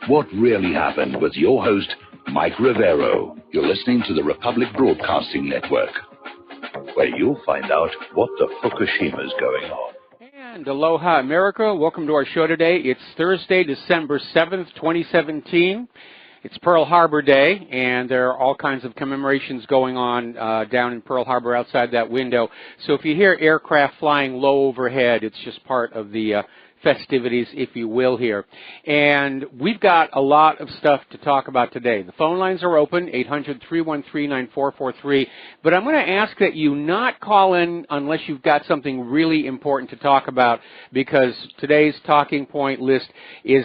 What really happened with your host, Mike Rivero. You're listening to the Republic Broadcasting Network, where you'll find out what the Fukushima is going on. And aloha, America. Welcome to our show today. It's Thursday, December 7th, 2017. It's Pearl Harbor Day, and there are all kinds of commemorations going on down in Pearl Harbor outside that window. So if you hear aircraft flying low overhead, it's just part of the festivities, if you will, here. And we've got a lot of stuff to talk about today. The phone lines are open, 800-313-9443. But I'm going to ask that you not call in unless you've got something really important to talk about, because today's talking point list is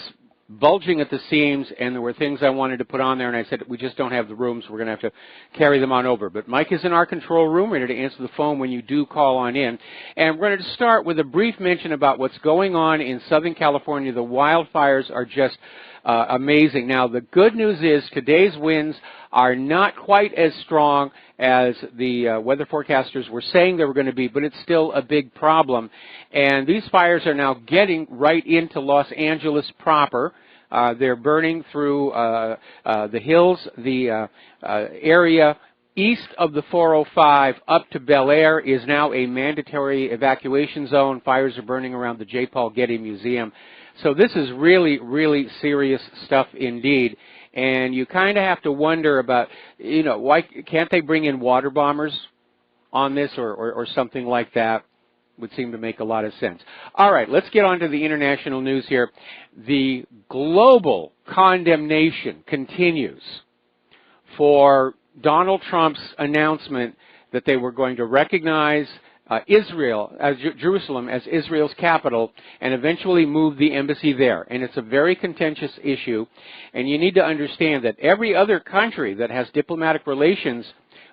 bulging at the seams, and there were things I wanted to put on there, and I said, we just don't have the room, so we're going to have to carry them on over. But Mike is in our control room, ready to answer the phone when you do call on in. And we're going to start with a brief mention about what's going on in Southern California. The wildfires are just amazing. Now, the good news is today's winds are not quite as strong as the weather forecasters were saying they were going to be, but it's still a big problem. And these fires are now getting right into Los Angeles proper. They're burning through the hills, the area east of the 405 up to Bel Air is now a mandatory evacuation zone. Fires are burning around the J. Paul Getty Museum. So this is really, really serious stuff indeed. And you kind of have to wonder about, you know, why can't they bring in water bombers on this or something like that? Would seem to make a lot of sense. All right, let's get on to the international news here. The global condemnation continues for Donald Trump's announcement that they were going to recognize Israel, as Jerusalem, as Israel's capital, and eventually move the embassy there. And it's a very contentious issue, and you need to understand that every other country that has diplomatic relations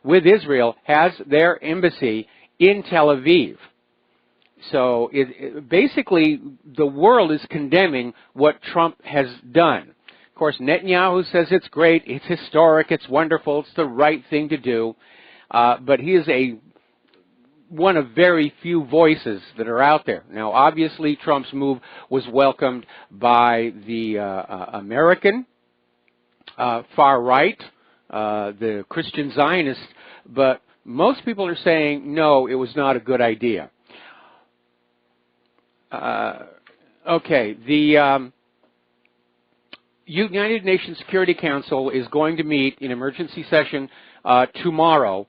with Israel has their embassy in Tel Aviv. So basically, the world is condemning what Trump has done. Of course, Netanyahu says it's great, it's historic, it's wonderful, it's the right thing to do, but he is one of very few voices that are out there. Now, obviously, Trump's move was welcomed by the American far right, the Christian Zionists, but most people are saying, no, it was not a good idea. Okay, the United Nations Security Council is going to meet in emergency session tomorrow.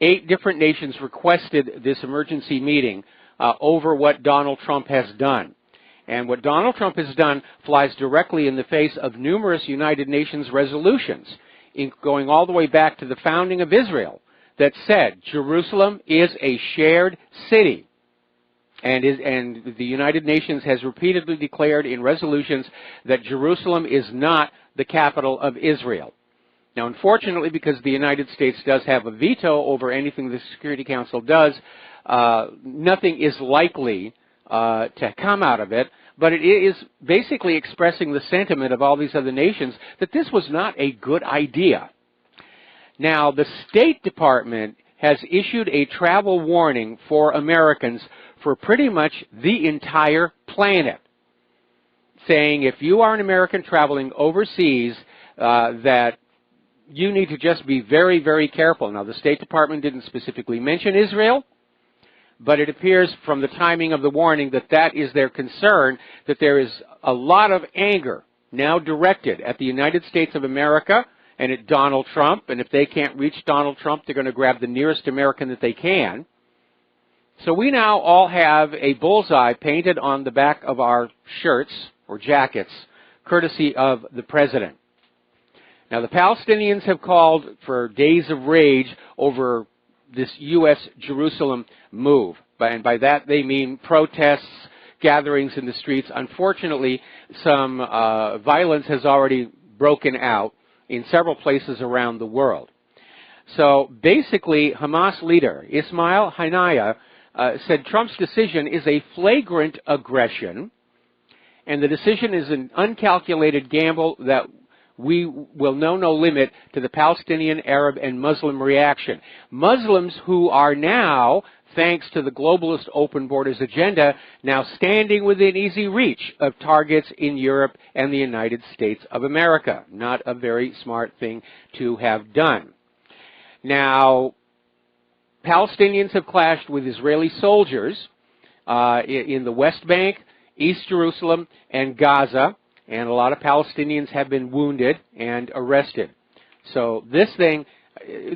8 different nations requested this emergency meeting over what Donald Trump has done. And what Donald Trump has done flies directly in the face of numerous United Nations resolutions, going all the way back to the founding of Israel, that said Jerusalem is a shared city. And the United Nations has repeatedly declared in resolutions that Jerusalem is not the capital of Israel. Now, unfortunately, because the United States does have a veto over anything the Security Council does, nothing is likely to come out of it, but it is basically expressing the sentiment of all these other nations that this was not a good idea. Now, the State Department has issued a travel warning for Americans for pretty much the entire planet, saying if you are an American traveling overseas, that you need to just be very, very careful. Now, the State Department didn't specifically mention Israel, but it appears from the timing of the warning that that is their concern, that there is a lot of anger now directed at the United States of America and at Donald Trump, and if they can't reach Donald Trump, they're going to grab the nearest American that they can. So we now all have a bullseye painted on the back of our shirts or jackets, courtesy of the president. Now, the Palestinians have called for days of rage over this U.S. Jerusalem move. And by that, they mean protests, gatherings in the streets. Unfortunately, some violence has already broken out in several places around the world. So basically, Hamas leader Ismail Haniyeh said Trump's decision is a flagrant aggression, and the decision is an uncalculated gamble that we will know no limit to the Palestinian, Arab, and Muslim reaction. Muslims who are now thanks to the globalist open borders agenda now standing within easy reach of targets in Europe and the United States of America. Not a very smart thing to have done. Now, Palestinians have clashed with Israeli soldiers in the West Bank, East Jerusalem, and Gaza, and a lot of Palestinians have been wounded and arrested. So this thing,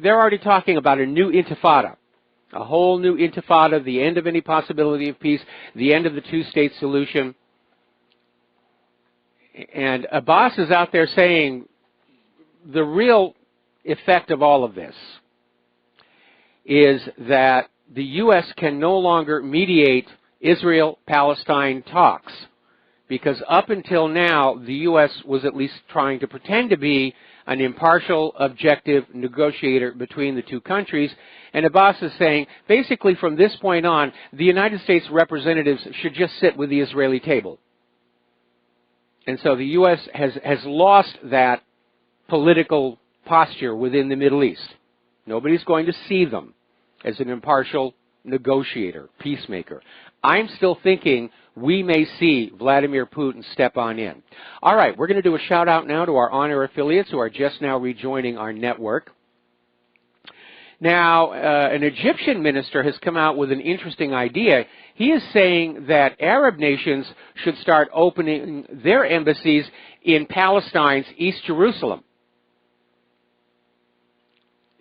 they're already talking about a new intifada, a whole new intifada, the end of any possibility of peace, the end of the two-state solution. And Abbas is out there saying the real effect of all of this is that the U.S. can no longer mediate Israel-Palestine talks, because up until now, the U.S. was at least trying to pretend to be an impartial, objective negotiator between the two countries. And Abbas is saying, basically from this point on, the United States representatives should just sit with the Israeli table. And so the U.S. has lost that political posture within the Middle East. Nobody's going to see them as an impartial negotiator, peacemaker. I'm still thinking we may see Vladimir Putin step on in. All right, we're going to do a shout-out now to our on-air affiliates who are just now rejoining our network. Now, an Egyptian minister has come out with an interesting idea. He is saying that Arab nations should start opening their embassies in Palestine's East Jerusalem,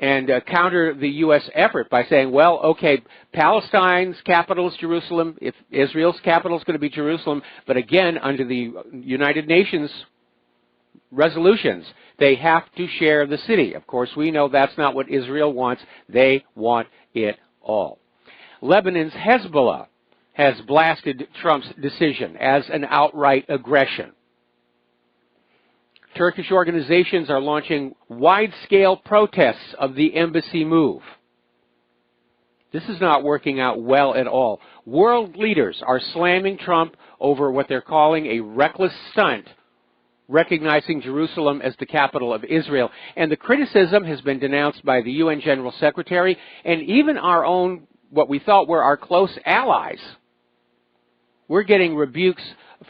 and counter the U.S. effort by saying, well, okay, Palestine's capital is Jerusalem, if Israel's capital is going to be Jerusalem, but again, under the United Nations resolutions, they have to share the city. Of course, we know that's not what Israel wants. They want it all. Lebanon's Hezbollah has blasted Trump's decision as an outright aggression. Turkish organizations are launching wide-scale protests of the embassy move. This is not working out well at all. World leaders are slamming Trump over what they're calling a reckless stunt, recognizing Jerusalem as the capital of Israel. And the criticism has been denounced by the UN General Secretary and even our own, what we thought were our close allies. We're getting rebukes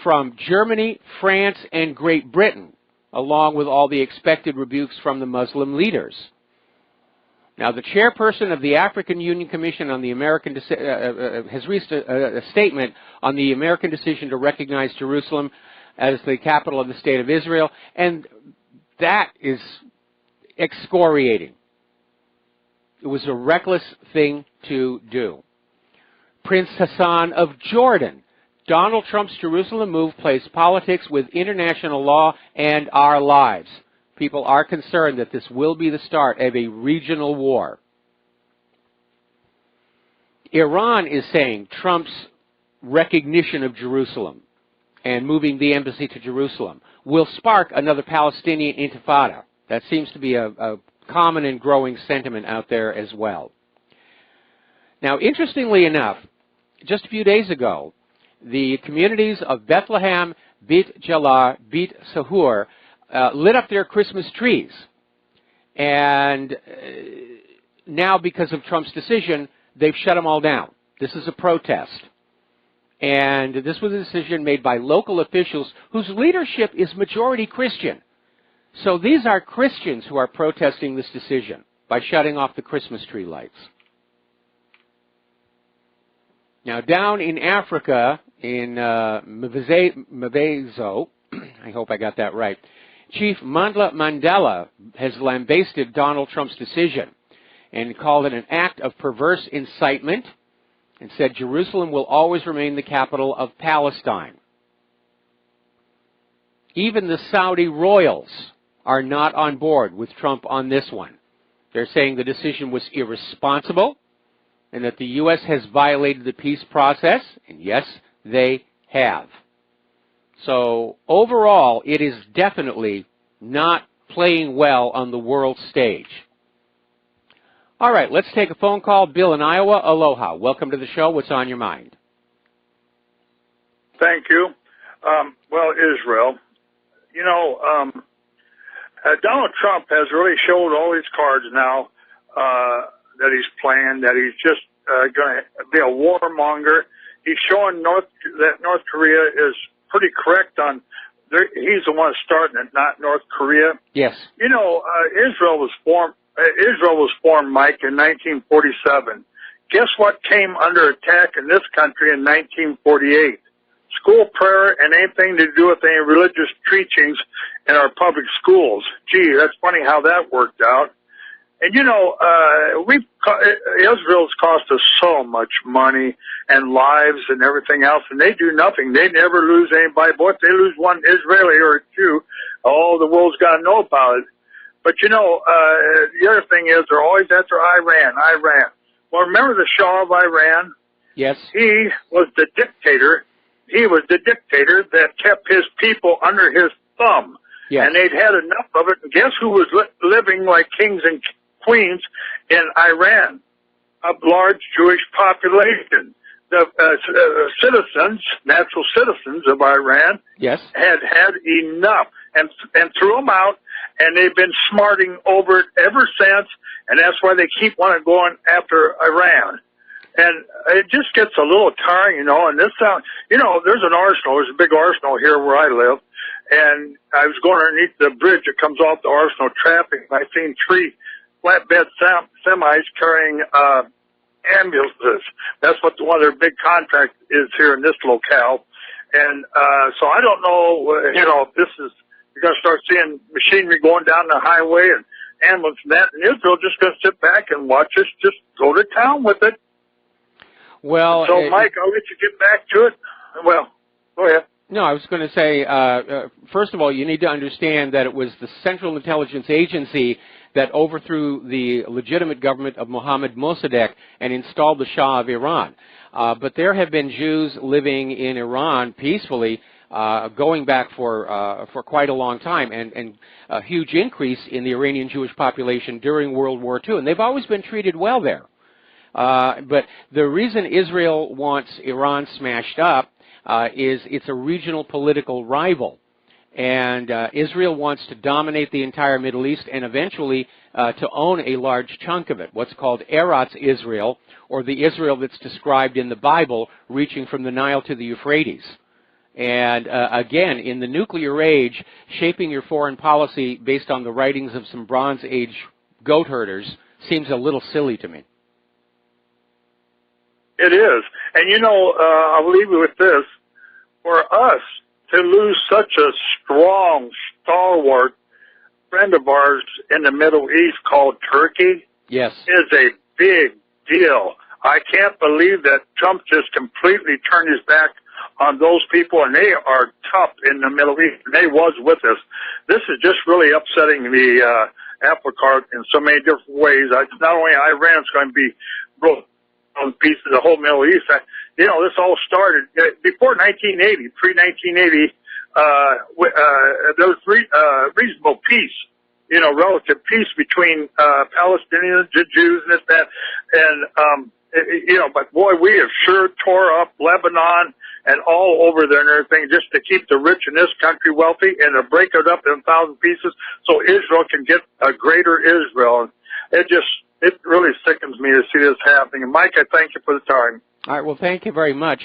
from Germany, France, and Great Britain, along with all the expected rebukes from the Muslim leaders. Now, the chairperson of the African Union Commission on the American has released a statement on the American decision to recognize Jerusalem as the capital of the State of Israel, and that is excoriating. It was a reckless thing to do. Prince Hassan of Jordan: Donald Trump's Jerusalem move plays politics with international law and our lives. People are concerned that this will be the start of a regional war. Iran is saying Trump's recognition of Jerusalem and moving the embassy to Jerusalem will spark another Palestinian intifada. That seems to be a common and growing sentiment out there as well. Now, interestingly enough, just a few days ago, the communities of Bethlehem, Beit Jalah, Beit Sahur lit up their Christmas trees. And now, because of Trump's decision, they've shut them all down. This is a protest. And this was a decision made by local officials whose leadership is majority Christian. So these are Christians who are protesting this decision by shutting off the Christmas tree lights. Now, down in Africa, in Mvezo, I hope I got that right, Chief Mandla Mandela has lambasted Donald Trump's decision and called it an act of perverse incitement and said Jerusalem will always remain the capital of Palestine. Even the Saudi royals are not on board with Trump on this one. They're saying the decision was irresponsible and that the U.S. has violated the peace process, and yes, they have. So overall, it is definitely not playing well on the world stage. All right, let's take a phone call. Bill in Iowa, aloha. Welcome to the show. What's on your mind? Thank you. Well, Israel, you know, Donald Trump has really showed all his cards now that he's playing, that he's just going to be a warmonger. He's showing that North Korea is pretty correct on. He's the one starting it, not North Korea. Yes. You know, Israel was formed. Mike, in 1947. Guess what came under attack in this country in 1948? School prayer and anything to do with any religious teachings in our public schools. Gee, that's funny how that worked out. And you know, Israel's cost us so much money and lives and everything else, and they do nothing. They never lose anybody. Boy, if they lose one Israeli or two, the world's got to know about it. But you know, the other thing is they're always after Iran. Well, remember the Shah of Iran? Yes. He was the dictator. He was the dictator that kept his people under his thumb. Yes. And they'd had enough of it. And guess who was living like kings and queens in Iran? A large Jewish population. The citizens, natural citizens of Iran, yes, had enough and threw them out, and they've been smarting over it ever since, and that's why they keep going after Iran. And it just gets a little tiring, you know, and this sound, you know, there's a big arsenal here where I live, and I was going underneath the bridge that comes off the arsenal traffic, and I seen 3 flatbed semis carrying ambulances. That's what one of their big contracts is here in this locale. And so I don't know, you know, if this is, you're going to start seeing machinery going down the highway and ambulance and that, and Israel just going to sit back and watch us just go to town with it. Well, so Mike, I'll let you get back to it. Well, go ahead. No, I was going to say, first of all, you need to understand that it was the Central Intelligence Agency that overthrew the legitimate government of Mohammad Mossadegh and installed the Shah of Iran. But there have been Jews living in Iran peacefully going back for quite a long time, and a huge increase in the Iranian Jewish population during World War II. And they've always been treated well there. But the reason Israel wants Iran smashed up is it's a regional political rival. And Israel wants to dominate the entire Middle East and eventually to own a large chunk of it, what's called Eretz Israel, or the Israel that's described in the Bible, reaching from the Nile to the Euphrates. And again, in the nuclear age, shaping your foreign policy based on the writings of some Bronze Age goat herders seems a little silly to me. It is. And you know, I'll leave you with this. For us to lose such a strong, stalwart friend of ours in the Middle East called Turkey, yes, is a big deal. I can't believe that Trump just completely turned his back on those people, and they are tough in the Middle East. They was with us. This is just really upsetting the apple cart in so many different ways. It's not only Iran's going to be broken on pieces of the whole Middle East. You know, this all started before 1980, pre-1980. There was reasonable peace, you know, relative peace between Palestinians, Jews, and this, that. And, you know, but boy, we have sure tore up Lebanon and all over there and everything just to keep the rich in this country wealthy and to break it up in 1,000 pieces so Israel can get a greater Israel. It really sickens me to see this happening. And Mike, I thank you for the time. All right, well, thank you very much.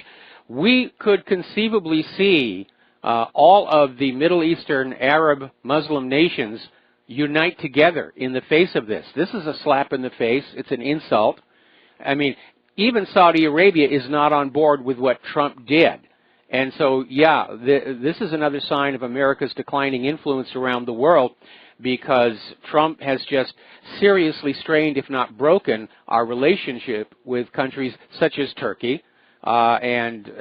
We could conceivably see all of the Middle Eastern Arab Muslim nations unite together in the face of this. This is a slap in the face. It's an insult. I mean, even Saudi Arabia is not on board with what Trump did. And so, yeah, this is another sign of America's declining influence around the world, because Trump has just seriously strained, if not broken, our relationship with countries such as Turkey. And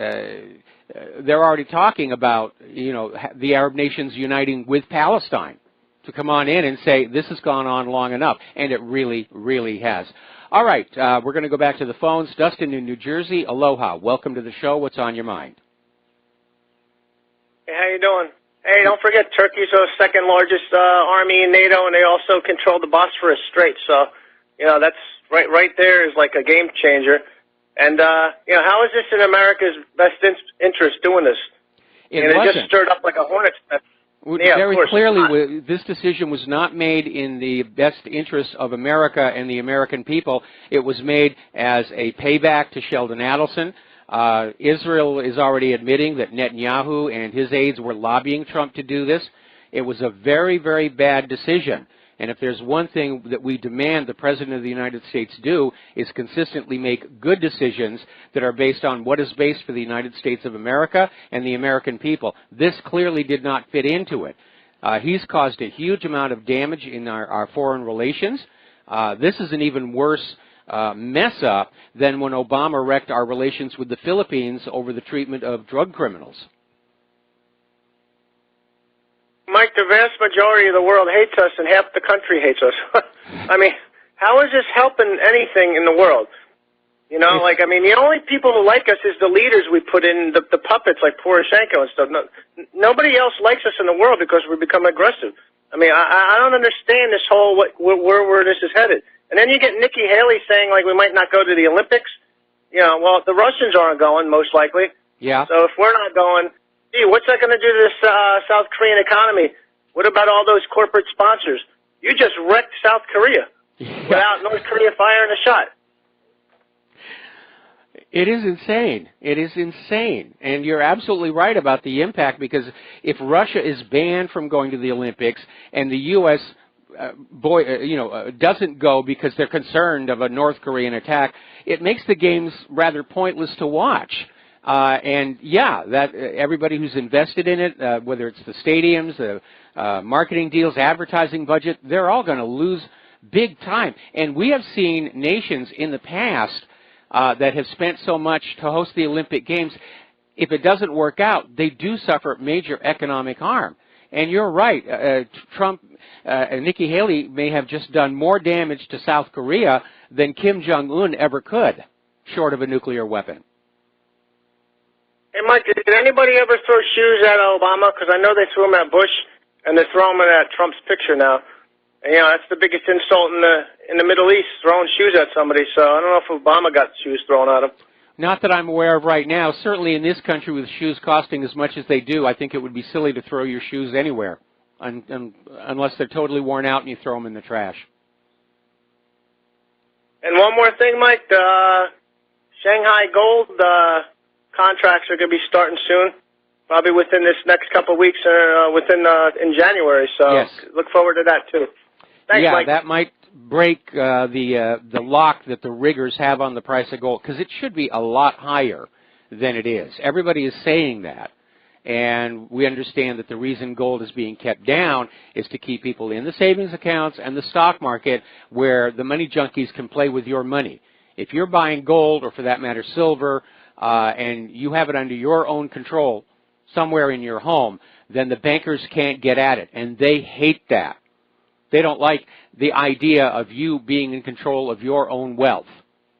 they're already talking about, you know, the Arab nations uniting with Palestine to come on in and say, this has gone on long enough. And it really, really has. All right, we're going to go back to the phones. Dustin in New Jersey, aloha. Welcome to the show. What's on your mind? Hey, how you doing? Hey, don't forget, Turkey's the second largest army in NATO, and they also control the Bosphorus Strait. So, you know, that's right there is like a game changer. And, you know, how is this in America's best interest doing this? It just stirred up like a hornet's nest. Yeah, very of course clearly, this decision was not made in the best interest of America and the American people. It was made as a payback to Sheldon Adelson. Israel is already admitting that Netanyahu and his aides were lobbying Trump to do this. It was a very, very bad decision. And if there's one thing that we demand the President of the United States do, is consistently make good decisions that are based on what is best for the United States of America and the American people. This clearly did not fit into it. He's caused a huge amount of damage in our foreign relations. This is an even worse mess up than when Obama wrecked our relations with the Philippines over the treatment of drug criminals. Mike, the vast majority of the world hates us and half the country hates us. I mean, how is this helping anything in the world? You know, the only people who like us is the leaders we put in, the puppets like Poroshenko and stuff. No, nobody else likes us in the world because we become aggressive. I mean, I don't understand this whole, where this is headed. And then you get Nikki Haley saying, like, we might not go to the Olympics. You know, well, the Russians aren't going, most likely. Yeah. So if we're not going, gee, what's that going to do to the South Korean economy? What about all those corporate sponsors? You just wrecked South Korea without North Korea firing a shot. It is insane. It is insane. And you're absolutely right about the impact, because if Russia is banned from going to the Olympics and the U.S. Doesn't go because they're concerned of a North Korean attack, it makes the games rather pointless to watch. And yeah, that everybody who's invested in it, whether it's the stadiums, the marketing deals, advertising budget, they're all going to lose big time. And we have seen nations in the past that have spent so much to host the Olympic Games. If it doesn't work out, they do suffer major economic harm. And you're right, Trump and Nikki Haley may have just done more damage to South Korea than Kim Jong-un ever could, short of a nuclear weapon. Hey, Mike, did anybody ever throw shoes at Obama? Because I know they threw them at Bush, and they're throwing them at Trump's picture now. And, you know, that's the biggest insult in the Middle East, throwing shoes at somebody. So I don't know if Obama got shoes thrown at him. Not that I'm aware of right now. Certainly in this country, with shoes costing as much as they do, I think it would be silly to throw your shoes anywhere, unless they're totally worn out and you throw them in the trash. And one more thing, Mike, the Shanghai gold contracts are going to be starting soon, probably within this next couple of weeks or in January. So yes. Look forward to that too. Thanks, yeah, Mike. That might break the lock that the riggers have on the price of gold, because it should be a lot higher than it is. Everybody is saying that, and we understand that the reason gold is being kept down is to keep people in the savings accounts and the stock market, where the money junkies can play with your money. If you're buying gold, or for that matter silver, and you have it under your own control somewhere in your home, then the bankers can't get at it, and they hate that. They don't like the idea of you being in control of your own wealth.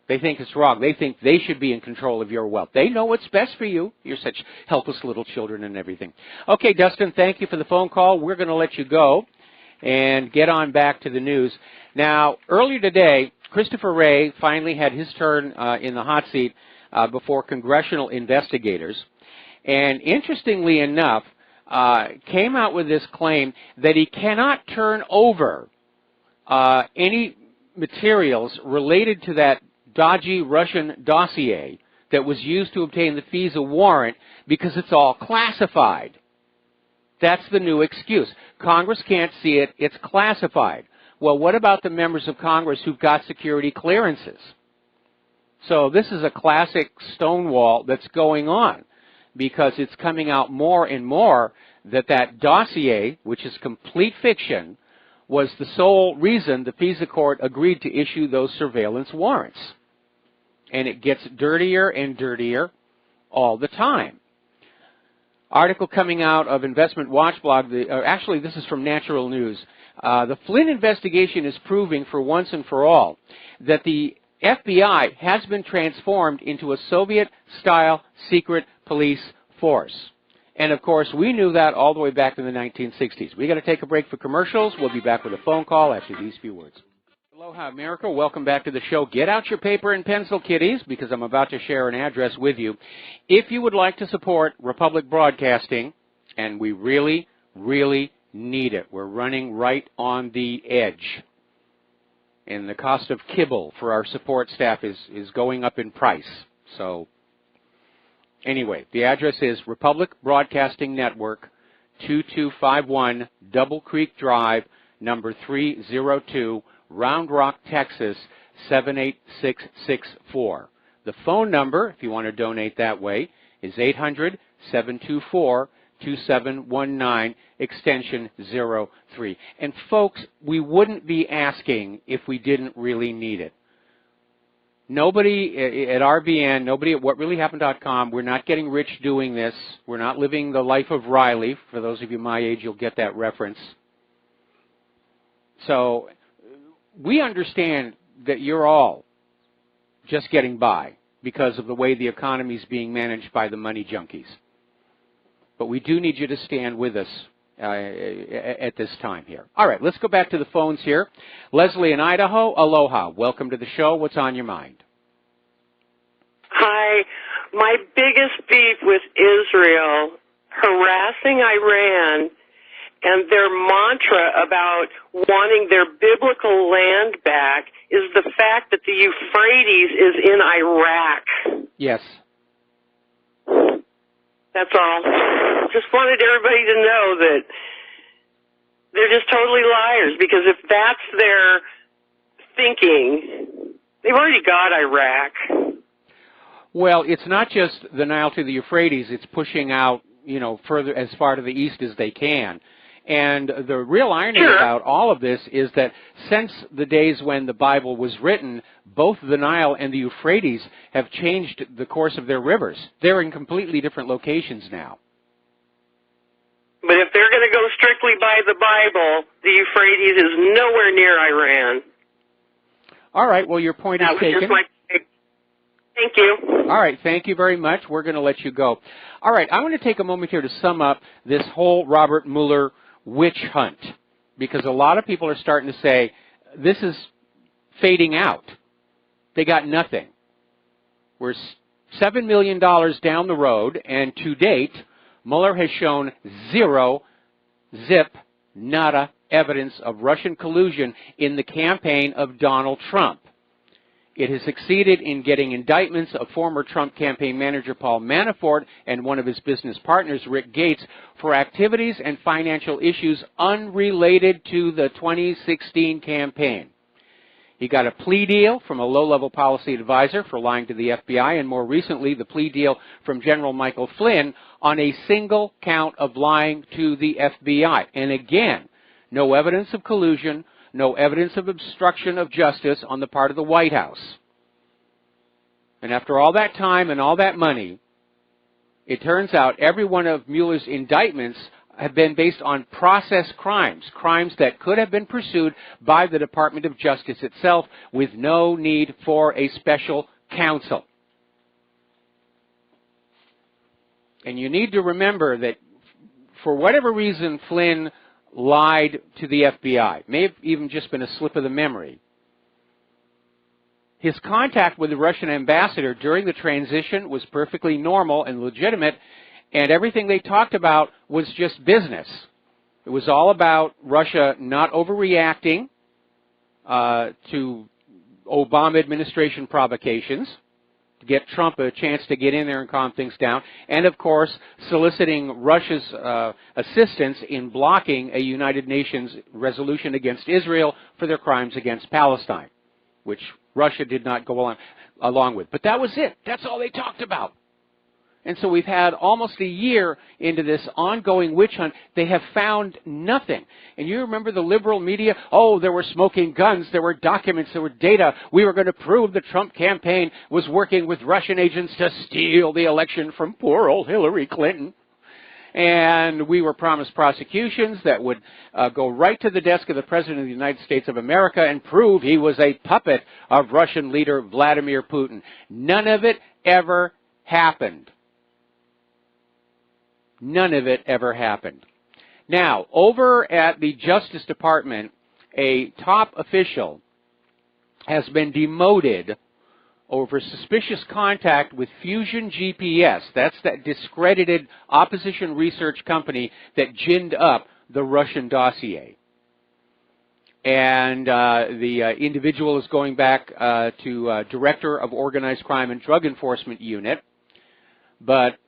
They think it's wrong. They think they should be in control of your wealth. They know what's best for you. You're such helpless little children and everything. Okay, Dustin, thank you for the phone call. We're going to let you go and get on back to the news. Now, earlier today, Christopher Wray finally had his turn in the hot seat before congressional investigators. And interestingly enough, came out with this claim that he cannot turn over any materials related to that dodgy Russian dossier that was used to obtain the FISA warrant because it's all classified. That's the new excuse. Congress can't see it. It's classified. Well, what about the members of Congress who've got security clearances? So this is a classic stonewall that's going on, because it's coming out more and more that that dossier, which is complete fiction, was the sole reason the FISA court agreed to issue those surveillance warrants. And it gets dirtier and dirtier all the time. Article coming out of Investment Watch blog, actually this is from Natural News. The Flynn investigation is proving for once and for all that the FBI has been transformed into a Soviet-style secret police force. And, of course, we knew that all the way back in the 1960s. We've got to take a break for commercials. We'll be back with a phone call after these few words. Aloha, America. Welcome back to the show. Get out your paper and pencil, kiddies, because I'm about to share an address with you. If you would like to support Republic Broadcasting, and we really, really need it. We're running right on the edge. And the cost of kibble for our support staff is going up in price. So anyway, the address is Republic Broadcasting Network, 2251 Double Creek Drive, number 302, Round Rock, Texas, 78664. The phone number, if you want to donate that way, is 800-724-2719, extension 03. And folks, we wouldn't be asking if we didn't really need it. Nobody at RBN, nobody at whatreallyhappened.com, we're not getting rich doing this. We're not living the life of Riley. For those of you my age, you'll get that reference. So we understand that you're all just getting by because of the way the economy is being managed by the money junkies. But we do need you to stand with us at this time here. All right, let's go back to the phones here. Leslie in Idaho, aloha. Welcome to the show. What's on your mind? Hi. My biggest beef with Israel harassing Iran and their mantra about wanting their biblical land back is the fact that the Euphrates is in Iraq. Yes. That's all. Just wanted everybody to know that they're just totally liars, because if that's their thinking, they've already got Iraq. Well, it's not just the Nile to the Euphrates. It's pushing out, further as far to the east as they can. And the real irony about all of this is that since the days when the Bible was written, both the Nile and the Euphrates have changed the course of their rivers. They're in completely different locations now. But if they're going to go strictly by the Bible, the Euphrates is nowhere near Iran. All right, well, your point is taken. Thank you. All right, thank you very much. We're going to let you go. All right, I want to take a moment here to sum up this whole Robert Mueller witch hunt, because a lot of people are starting to say this is fading out. They got nothing. We're $7 million down the road, and to date, Mueller has shown zero, nada evidence of Russian collusion in the campaign of Donald Trump. It has succeeded in getting indictments of former Trump campaign manager Paul Manafort and one of his business partners, Rick Gates, for activities and financial issues unrelated to the 2016 campaign. He got a plea deal from a low-level policy advisor for lying to the FBI, and more recently, the plea deal from General Michael Flynn on a single count of lying to the FBI. And again, no evidence of collusion, no evidence of obstruction of justice on the part of the White House. And after all that time and all that money, it turns out every one of Mueller's indictments have been based on process crimes, crimes that could have been pursued by the Department of Justice itself with no need for a special counsel. And you need to remember that for whatever reason Flynn lied to the FBI, may have even just been a slip of the memory, his contact with the Russian ambassador during the transition was perfectly normal and legitimate, and everything they talked about was just business. It was all about Russia not overreacting to Obama administration provocations, to get Trump a chance to get in there and calm things down, and of course soliciting Russia's assistance in blocking a United Nations resolution against Israel for their crimes against Palestine, which Russia did not go along with. But that was it. That's all they talked about. And so we've had almost a year into this ongoing witch hunt. They have found nothing. And you remember the liberal media? Oh, there were smoking guns, there were documents, there were data. We were going to prove the Trump campaign was working with Russian agents to steal the election from poor old Hillary Clinton. And we were promised prosecutions that would go right to the desk of the President of the United States of America and prove he was a puppet of Russian leader Vladimir Putin. None of it ever happened. None of it ever happened. Now, over at the Justice Department, a top official has been demoted over suspicious contact with Fusion GPS. That's that discredited opposition research company that ginned up the Russian dossier. And the individual is going back to Director of Organized Crime and Drug Enforcement Unit. But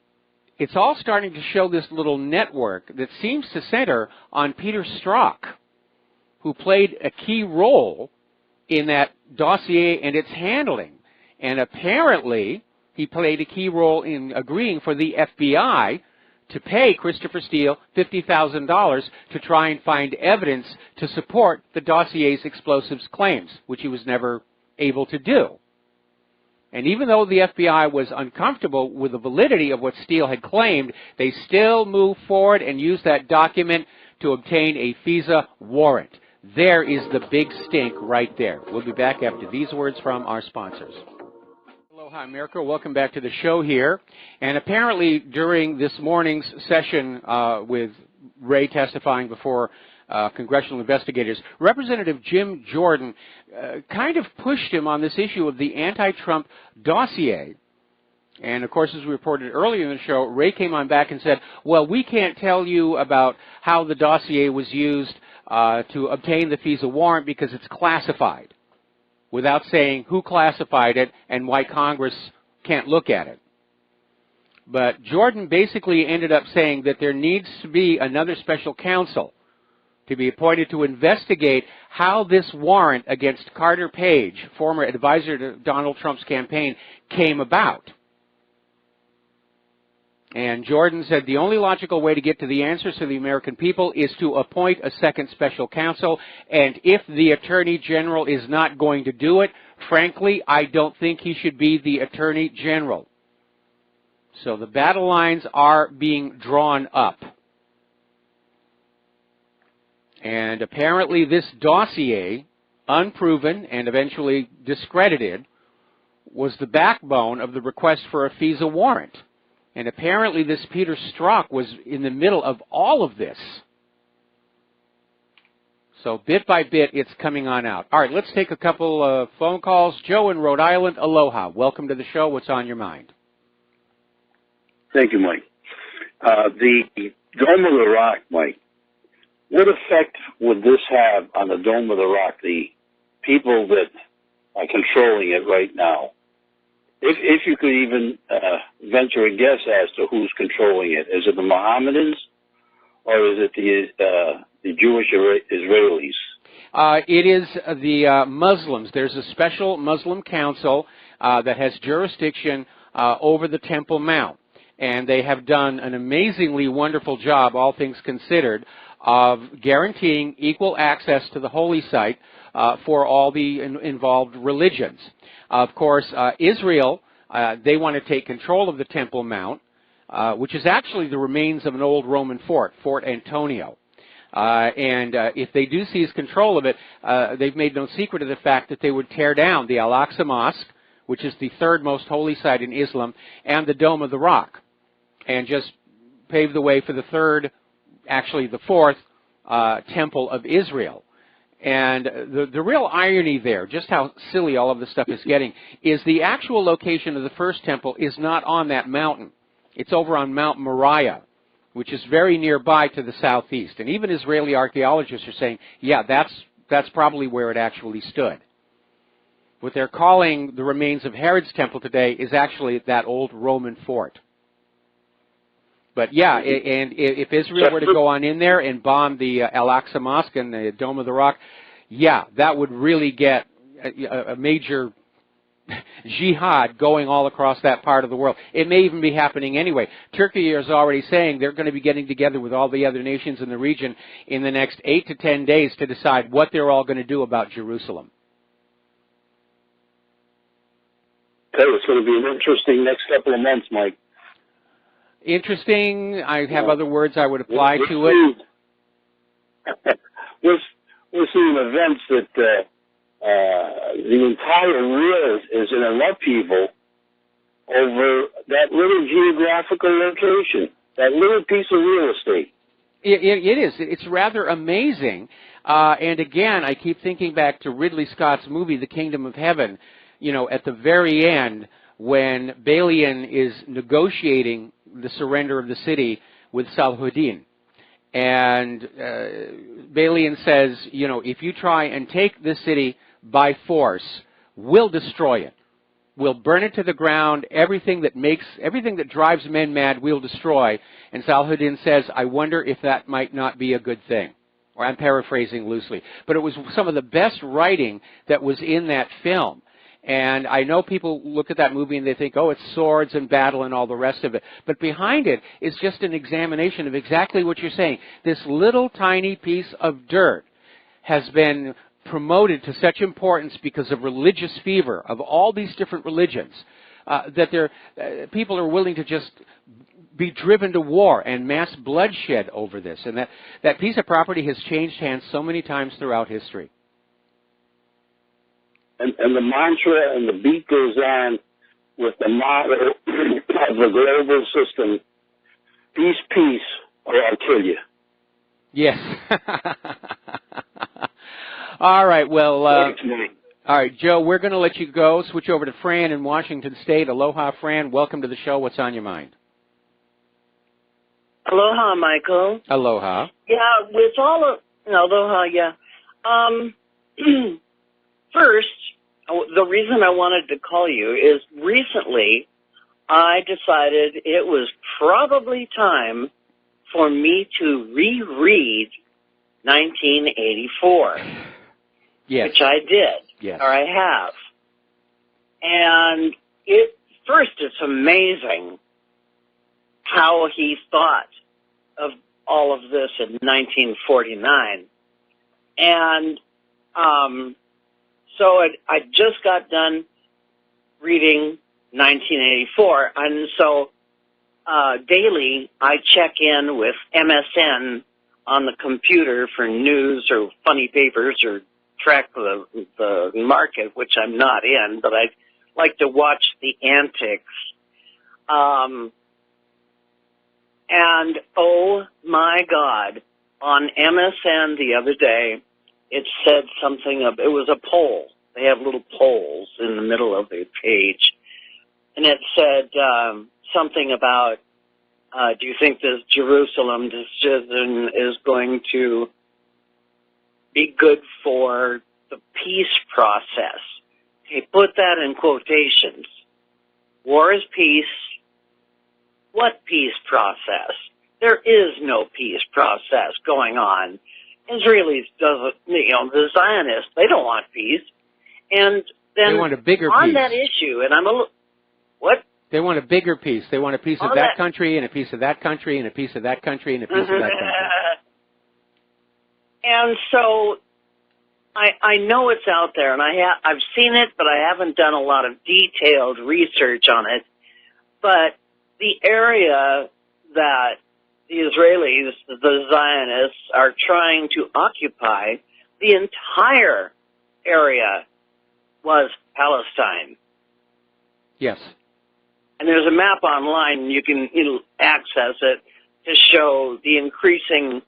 it's all starting to show this little network that seems to center on Peter Strzok, who played a key role in that dossier and its handling. And apparently, he played a key role in agreeing for the FBI to pay Christopher Steele $50,000 to try and find evidence to support the dossier's explosives claims, which he was never able to do. And even though the FBI was uncomfortable with the validity of what Steele had claimed, they still moved forward and used that document to obtain a FISA warrant. There is the big stink right there. We'll be back after these words from our sponsors. Aloha, America. Welcome back to the show here. And apparently during this morning's session with Ray testifying before congressional investigators, Representative Jim Jordan kind of pushed him on this issue of the anti-Trump dossier. And, of course, as we reported earlier in the show, Ray came on back and said, well, we can't tell you about how the dossier was used to obtain the FISA warrant because it's classified, without saying who classified it and why Congress can't look at it. But Jordan basically ended up saying that there needs to be another special counsel to be appointed to investigate how this warrant against Carter Page, former advisor to Donald Trump's campaign, came about. And Jordan said the only logical way to get to the answers to the American people is to appoint a second special counsel, and if the Attorney General is not going to do it, frankly, I don't think he should be the Attorney General. So the battle lines are being drawn up. And apparently this dossier, unproven and eventually discredited, was the backbone of the request for a FISA warrant. And apparently this Peter Strzok was in the middle of all of this. So bit by bit, it's coming on out. All right, let's take a couple of phone calls. Joe in Rhode Island, aloha. Welcome to the show. What's on your mind? Thank you, Mike. The Dome of the Rock, Mike, what effect would this have on the Dome of the Rock, the people that are controlling it right now? If you could even venture a guess as to who's controlling it, is it the Mohammedans or is it the Jewish Israelis? It is the Muslims. There's a special Muslim council that has jurisdiction over the Temple Mount, and they have done an amazingly wonderful job, all things considered, of guaranteeing equal access to the holy site for all the involved religions. Of course, Israel, they want to take control of the Temple Mount, which is actually the remains of an old Roman fort, Fort Antonio. And if they do seize control of it, they've made no secret of the fact that they would tear down the Al-Aqsa Mosque, which is the third most holy site in Islam, and the Dome of the Rock, and just pave the way for the third, actually the fourth, temple of Israel. And the real irony there, just how silly all of this stuff is getting, is the actual location of the first temple is not on that mountain. It's over on Mount Moriah, which is very nearby to the southeast. And even Israeli archaeologists are saying, yeah, that's probably where it actually stood. What they're calling the remains of Herod's temple today is actually that old Roman fort. But yeah, and if Israel were to go on in there and bomb the Al-Aqsa Mosque and the Dome of the Rock, yeah, that would really get a major jihad going all across that part of the world. It may even be happening anyway. Turkey is already saying they're going to be getting together with all the other nations in the region in the next 8 to 10 days to decide what they're all going to do about Jerusalem. Okay, it's going to be an interesting next couple of months, Mike. Interesting. I have other words I would apply to it. We're seeing events that the entire world is in an upheaval over that little geographical location, that little piece of real estate. It is. It's rather amazing. And again, I keep thinking back to Ridley Scott's movie, The Kingdom of Heaven. at the very end, when Balian is negotiating the surrender of the city with Salahuddin, and Balian says, if you try and take this city by force, we'll destroy it. We'll burn it to the ground. Everything that drives men mad, we'll destroy. And Salahuddin says, I wonder if that might not be a good thing. Or I'm paraphrasing loosely. But it was some of the best writing that was in that film. And I know people look at that movie and they think, oh, it's swords and battle and all the rest of it. But behind it is just an examination of exactly what you're saying. This little tiny piece of dirt has been promoted to such importance because of religious fever of all these different religions that people are willing to just be driven to war and mass bloodshed over this. And that piece of property has changed hands so many times throughout history. And the mantra and the beat goes on with the motto of the global system, peace, peace, or I'll kill you. Yes. All right, well, all right, Joe, we're going to let you go. Switch over to Fran in Washington State. Aloha, Fran. Welcome to the show. What's on your mind? Aloha, Michael. Aloha. Yeah, with all of... Aloha, yeah. First, the reason I wanted to call you is recently I decided it was probably time for me to reread 1984. Yes. Which I did. Yes. Or I have. And it's amazing how he thought of all of this in 1949. And so I just got done reading 1984, and so daily I check in with MSN on the computer for news or funny papers or track the market, which I'm not in, but I like to watch the antics. And oh my God, on MSN the other day, it said something it was a poll. They have little polls in the middle of their page. And it said something about, do you think this Jerusalem decision is going to be good for the peace process? Okay, put that in quotations. War is peace. What peace process? There is no peace process going on. Israelis doesn't, the Zionists, they don't want peace. And then they want a bigger on piece. that issue, and I'm a little, what? They want a bigger piece. They want a piece of that country and a piece of that country and a piece of that country and a piece of that country. And so I know it's out there, and I've seen it, but I haven't done a lot of detailed research on it. But the area that the Israelis, the Zionists, are trying to occupy, the entire area was Palestine. Yes. And there's a map online, you can access it to show the increasing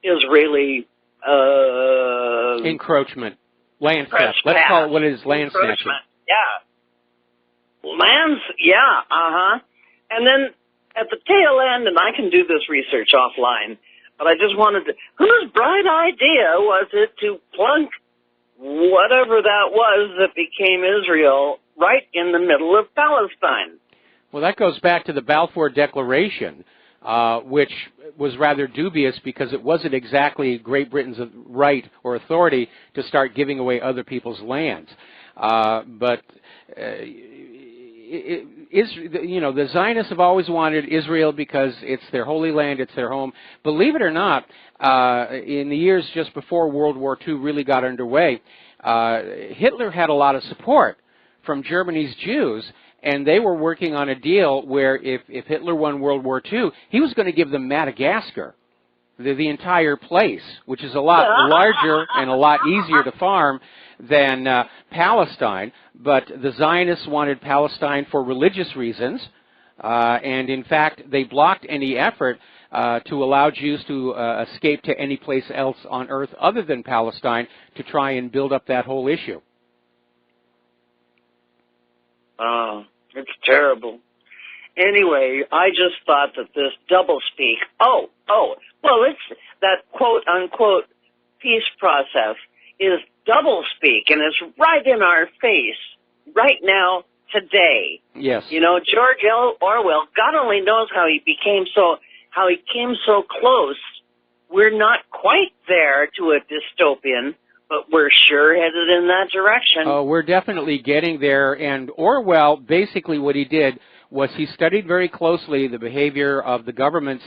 Israeli encroachment, land theft. Let's call it what it is, land snatching. Yeah. And then at the tail end, and I can do this research offline, but I just wanted to, whose bright idea was it to plunk whatever that was that became Israel right in the middle of Palestine? Well, that goes back to the Balfour Declaration, which was rather dubious because it wasn't exactly Great Britain's right or authority to start giving away other people's lands. But the Zionists have always wanted Israel because it's their holy land, it's their home. Believe it or not, in the years just before World War II really got underway, Hitler had a lot of support from Germany's Jews, and they were working on a deal where if Hitler won World War II, he was going to give them Madagascar, the entire place, which is a lot larger and a lot easier to farm than Palestine. But the Zionists wanted Palestine for religious reasons, and in fact, they blocked any effort to allow Jews to escape to any place else on earth other than Palestine to try and build up that whole issue. Oh, it's terrible. Anyway, I just thought that this doublespeak, well, it's that quote-unquote peace process is doublespeak, and it's right in our face right now, today. Yes. You know, George Orwell, God only knows how he came so close. We're not quite there to a dystopian, but we're sure headed in that direction. Oh, we're definitely getting there, and Orwell, basically what he did was he studied very closely the behavior of the governments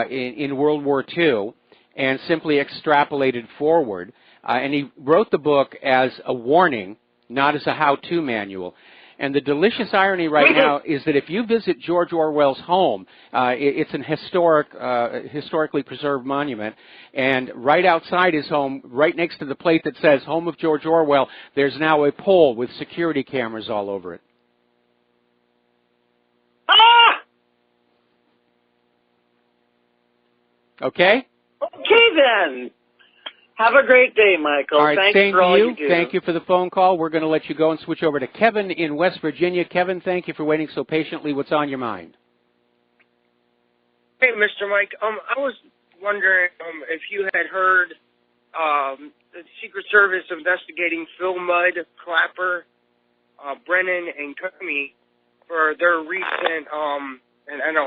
in World War II and simply extrapolated forward. And he wrote the book as a warning, not as a how-to manual. And the delicious irony right now is that if you visit George Orwell's home, it's an historically preserved monument, and right outside his home, right next to the plate that says Home of George Orwell, there's now a pole with security cameras all over it. Ah! Okay? Okay, then. Have a great day, Michael. All right, Thanks same for all to you. you do. Thank you for the phone call. We're going to let you go and switch over to Kevin in West Virginia. Kevin, thank you for waiting so patiently. What's on your mind? Hey, Mr. Mike. I was wondering if you had heard the Secret Service investigating Phil Mudd, Clapper, Brennan, and Comey for their recent, and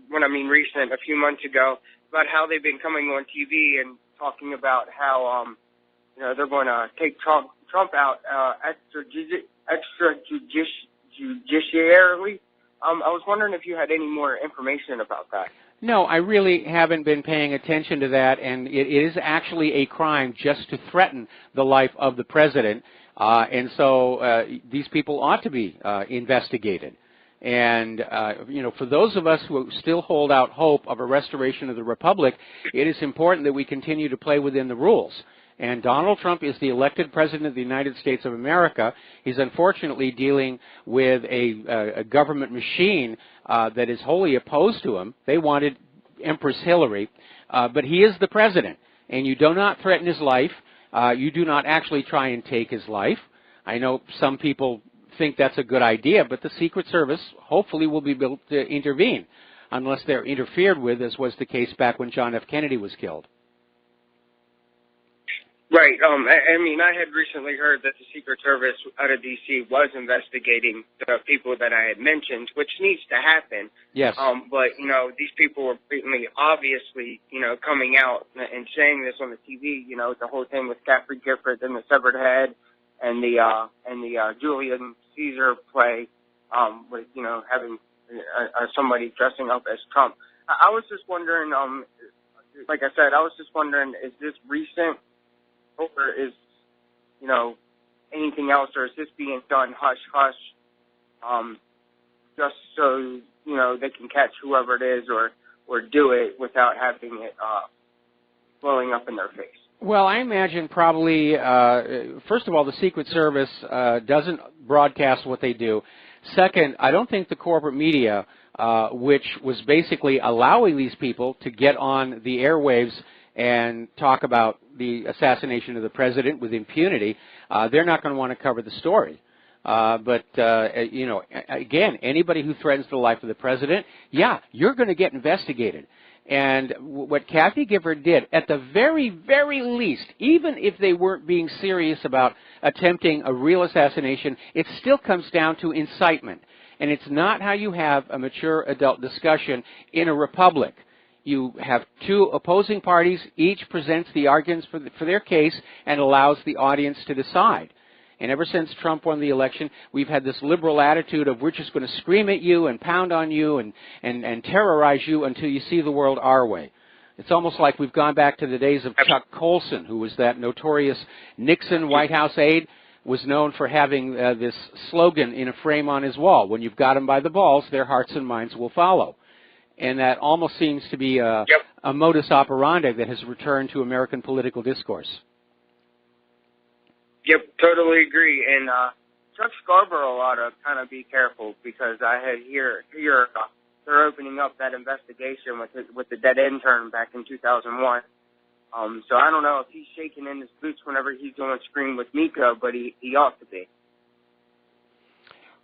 when I mean recent, a few months ago, about how they've been coming on TV and talking about how they're going to take Trump out extrajudiciarily. I was wondering if you had any more information about that. No, I really haven't been paying attention to that, and it is actually a crime just to threaten the life of the president, and so these people ought to be investigated. And, for those of us who still hold out hope of a restoration of the republic, it is important that we continue to play within the rules. And Donald Trump is the elected president of the United States of America. He's unfortunately dealing with a government machine that is wholly opposed to him. They wanted Empress Hillary, but he is the president, and you do not threaten his life. You do not actually try and take his life. I know some people think that's a good idea, but the Secret Service hopefully will be able to intervene unless they're interfered with, as was the case back when John F. Kennedy was killed. Right. I mean, I had recently heard that the Secret Service out of D.C. was investigating the people that I had mentioned, which needs to happen. Yes. But, these people were obviously, coming out and saying this on the TV, the whole thing with Caffrey Gifford and the severed head and the Julian Caesar play, with, having somebody dressing up as Trump. I was just wondering, like I said, is this recent? Or is, anything else, or is this being done hush-hush, just so, they can catch whoever it is or do it without having it blowing up in their face? Well, I imagine probably, first of all, the Secret Service doesn't broadcast what they do. Second, I don't think the corporate media, which was basically allowing these people to get on the airwaves and talk about the assassination of the president with impunity, they're not going to want to cover the story. But again, anybody who threatens the life of the president, you're going to get investigated. And what Kathy Gifford did, at the very, very least, even if they weren't being serious about attempting a real assassination, it still comes down to incitement. And it's not how you have a mature adult discussion in a republic. You have two opposing parties, each presents the arguments for their case and allows the audience to decide. And ever since Trump won the election, we've had this liberal attitude of we're just going to scream at you and pound on you and terrorize you until you see the world our way. It's almost like we've gone back to the days of Chuck Colson, who was that notorious Nixon White House aide, was known for having this slogan in a frame on his wall: when you've got them by the balls, their hearts and minds will follow. And that almost seems to be a modus operandi that has returned to American political discourse. Yep, totally agree. And Chuck Scarborough ought to kind of be careful, because I had hear they're opening up that investigation with the dead intern back in 2001. So I don't know if he's shaking in his boots whenever he's on screen with Miko, but he ought to be.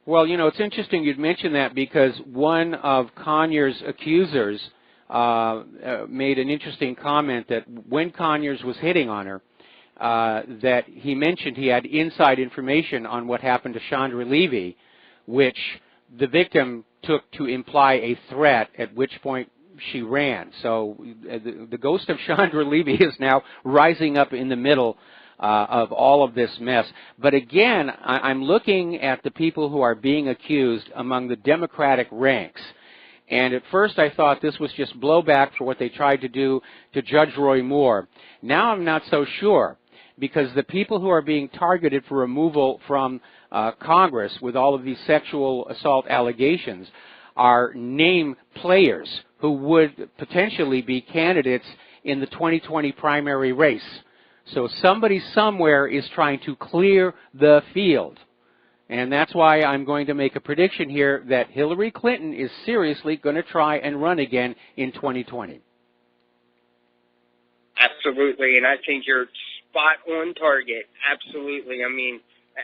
Well, you know, it's interesting you'd mention that because one of Conyers' accusers made an interesting comment that when Conyers was hitting on her, that he mentioned he had inside information on what happened to Chandra Levy, which the victim took to imply a threat, at which point she ran. So the ghost of Chandra Levy is now rising up in the middle of all of this mess. But again, I'm looking at the people who are being accused among the Democratic ranks. And at first I thought this was just blowback for what they tried to do to Judge Roy Moore. Now I'm not so sure, because the people who are being targeted for removal from Congress with all of these sexual assault allegations are name players who would potentially be candidates in the 2020 primary race. So somebody somewhere is trying to clear the field. And that's why I'm going to make a prediction here that Hillary Clinton is seriously going to try and run again in 2020. Absolutely, and I think you're spot on target. Absolutely. I mean,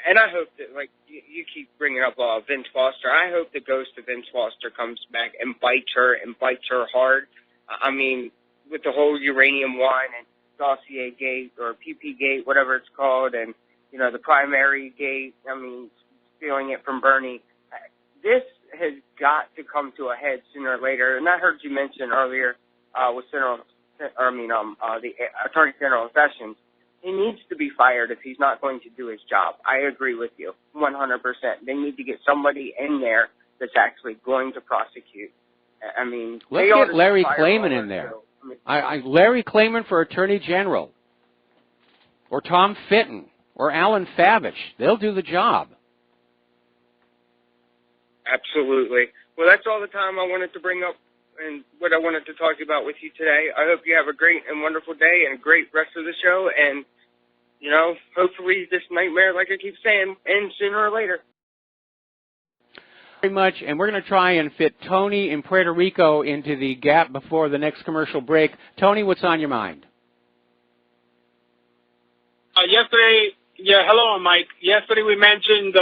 and I hope that, like you keep bringing up Vince Foster, I hope the ghost of Vince Foster comes back and bites her hard. I mean, with the whole uranium wine and dossier gate or PP gate, whatever it's called, and, you know, the primary gate, I mean, stealing it from Bernie. This has got to come to a head sooner or later. And I heard you mention earlier with the Attorney General Sessions, he needs to be fired if he's not going to do his job. I agree with you 100%. They need to get somebody in there that's actually going to prosecute. I mean, let's get Larry Klayman in there. Larry Klayman for Attorney General, or Tom Fitton, or Alan Favich. They'll do the job. Absolutely. Well, that's all the time I wanted to bring up and what I wanted to talk about with you today. I hope you have a great and wonderful day and a great rest of the show. And, you know, hopefully this nightmare, like I keep saying, ends sooner or later. Very much, and we're going to try and fit Tony in Puerto Rico into the gap before the next commercial break. Tony, what's on your mind? Hello, Mike. Yesterday we mentioned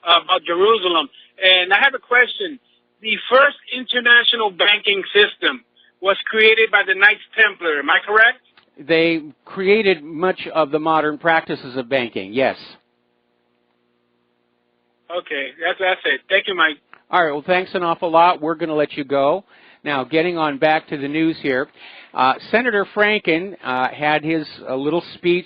about Jerusalem, and I have a question. The first international banking system was created by the Knights Templar, am I correct? They created much of the modern practices of banking, yes. Okay, that's it. Thank you, Mike. All right, well, thanks an awful lot. We're going to let you go. Now, getting on back to the news here, Senator Franken had his little speech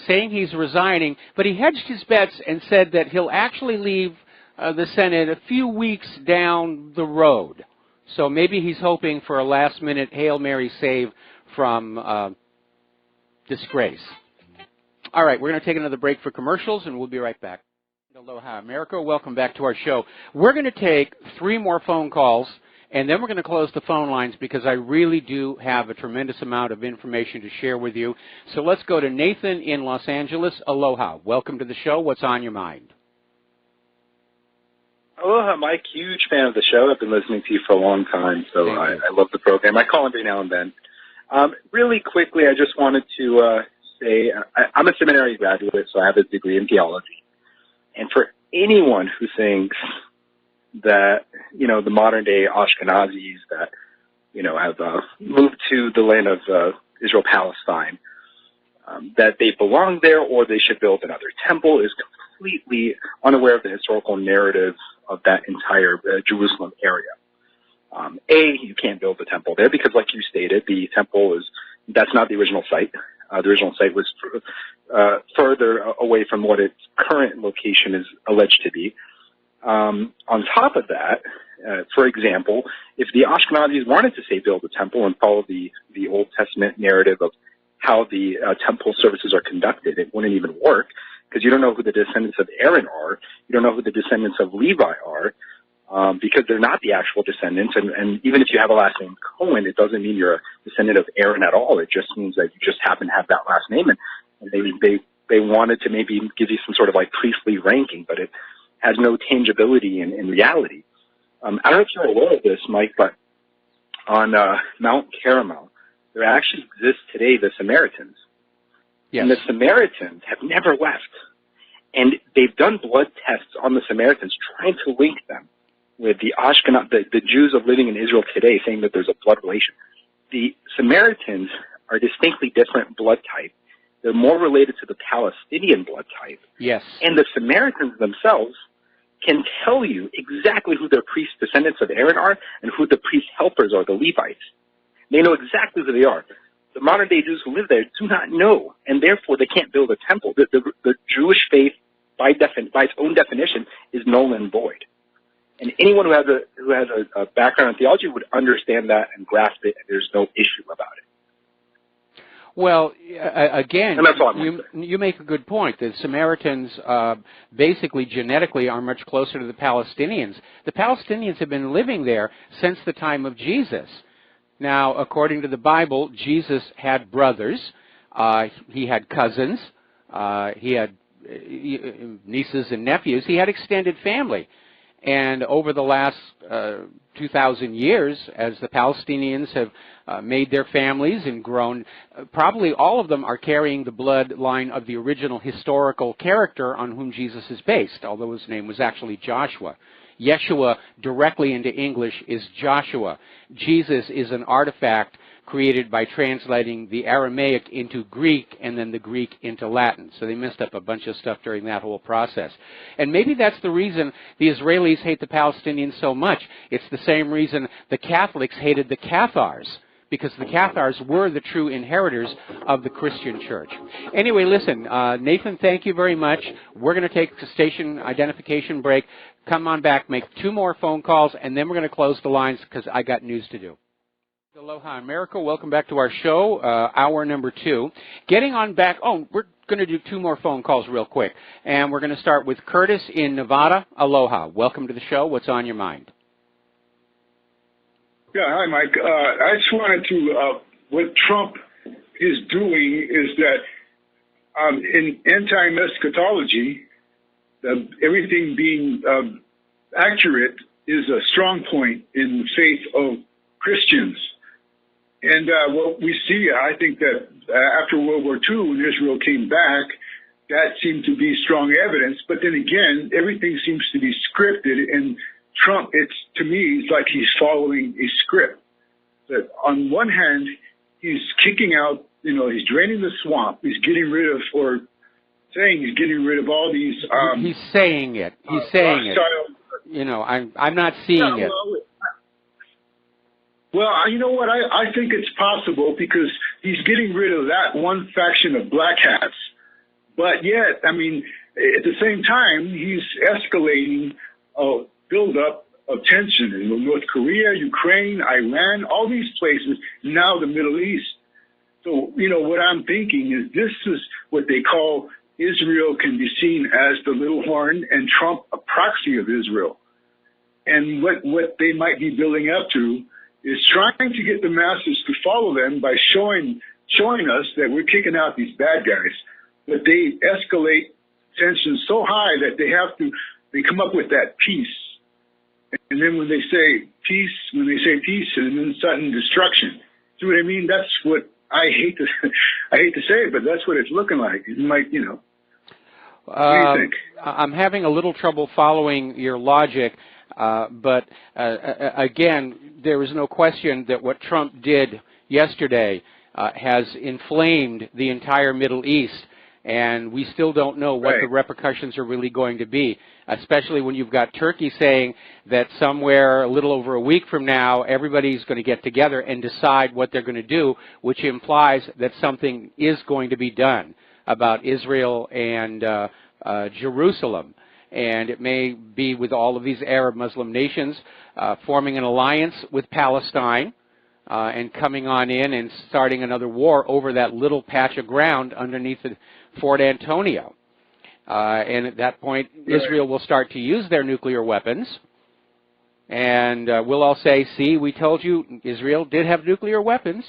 saying he's resigning, but he hedged his bets and said that he'll actually leave the Senate a few weeks down the road. So maybe he's hoping for a last-minute Hail Mary save from disgrace. All right, we're going to take another break for commercials, and we'll be right back. Aloha, America. Welcome back to our show. We're going to take 3 more phone calls, and then we're going to close the phone lines because I really do have a tremendous amount of information to share with you. So let's go to Nathan in Los Angeles. Aloha. Welcome to the show. What's on your mind? Aloha, Mike. Huge fan of the show. I've been listening to you for a long time, so I love the program. I call every now and then. Really quickly, I just wanted to say I'm a seminary graduate, so I have a degree in theology. And for anyone who thinks that, you know, the modern-day Ashkenazis that, you know, have moved to the land of Israel-Palestine, that they belong there or they should build another temple is completely unaware of the historical narrative of that entire Jerusalem area. You can't build the temple there because, like you stated, the temple that's not the original site. The original site was further away from what its current location is alleged to be. On top of that, for example, if the Ashkenazis wanted to, say, build a temple and follow the Old Testament narrative of how the temple services are conducted, it wouldn't even work because you don't know who the descendants of Aaron are. You don't know who the descendants of Levi are because they're not the actual descendants. And even if you have a last name Cohen, it doesn't mean you're a descendant of Aaron at all. It just means that you just happen to have that last name. And they wanted to maybe give you some sort of like priestly ranking, but it has no tangibility in reality. I don't know if you're aware of this, Mike, but on Mount Carmel, there actually exists today the Samaritans. Yes. And the Samaritans have never left. And they've done blood tests on the Samaritans, trying to link them with the Ashkenaz, the Jews of living in Israel today, saying that there's a blood relation. The Samaritans are distinctly different blood type. They're more related to the Palestinian blood type. Yes. And the Samaritans themselves can tell you exactly who their priest descendants of Aaron are and who the priest helpers are, the Levites. They know exactly who they are. The modern-day Jews who live there do not know, and therefore they can't build a temple. The Jewish faith, by its own definition, is null and void. And anyone who has a background in theology would understand that and grasp it, and there's no issue about it. Well, again, and that's all you make a good point. The Samaritans basically genetically are much closer to the Palestinians. The Palestinians have been living there since the time of Jesus. Now, according to the Bible, Jesus had brothers. He had cousins. He had nieces and nephews. He had extended family. And over the last 2,000 years, as the Palestinians have made their families and grown, probably all of them are carrying the bloodline of the original historical character on whom Jesus is based, although his name was actually Joshua. Yeshua, directly into English, is Joshua. Jesus is an artifact created by translating the Aramaic into Greek and then the Greek into Latin. So they messed up a bunch of stuff during that whole process. And maybe that's the reason the Israelis hate the Palestinians so much. It's the same reason the Catholics hated the Cathars, because the Cathars were the true inheritors of the Christian church. Anyway, listen, Nathan, thank you very much. We're going to take the station identification break. Come on back, make 2 more phone calls, and then we're going to close the lines because I got news to do. Aloha America, welcome back to our show, hour number 2. Getting on back, we're going to do 2 more phone calls real quick. And we're going to start with Curtis in Nevada. Aloha, welcome to the show. What's on your mind? Yeah, hi, Mike. I just wanted to, what Trump is doing is that in anti-eschatology, everything being accurate is a strong point in the faith of Christians. And what we see, I think that after World War II, when Israel came back, that seemed to be strong evidence. But then again, everything seems to be scripted, and Trump, to me, it's like he's following a script. That on one hand, he's kicking out, he's draining the swamp. He's getting rid of, or saying he's getting rid of all these. He's saying it. He's saying it. I'm not seeing it. Well, you know what? I think it's possible because he's getting rid of that one faction of black hats. But yet, at the same time, he's escalating a buildup of tension in North Korea, Ukraine, Iran, all these places, now the Middle East. So, what I'm thinking is this is what they call Israel can be seen as the little horn and Trump a proxy of Israel. And what they might be building up to is trying to get the masses to follow them by showing us that we're kicking out these bad guys. But they escalate tension so high that they come up with that peace. And then when they say peace, and then sudden destruction. See what I mean? That's what I hate to say it, but that's what it's looking like. It might, what do you think? I'm having a little trouble following your logic. But again, there is no question that what Trump did yesterday has inflamed the entire Middle East, and we still don't know what the repercussions are really going to be, especially when you've got Turkey saying that somewhere a little over a week from now, everybody's going to get together and decide what they're going to do, which implies that something is going to be done about Israel and Jerusalem. And it may be with all of these Arab Muslim nations forming an alliance with Palestine and coming on in and starting another war over that little patch of ground underneath Fort Antonio. And at that point, Israel will start to use their nuclear weapons. And we'll all say, see, we told you Israel did have nuclear weapons.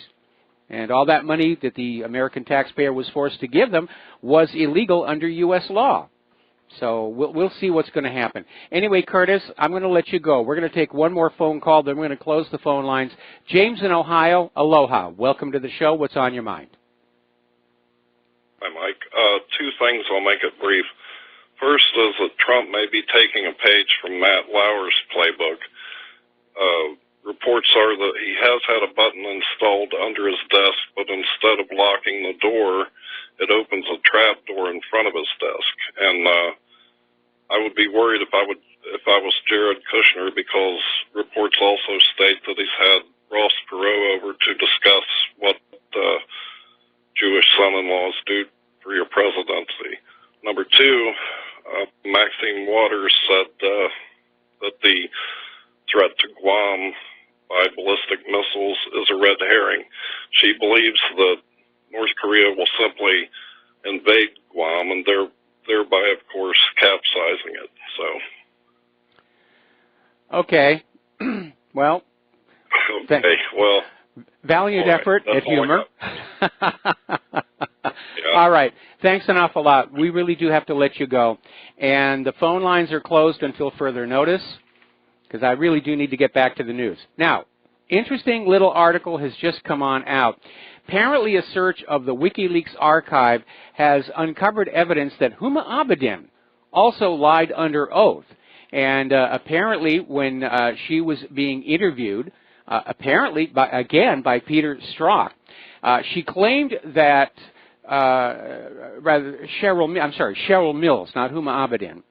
And all that money that the American taxpayer was forced to give them was illegal under U.S. law. So we'll see what's going to happen. Anyway, Curtis, I'm going to let you go. We're going to take 1 more phone call, then we're going to close the phone lines. James in Ohio, aloha. Welcome to the show. What's on your mind? Hi, Mike. 2 things. I'll make it brief. First is that Trump may be taking a page from Matt Lauer's playbook. Reports are that he has had a button installed under his desk, but instead of locking the door, it opens a trap door in front of his desk. And I would be worried if I was Jared Kushner, because reports also state that he's had Ross Perot over to discuss what Jewish son-in-laws do for your presidency. Number two, Maxine Waters said that the threat to Guam by ballistic missiles is a red herring. She believes that North Korea will simply invade Guam and thereby, of course, capsizing it. So. Okay. Well. Okay. Well. Valiant effort at humor. Yeah. All right. Thanks an awful lot. We really do have to let you go. And the phone lines are closed until further notice, because I really do need to get back to the news. Now, interesting little article has just come on out. Apparently a search of the WikiLeaks archive has uncovered evidence that Huma Abedin also lied under oath. And apparently when she was being interviewed, apparently by Peter Strzok, she claimed that Cheryl Mills, not Huma Abedin.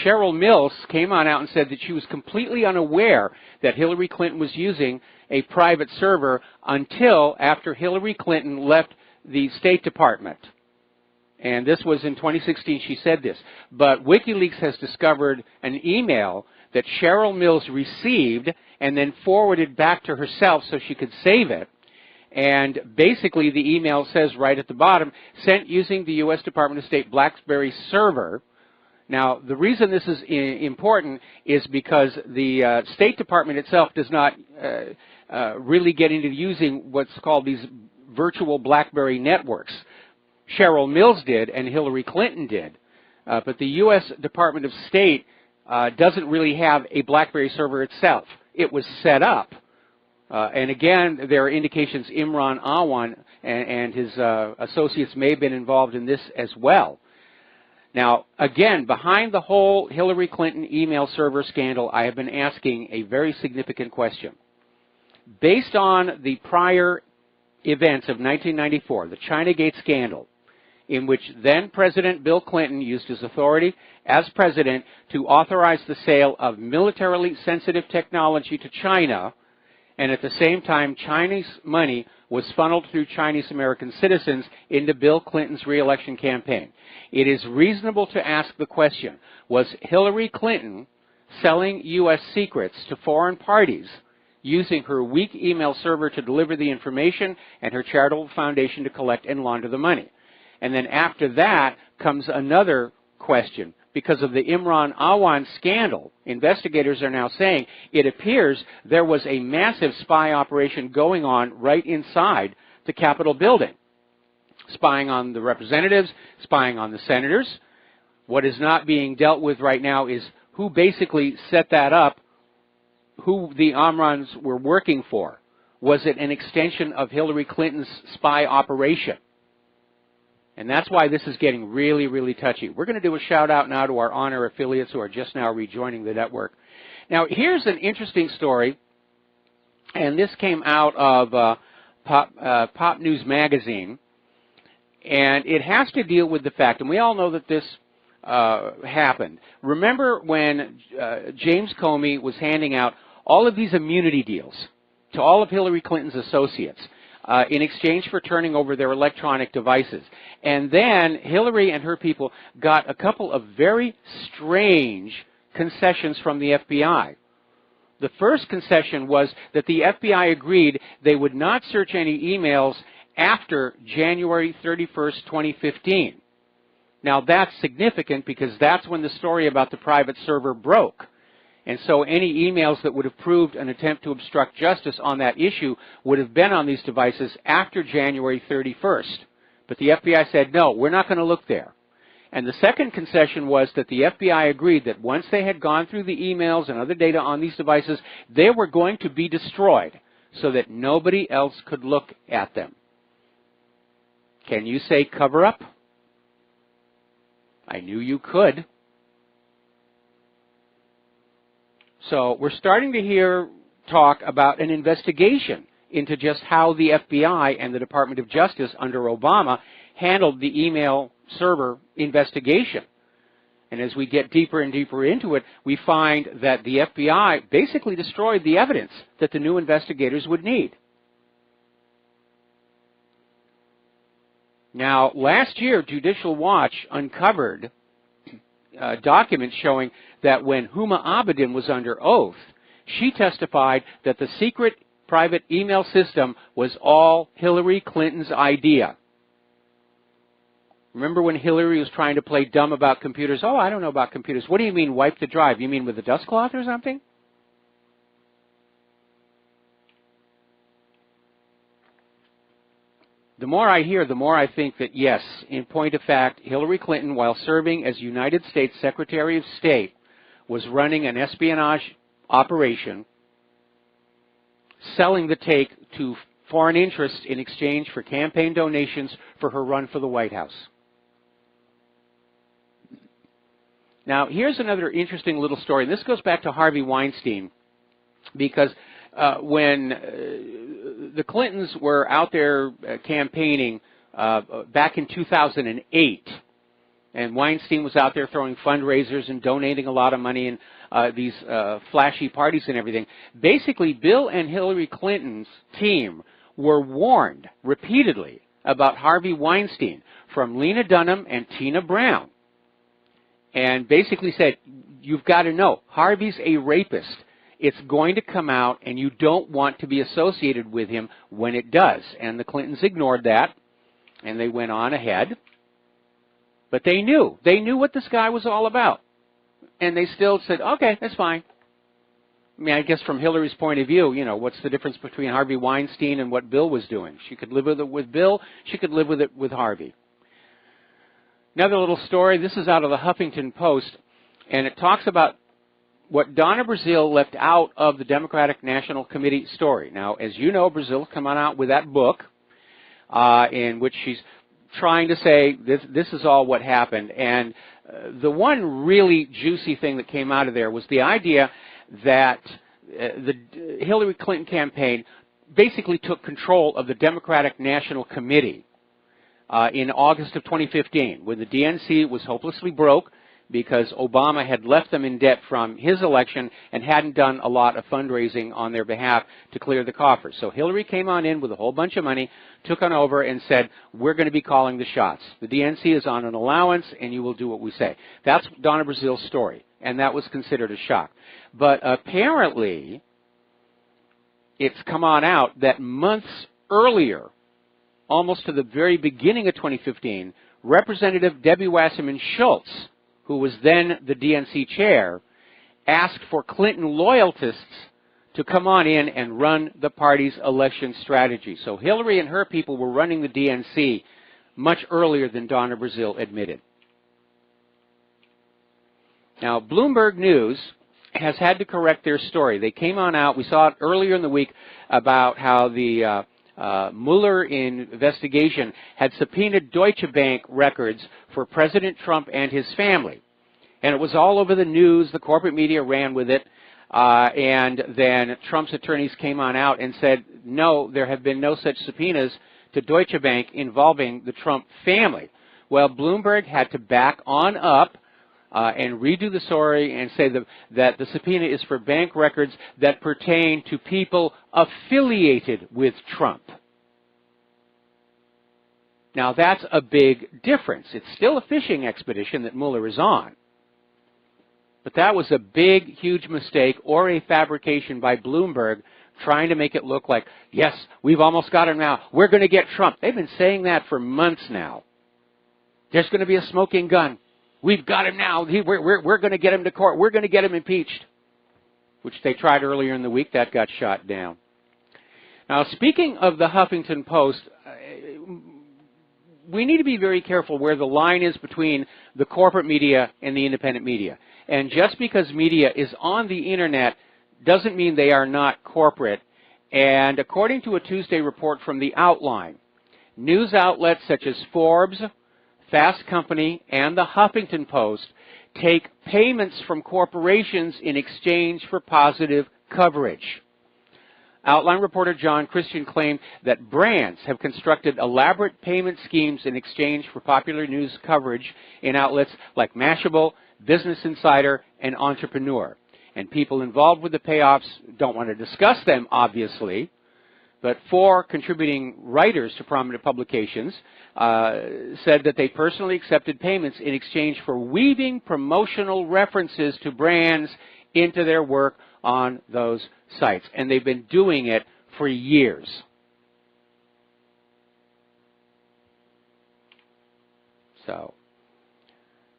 Cheryl Mills came on out and said that she was completely unaware that Hillary Clinton was using a private server until after Hillary Clinton left the State Department. And this was in 2016, she said this. But WikiLeaks has discovered an email that Cheryl Mills received and then forwarded back to herself so she could save it. And basically the email says right at the bottom, sent using the U.S. Department of State BlackBerry server. Now, the reason this is important is because the State Department itself does not really get into using what's called these virtual BlackBerry networks. Cheryl Mills did and Hillary Clinton did. But the U.S. Department of State doesn't really have a BlackBerry server itself. It was set up. And again, there are indications Imran Awan and his associates may have been involved in this as well. Now, again, behind the whole Hillary Clinton email server scandal, I have been asking a very significant question. Based on the prior events of 1994, the Chinagate scandal, in which then President Bill Clinton used his authority as president to authorize the sale of militarily sensitive technology to China, and at the same time Chinese money was funneled through Chinese American citizens into Bill Clinton's re-election campaign. It is reasonable to ask the question, was Hillary Clinton selling U.S. secrets to foreign parties using her weak email server to deliver the information and her charitable foundation to collect and launder the money? And then after that comes another question. Because of the Imran Awan scandal, investigators are now saying it appears there was a massive spy operation going on right inside the Capitol building. Spying on the representatives, spying on the senators. What is not being dealt with right now is who basically set that up, who the Amrans were working for. Was it an extension of Hillary Clinton's spy operation? And that's why this is getting really, really touchy. We're going to do a shout-out now to our honor affiliates who are just now rejoining the network. Now, here's an interesting story, and this came out of Pop News Magazine, and it has to deal with the fact, and we all know that this happened. Remember when James Comey was handing out all of these immunity deals to all of Hillary Clinton's associates in exchange for turning over their electronic devices. And then Hillary and her people got a couple of very strange concessions from the FBI. The first concession was that the FBI agreed they would not search any emails after January 31st, 2015. Now that's significant because that's when the story about the private server broke. And so any emails that would have proved an attempt to obstruct justice on that issue would have been on these devices after January 31st. But the FBI said, no, we're not going to look there. And the second concession was that the FBI agreed that once they had gone through the emails and other data on these devices, they were going to be destroyed so that nobody else could look at them. Can you say cover up? I knew you could. So we're starting to hear talk about an investigation into just how the FBI and the Department of Justice under Obama handled the email server investigation. And as we get deeper and deeper into it, we find that the FBI basically destroyed the evidence that the new investigators would need. Now, last year, Judicial Watch uncovered documents showing that when Huma Abedin was under oath, she testified that the secret private email system was all Hillary Clinton's idea. Remember when Hillary was trying to play dumb about computers? Oh, I don't know about computers. What do you mean wipe the drive? You mean with a dust cloth or something? The more I hear, the more I think that, yes, in point of fact, Hillary Clinton, while serving as United States Secretary of State, was running an espionage operation, selling the take to foreign interests in exchange for campaign donations for her run for the White House. Now, here's another interesting little story, and this goes back to Harvey Weinstein, because when the Clintons were out there campaigning back in 2008, and Weinstein was out there throwing fundraisers and donating a lot of money and these flashy parties and everything, basically Bill and Hillary Clinton's team were warned repeatedly about Harvey Weinstein from Lena Dunham and Tina Brown, and basically said, you've got to know, Harvey's a rapist. It's going to come out, and you don't want to be associated with him when it does. And the Clintons ignored that, and they went on ahead. But they knew. They knew what this guy was all about. And they still said, okay, that's fine. I mean, I guess from Hillary's point of view, you know, what's the difference between Harvey Weinstein and what Bill was doing? She could live with it with Bill. She could live with it with Harvey. Another little story. This is out of the Huffington Post, and it talks about what Donna Brazile left out of the Democratic National Committee story. Now, as you know, Brazile come on out with that book in which she's trying to say this is all what happened. And the one really juicy thing that came out of there was the idea that the Hillary Clinton campaign basically took control of the Democratic National Committee in August of 2015, when the DNC was hopelessly broke because Obama had left them in debt from his election and hadn't done a lot of fundraising on their behalf to clear the coffers. So Hillary came on in with a whole bunch of money, took on over and said, we're going to be calling the shots. The DNC is on an allowance and you will do what we say. That's Donna Brazile's story, and that was considered a shock. But apparently, it's come on out that months earlier, almost to the very beginning of 2015, Representative Debbie Wasserman Schultz, who was then the DNC chair, asked for Clinton loyalists to come on in and run the party's election strategy. So Hillary and her people were running the DNC much earlier than Donna Brazile admitted. Now, Bloomberg News has had to correct their story. They came on out, we saw it earlier in the week, about how the Mueller investigation had subpoenaed Deutsche Bank records for President Trump and his family. And it was all over the news. The corporate media ran with it. And then Trump's attorneys came on out and said, no, there have been no such subpoenas to Deutsche Bank involving the Trump family. Well, Bloomberg had to back on up and redo the story and say that the subpoena is for bank records that pertain to people affiliated with Trump. Now, that's a big difference. It's still a fishing expedition that Mueller is on. But that was a big, huge mistake or a fabrication by Bloomberg trying to make it look like, yes, we've almost got him now. We're going to get Trump. They've been saying that for months now. There's going to be a smoking gun. We've got him now. We're going to get him to court. We're going to get him impeached, which they tried earlier in the week. That got shot down. Now, speaking of the Huffington Post, we need to be very careful where the line is between the corporate media and the independent media. And just because media is on the Internet doesn't mean they are not corporate. And according to a Tuesday report from The Outline, news outlets such as Forbes, Fast Company, and the Huffington Post take payments from corporations in exchange for positive coverage. Outline reporter John Christian claimed that brands have constructed elaborate payment schemes in exchange for popular news coverage in outlets like Mashable, Business Insider, and Entrepreneur. And people involved with the payoffs don't want to discuss them, obviously, but 4 contributing writers to prominent publications said that they personally accepted payments in exchange for weaving promotional references to brands into their work on those sites. And they've been doing it for years. So,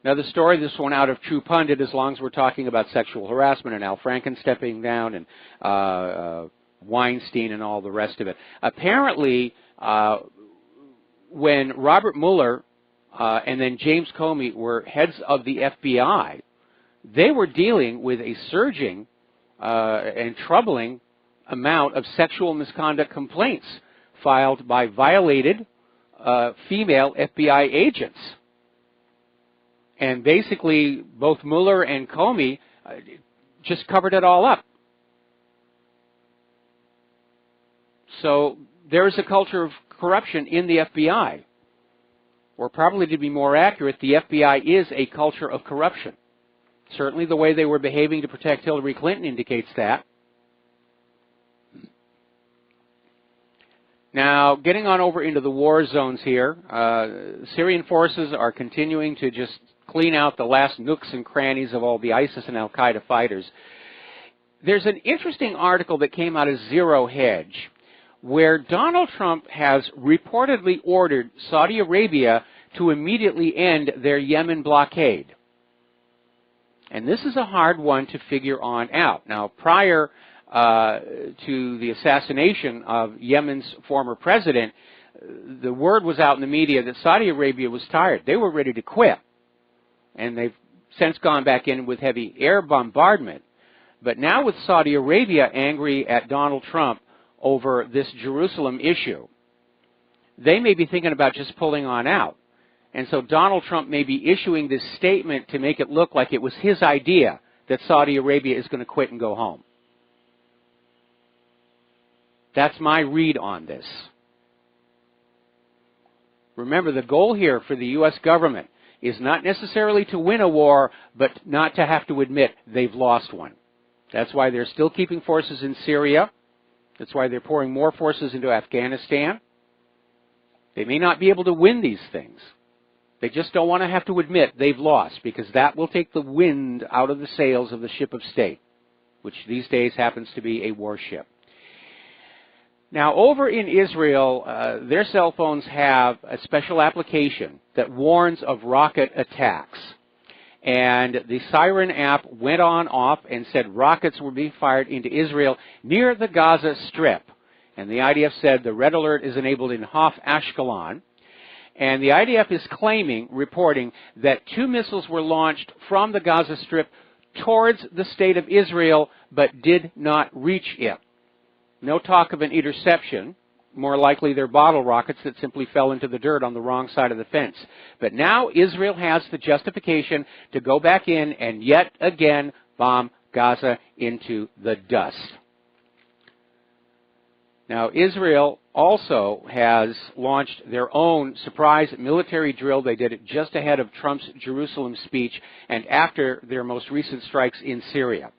another story, this one out of True Pundit, as long as we're talking about sexual harassment and Al Franken stepping down and Weinstein and all the rest of it. Apparently, when Robert Mueller and then James Comey were heads of the FBI, they were dealing with a surging and troubling amount of sexual misconduct complaints filed by violated female FBI agents. And basically, both Mueller and Comey just covered it all up. So there is a culture of corruption in the FBI. Or probably to be more accurate, the FBI is a culture of corruption. Certainly the way they were behaving to protect Hillary Clinton indicates that. Now, getting on over into the war zones here, Syrian forces are continuing to just clean out the last nooks and crannies of all the ISIS and Al-Qaeda fighters. There's an interesting article that came out of Zero Hedge, where Donald Trump has reportedly ordered Saudi Arabia to immediately end their Yemen blockade. And this is a hard one to figure on out. Now, prior to the assassination of Yemen's former president, the word was out in the media that Saudi Arabia was tired. They were ready to quit. And they've since gone back in with heavy air bombardment. But now with Saudi Arabia angry at Donald Trump over this Jerusalem issue, they may be thinking about just pulling on out. And so Donald Trump may be issuing this statement to make it look like it was his idea that Saudi Arabia is going to quit and go home. That's my read on this. Remember, the goal here for the U.S. government is not necessarily to win a war, but not to have to admit they've lost one. That's why they're still keeping forces in Syria. That's why they're pouring more forces into Afghanistan. They may not be able to win these things. They just don't want to have to admit they've lost, because that will take the wind out of the sails of the ship of state, which these days happens to be a warship. Now, over in Israel, their cell phones have a special application that warns of rocket attacks. And the Siren app went on off and said rockets were being fired into Israel near the Gaza Strip. And the IDF said the red alert is enabled in Haf Ashkelon. And the IDF is reporting that 2 missiles were launched from the Gaza Strip towards the state of Israel, but did not reach it. No talk of an interception. More likely they're bottle rockets that simply fell into the dirt on the wrong side of the fence. But now Israel has the justification to go back in and yet again bomb Gaza into the dust. Now, Israel also has launched their own surprise military drill. They did it just ahead of Trump's Jerusalem speech and after their most recent strikes in Syria.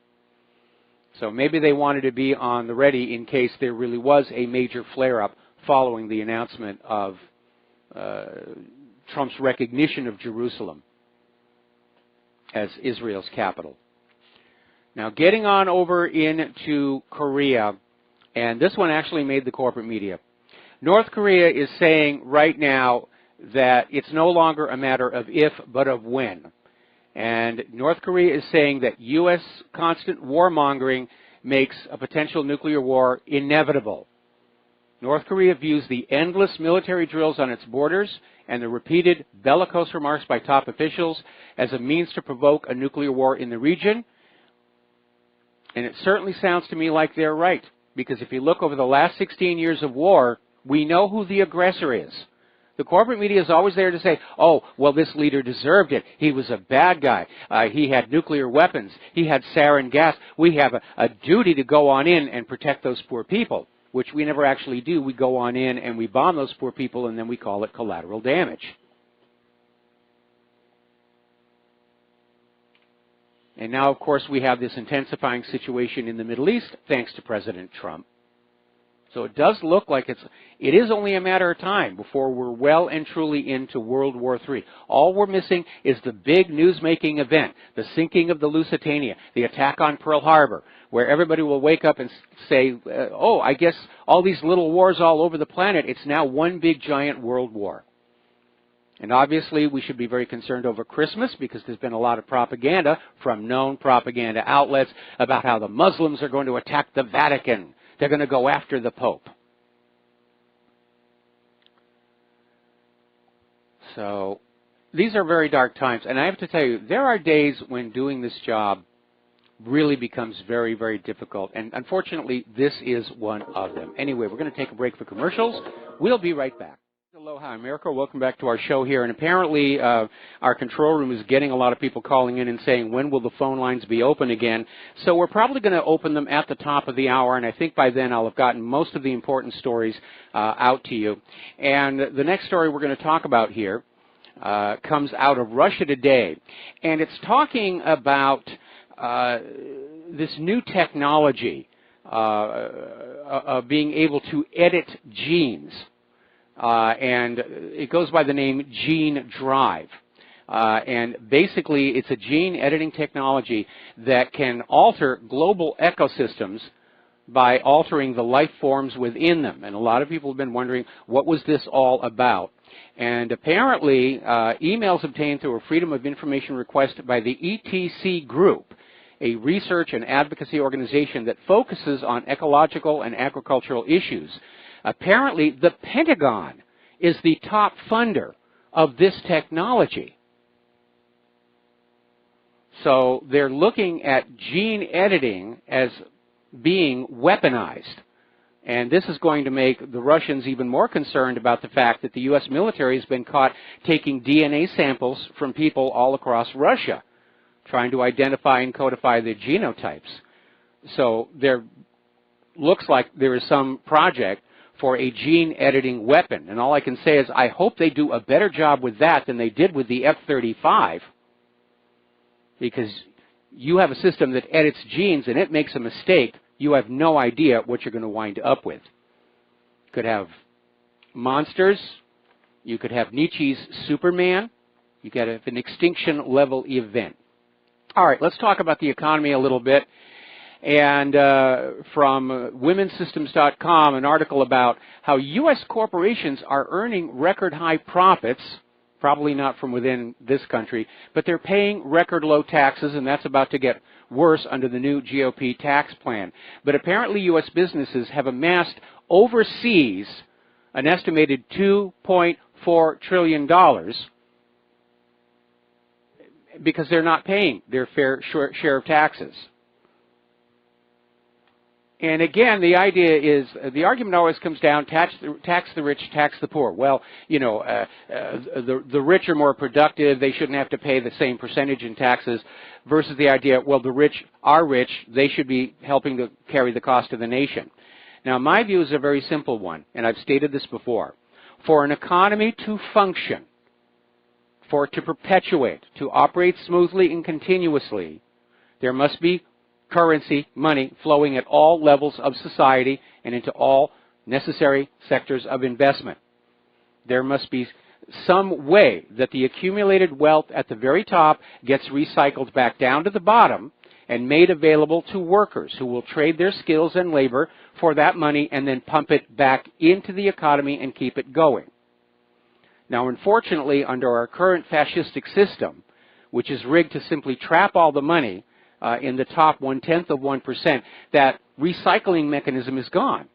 So maybe they wanted to be on the ready in case there really was a major flare-up following the announcement of Trump's recognition of Jerusalem as Israel's capital. Now, getting on over into Korea, and this one actually made the corporate media. North Korea is saying right now that it's no longer a matter of if, but of when. And North Korea is saying that U.S. constant warmongering makes a potential nuclear war inevitable. North Korea views the endless military drills on its borders and the repeated bellicose remarks by top officials as a means to provoke a nuclear war in the region. And it certainly sounds to me like they're right, because if you look over the last 16 years of war, we know who the aggressor is. The corporate media is always there to say, oh, well, this leader deserved it. He was a bad guy. He had nuclear weapons. He had sarin gas. We have a duty to go on in and protect those poor people, which we never actually do. We go on in and we bomb those poor people, and then we call it collateral damage. And now, of course, we have this intensifying situation in the Middle East, thanks to President Trump. So it does look like it is only a matter of time before we're well and truly into World War III. All we're missing is the big news-making event, the sinking of the Lusitania, the attack on Pearl Harbor, where everybody will wake up and say, oh, I guess all these little wars all over the planet, it's now one big giant world war. And obviously, we should be very concerned over Christmas because there's been a lot of propaganda from known propaganda outlets about how the Muslims are going to attack the Vatican. They're going to go after the Pope. So these are very dark times. And I have to tell you, there are days when doing this job really becomes very, very difficult. And unfortunately, this is one of them. Anyway, we're going to take a break for commercials. We'll be right back. Aloha, America. Welcome back to our show here. And apparently our control room is getting a lot of people calling in and saying, when will the phone lines be open again? So we're probably going to open them at the top of the hour, and I think by then I'll have gotten most of the important stories out to you. And the next story we're going to talk about here comes out of Russia Today, and it's talking about this new technology of being able to edit genes. And it goes by the name Gene Drive. And basically, it's a gene editing technology that can alter global ecosystems by altering the life forms within them. And a lot of people have been wondering, what was this all about? And apparently, emails obtained through a Freedom of Information request by the ETC Group, a research and advocacy organization that focuses on ecological and agricultural issues. Apparently, the Pentagon is the top funder of this technology. So they're looking at gene editing as being weaponized. And this is going to make the Russians even more concerned about the fact that the U.S. military has been caught taking DNA samples from people all across Russia, trying to identify and codify their genotypes. So there looks like there is some project for a gene editing weapon. And all I can say is I hope they do a better job with that than they did with the F-35, because you have a system that edits genes and it makes a mistake, you have no idea what you're going to wind up with. You could have monsters, you could have Nietzsche's Superman, you could have an extinction level event. All right, let's talk about the economy a little bit. And from womensystems.com, an article about how U.S. corporations are earning record high profits, probably not from within this country, but they're paying record low taxes, and that's about to get worse under the new GOP tax plan. But apparently U.S. businesses have amassed overseas an estimated $2.4 trillion because they're not paying their fair share of taxes. And again, the idea is, the argument always comes down, tax the rich, tax the poor. Well, you know, the rich are more productive, they shouldn't have to pay the same percentage in taxes, versus the idea, well, the rich are rich, they should be helping to carry the cost of the nation. Now, my view is a very simple one, and I've stated this before. For an economy to function, for it to perpetuate, to operate smoothly and continuously, there must be currency, money, flowing at all levels of society and into all necessary sectors of investment. There must be some way that the accumulated wealth at the very top gets recycled back down to the bottom and made available to workers who will trade their skills and labor for that money and then pump it back into the economy and keep it going. Now, unfortunately, under our current fascistic system, which is rigged to simply trap all the money in the top 1/10 of 1%, that recycling mechanism is gone.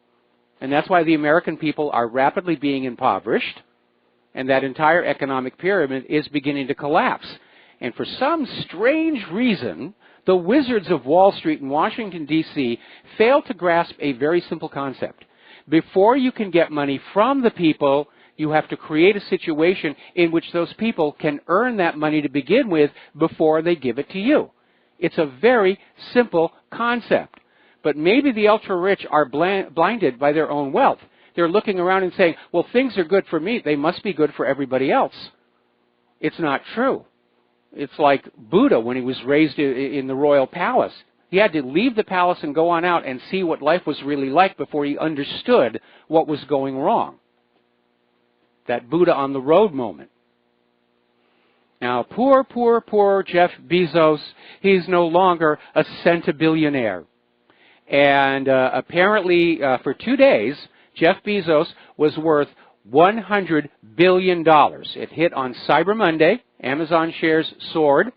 And that's why the American people are rapidly being impoverished, and that entire economic pyramid is beginning to collapse. And for some strange reason, the wizards of Wall Street in Washington, D.C. fail to grasp a very simple concept. Before you can get money from the people, You have to create a situation in which those people can earn that money to begin with before they give it to you. It's a very simple concept. But maybe the ultra-rich are blinded by their own wealth. They're looking around and saying, well, things are good for me. They must be good for everybody else. It's not true. It's like Buddha when he was raised in the royal palace. He had to leave the palace and go on out and see what life was really like before he understood what was going wrong. That Buddha on the road moment. Now, poor Jeff Bezos, he's no longer a centibillionaire. And apparently, for 2 days, Jeff Bezos was worth $100 billion. It hit on Cyber Monday. Amazon shares soared.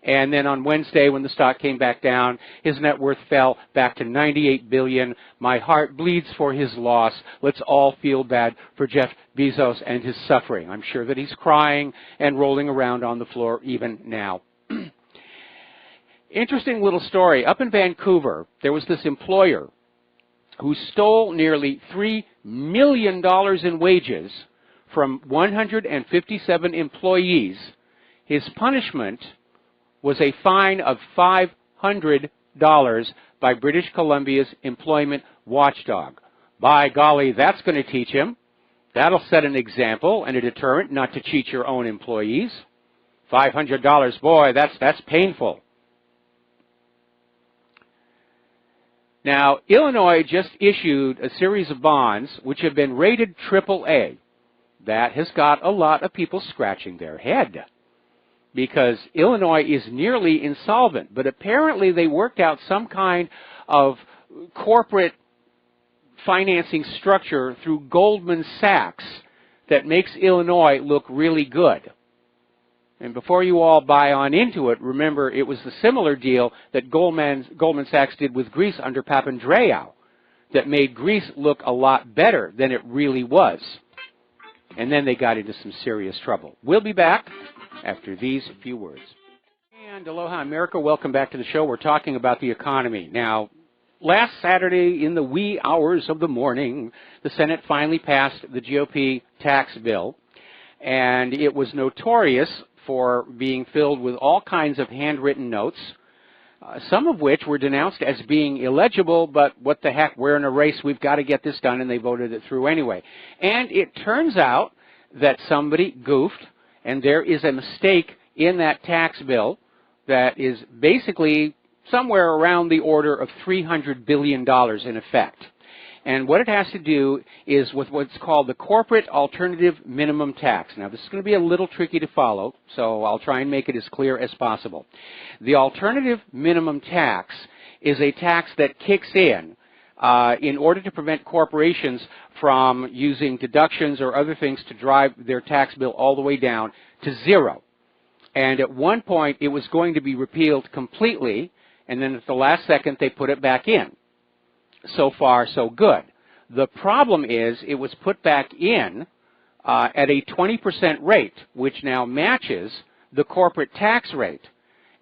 And then on Wednesday, when the stock came back down, his net worth fell back to $98 billion. My heart bleeds for his loss. Let's all feel bad for Jeff Bezos and his suffering. I'm sure that he's crying and rolling around on the floor even now. Interesting little story. Up in Vancouver, there was this employer who stole nearly $3 million in wages from 157 employees. His punishment was a fine of $500 by British Columbia's employment watchdog. By golly, that's going to teach him. That'll set an example and a deterrent not to cheat your own employees. $500, boy, that's painful. Now, Illinois just issued a series of bonds which have been rated AAA. That has got a lot of people scratching their head, because Illinois is nearly insolvent. But apparently they worked out some kind of corporate financing structure through Goldman Sachs that makes Illinois look really good. And before you all buy on into it, remember it was the similar deal that Goldman Sachs did with Greece under Papandreou that made Greece look a lot better than it really was. And then they got into some serious trouble. We'll be back after these few words. And aloha America, welcome back to the show. We're talking about the economy. Now, last Saturday in the wee hours of the morning, the Senate finally passed the GOP tax bill, and it was notorious for being filled with all kinds of handwritten notes, some of which were denounced as being illegible, but what the heck, we're in a race, we've got to get this done, and they voted it through anyway. And it turns out that somebody goofed, and there is a mistake in that tax bill that is basically somewhere around the order of $300 billion in effect. And what it has to do is with what's called the corporate alternative minimum tax. Now, this is going to be a little tricky to follow, so I'll try and make it as clear as possible. The alternative minimum tax is a tax that kicks in order to prevent corporations from using deductions or other things to drive their tax bill all the way down to zero. And at one point, it was going to be repealed completely, and then at the last second, they put it back in. So far, so good. The problem is it was put back in at a 20% rate, which now matches the corporate tax rate.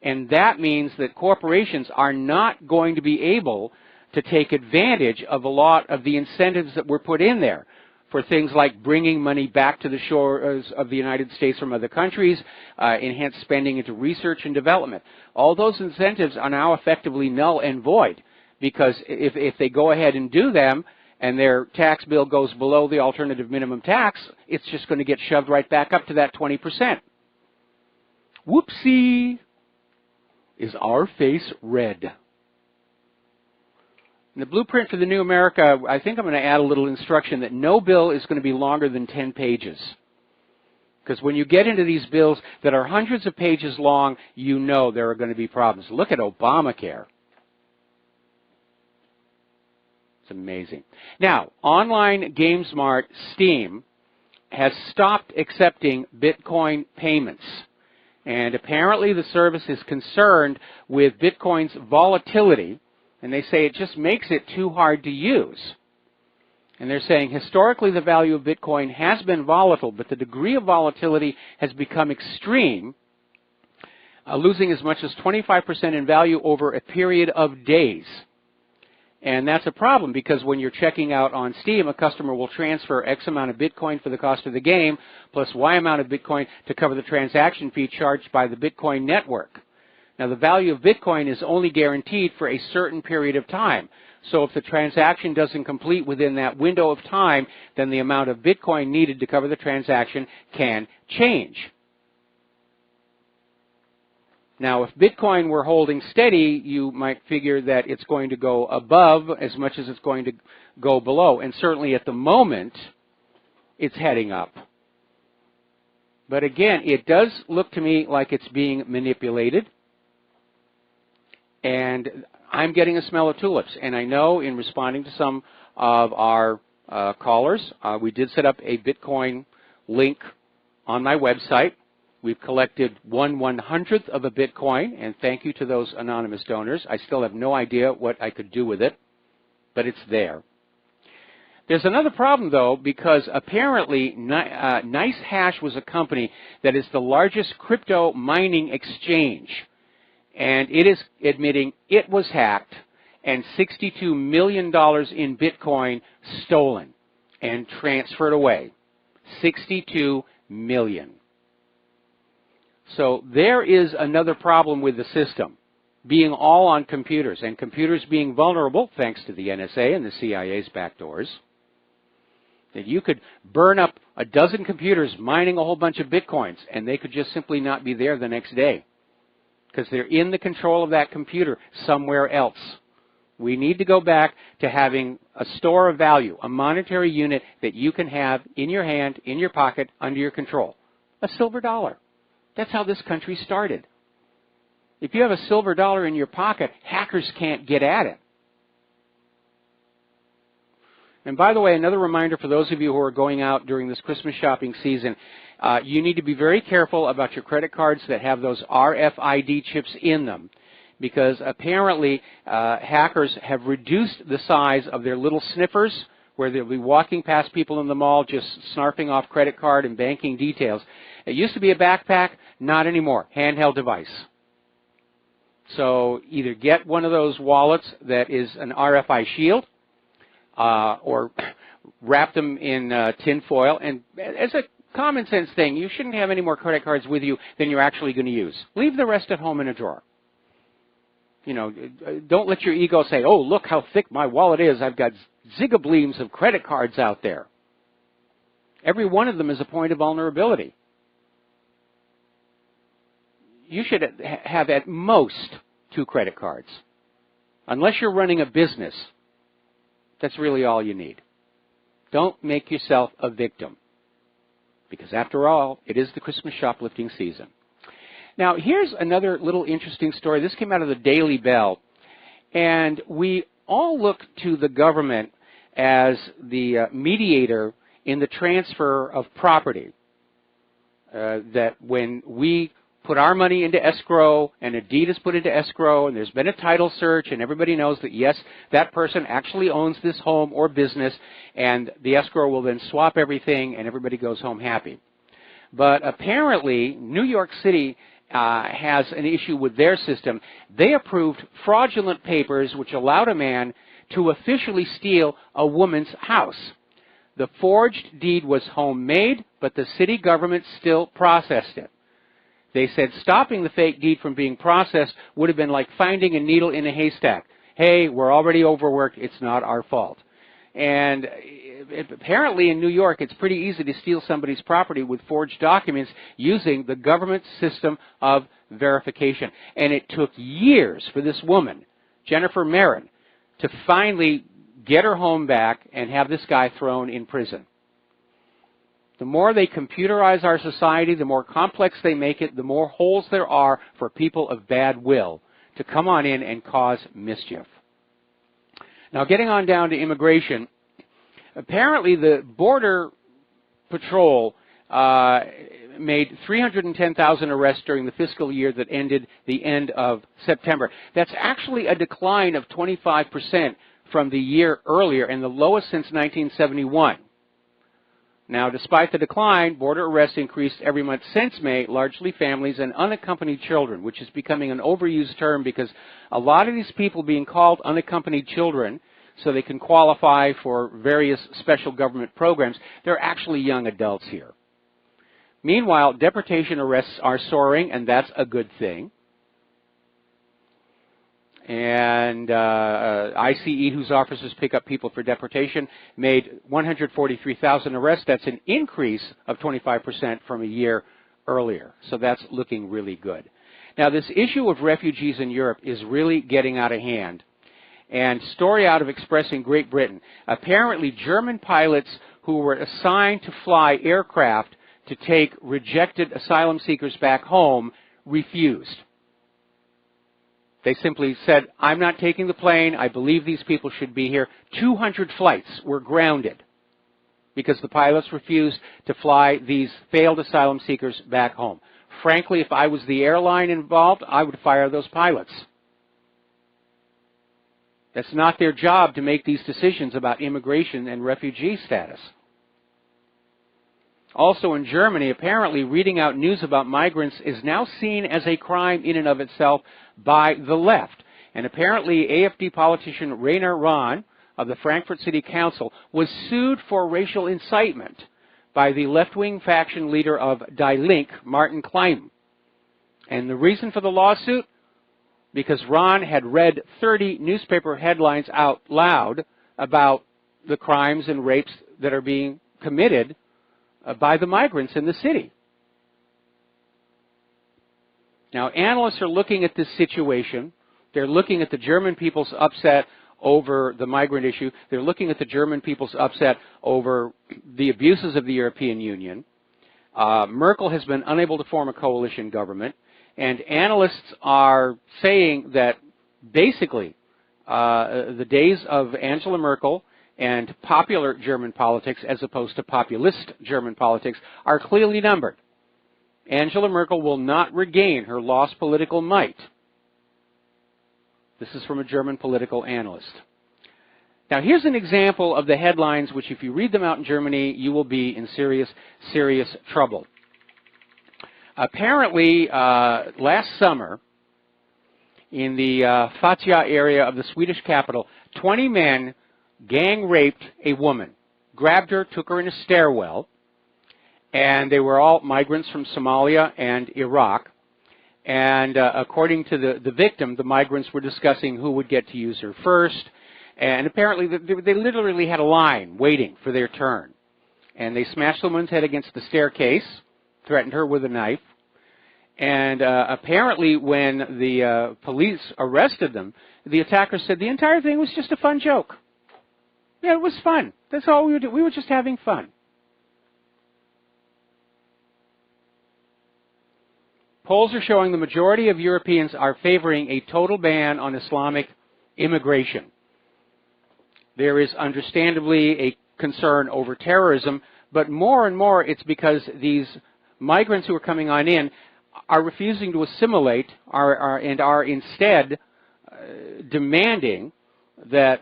And that means that corporations are not going to be able to take advantage of a lot of the incentives that were put in there for things like bringing money back to the shores of the United States from other countries, enhanced spending into research and development. All those incentives are now effectively null and void, because if they go ahead and do them and their tax bill goes below the alternative minimum tax, it's just going to get shoved right back up to that 20%. Whoopsie! Is our face red? In the blueprint for the New America, I think I'm going to add a little instruction that no bill is going to be longer than 10 pages. Because when you get into these bills that are hundreds of pages long, you know there are going to be problems. Look at Obamacare. It's amazing. Now, online GameSmart Steam has stopped accepting Bitcoin payments. And apparently the service is concerned with Bitcoin's volatility, and they say it just makes it too hard to use. And they're saying historically the value of Bitcoin has been volatile, but the degree of volatility has become extreme, losing as much as 25% in value over a period of days. And that's a problem because when you're checking out on Steam, a customer will transfer X amount of Bitcoin for the cost of the game plus Y amount of Bitcoin to cover the transaction fee charged by the Bitcoin network. Now, the value of Bitcoin is only guaranteed for a certain period of time. So if the transaction doesn't complete within that window of time, then the amount of Bitcoin needed to cover the transaction can change. Now, if Bitcoin were holding steady, you might figure that it's going to go above as much as it's going to go below. And certainly at the moment, it's heading up. But again, it does look to me like it's being manipulated. And I'm getting a smell of tulips. And I know in responding to some of our callers, we did set up a Bitcoin link on my website. We've collected 1/100th of a Bitcoin, and thank you to those anonymous donors. I still have no idea what I could do with it, but it's there. There's another problem, though, because apparently NiceHash was a company that is the largest crypto mining exchange, and it is admitting it was hacked and $62 million in Bitcoin stolen and transferred away. $62 million. So there is another problem with the system, being all on computers, and computers being vulnerable, thanks to the NSA and the CIA's backdoors, that you could burn up a dozen computers mining a whole bunch of Bitcoins, and they could just simply not be there the next day, because they're in the control of that computer somewhere else. We need to go back to having a store of value, a monetary unit that you can have in your hand, in your pocket, under your control. A silver dollar. That's how this country started. If you have a silver dollar in your pocket, hackers can't get at it. And by the way, another reminder for those of you who are going out during this Christmas shopping season, you need to be very careful about your credit cards that have those RFID chips in them, because apparently hackers have reduced the size of their little sniffers, where they'll be walking past people in the mall just snarfing off credit card and banking details. It used to be a backpack, not anymore, handheld device. So either get one of those wallets that is an RFI shield, or wrap them in tin foil. And as a common sense thing, you shouldn't have any more credit cards with you than you're actually going to use. Leave the rest at home in a drawer. You know, don't let your ego say, oh, look how thick my wallet is. I've got zigableams of credit cards out there. Every one of them is a point of vulnerability. You should have at most 2 credit cards. Unless you're running a business, that's really all you need. Don't make yourself a victim, because after all, it is the Christmas shoplifting season. Now, here's another little interesting story. This came out of the Daily Bell, and we all look to the government as the mediator in the transfer of property. That when we put our money into escrow and a deed is put into escrow and there's been a title search and everybody knows that, yes, that person actually owns this home or business, and the escrow will then swap everything and everybody goes home happy. But apparently, New York City has an issue with their system. They approved fraudulent papers which allowed a man to officially steal a woman's house. The forged deed was homemade, but the city government still processed it. They said stopping the fake deed from being processed would have been like finding a needle in a haystack. Hey, we're already overworked. It's not our fault. And apparently in New York, it's pretty easy to steal somebody's property with forged documents using the government system of verification. And it took years for this woman, Jennifer Marin, to finally get her home back and have this guy thrown in prison. The more they computerize our society, the more complex they make it, the more holes there are for people of bad will to come on in and cause mischief. Now, getting on down to immigration, apparently the Border Patrol made 310,000 arrests during the fiscal year that ended the end of September. That's actually a decline of 25% from the year earlier and the lowest since 1971. Now, despite the decline, border arrests increased every month since May, largely families and unaccompanied children, which is becoming an overused term because a lot of these people being called unaccompanied children so they can qualify for various special government programs. They're actually young adults here. Meanwhile, deportation arrests are soaring, and that's a good thing. And ICE, whose officers pick up people for deportation, made 143,000 arrests. That's an increase of 25% from a year earlier. So that's looking really good. Now, this issue of refugees in Europe is really getting out of hand. And story out of Express in Great Britain. Apparently, German pilots who were assigned to fly aircraft to take rejected asylum seekers back home refused. They simply said, I'm not taking the plane. I believe these people should be here. 200 flights were grounded because the pilots refused to fly these failed asylum seekers back home. Frankly, if I was the airline involved, I would fire those pilots. That's not their job to make these decisions about immigration and refugee status. Also in Germany, apparently reading out news about migrants is now seen as a crime in and of itself by the left. And apparently AfD politician Rainer Rahn of the Frankfurt City Council was sued for racial incitement by the left-wing faction leader of Die Linke, Martin Klein. And the reason for the lawsuit? Because Rahn had read 30 newspaper headlines out loud about the crimes and rapes that are being committed by the migrants in the city. Now, analysts are looking at this situation. They're looking at the German people's upset over the migrant issue. They're looking at the German people's upset over the abuses of the European Union. Merkel has been unable to form a coalition government. And analysts are saying that basically the days of Angela Merkel and popular German politics as opposed to populist German politics are clearly numbered. Angela Merkel will not regain her lost political might. This is from a German political analyst. Now here's an example of the headlines which if you read them out in Germany, you will be in serious, serious trouble. Apparently, last summer, in the Fatja area of the Swedish capital, 20 men gang raped a woman, grabbed her, took her in a stairwell, and they were all migrants from Somalia and Iraq. And according to the victim, the migrants were discussing who would get to use her first, and apparently they literally had a line waiting for their turn. And they smashed the woman's head against the staircase, threatened her with a knife, and apparently when the police arrested them, the attacker said the entire thing was just a fun joke. Yeah, it was fun. That's all we were doing. We were just having fun. Polls are showing the majority of Europeans are favoring a total ban on Islamic immigration. There is understandably a concern over terrorism, but more and more it's because these migrants who are coming on in are refusing to assimilate and are instead demanding that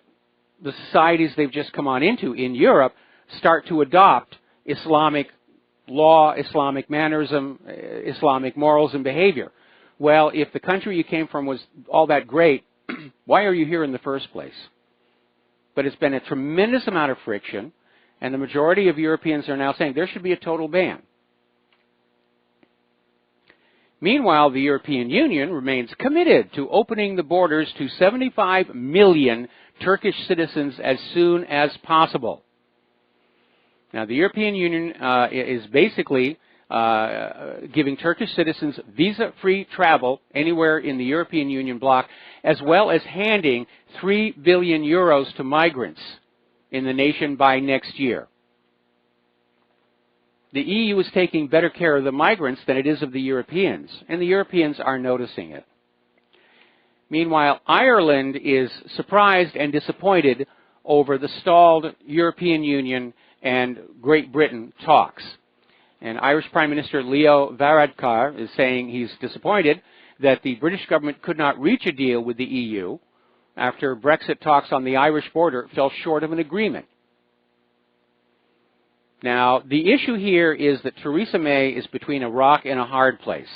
the societies they've just come on into in Europe start to adopt Islamic law, Islamic mannerism, Islamic morals and behavior. Well, if the country you came from was all that great, why are you here in the first place? But it's been a tremendous amount of friction, and the majority of Europeans are now saying there should be a total ban. Meanwhile, the European Union remains committed to opening the borders to 75 million Turkish citizens as soon as possible. Now, the European Union is basically giving Turkish citizens visa-free travel anywhere in the European Union bloc, as well as handing 3 billion euros to migrants in the nation by next year. The EU is taking better care of the migrants than it is of the Europeans, and the Europeans are noticing it. Meanwhile, Ireland is surprised and disappointed over the stalled European Union and Great Britain talks. And Irish Prime Minister Leo Varadkar is saying he's disappointed that the British government could not reach a deal with the EU after Brexit talks on the Irish border fell short of an agreement. Now, the issue here is that Theresa May is between a rock and a hard place.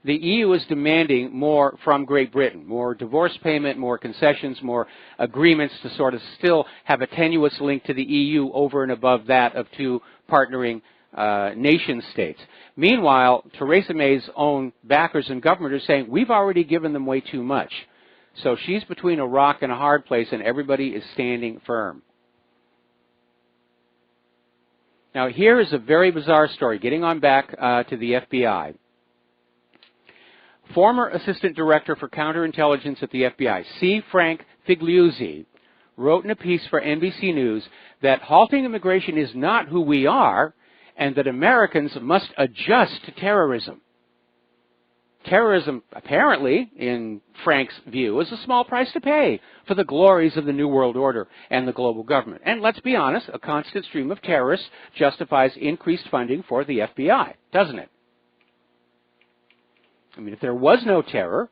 the EU is demanding more from Great Britain, more divorce payment, more concessions, more agreements to sort of still have a tenuous link to the EU over and above that of two partnering nation states. Meanwhile, Theresa May's own backers and government are saying, we've already given them way too much. So she's between a rock and a hard place, and everybody is standing firm. Now, here is a very bizarre story, getting on back to the FBI. Former Assistant Director for Counterintelligence at the FBI, C. Frank Figliuzzi, wrote in a piece for NBC News that halting immigration is not who we are, and that Americans must adjust to terrorism. Terrorism, apparently, in Frank's view, is a small price to pay for the glories of the New World Order and the global government. And let's be honest, a constant stream of terrorists justifies increased funding for the FBI, doesn't it? I mean, if there was no terror,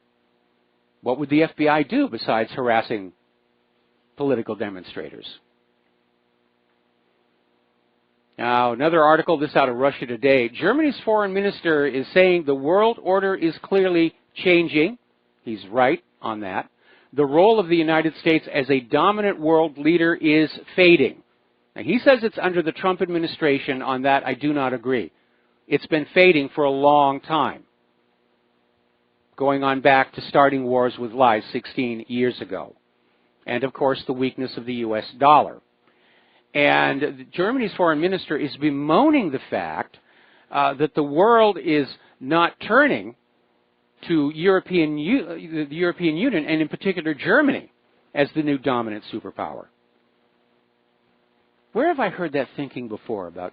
what would the FBI do besides harassing political demonstrators? Now, another article, this out of Russia Today. Germany's foreign minister is saying the world order is clearly changing. He's right on that. The role of the United States as a dominant world leader is fading. Now, he says it's under the Trump administration. On that, I do not agree. It's been fading for a long time, going on back to starting wars with lies 16 years ago. And, of course, the weakness of the U.S. dollar. And Germany's foreign minister is bemoaning the fact that the world is not turning to the European Union, and in particular Germany, as the new dominant superpower. Where have I heard that thinking before about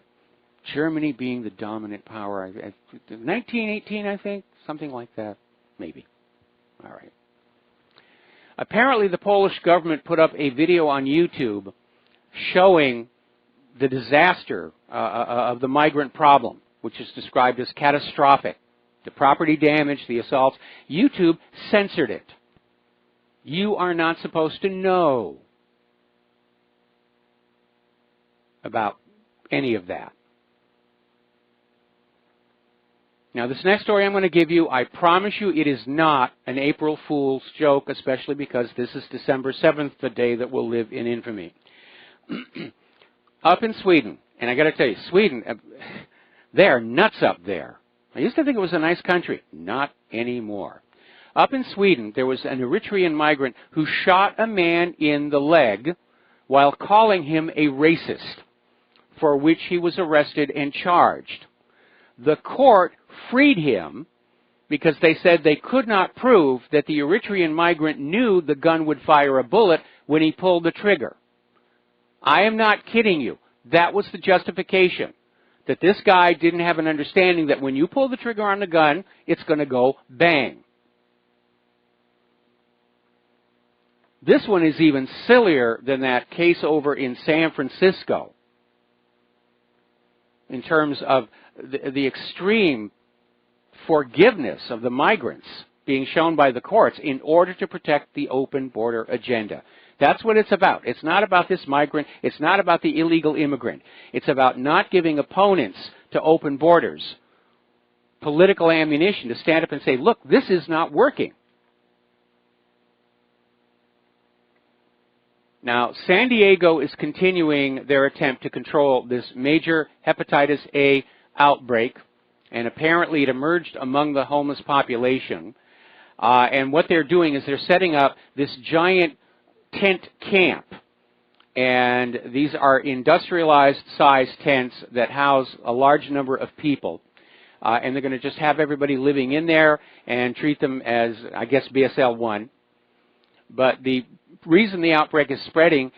Germany being the dominant power? 1918, I think, something like that, maybe. All right. Apparently, the Polish government put up a video on YouTube showing the disaster of the migrant problem, which is described as catastrophic. The property damage, the assaults. YouTube censored it. You are not supposed to know about any of that. Now, this next story I'm going to give you, I promise you it is not an April Fool's joke, especially because this is December 7th, the day that will live in infamy. Up in Sweden, and I got to tell you, Sweden, they are nuts up there. I used to think it was a nice country. Not anymore. Up in Sweden, there was an Eritrean migrant who shot a man in the leg while calling him a racist, for which he was arrested and charged. The court freed him because they said they could not prove that the Eritrean migrant knew the gun would fire a bullet when he pulled the trigger. I am not kidding you. That was the justification, that this guy didn't have an understanding that when you pull the trigger on the gun, it's going to go bang. This one is even sillier than that case over in San Francisco in terms of the extreme forgiveness of the migrants being shown by the courts in order to protect the open border agenda. That's what it's about. It's not about this migrant. It's not about the illegal immigrant. It's about not giving opponents to open borders political ammunition to stand up and say, look, this is not working. Now, San Diego is continuing their attempt to control this major hepatitis A outbreak, and apparently it emerged among the homeless population. And what they're doing is they're setting up this giant tent camp, and these are industrialized size tents that house a large number of people, and they're going to just have everybody living in there and treat them as, I guess, BSL 1. But the reason the outbreak is spreading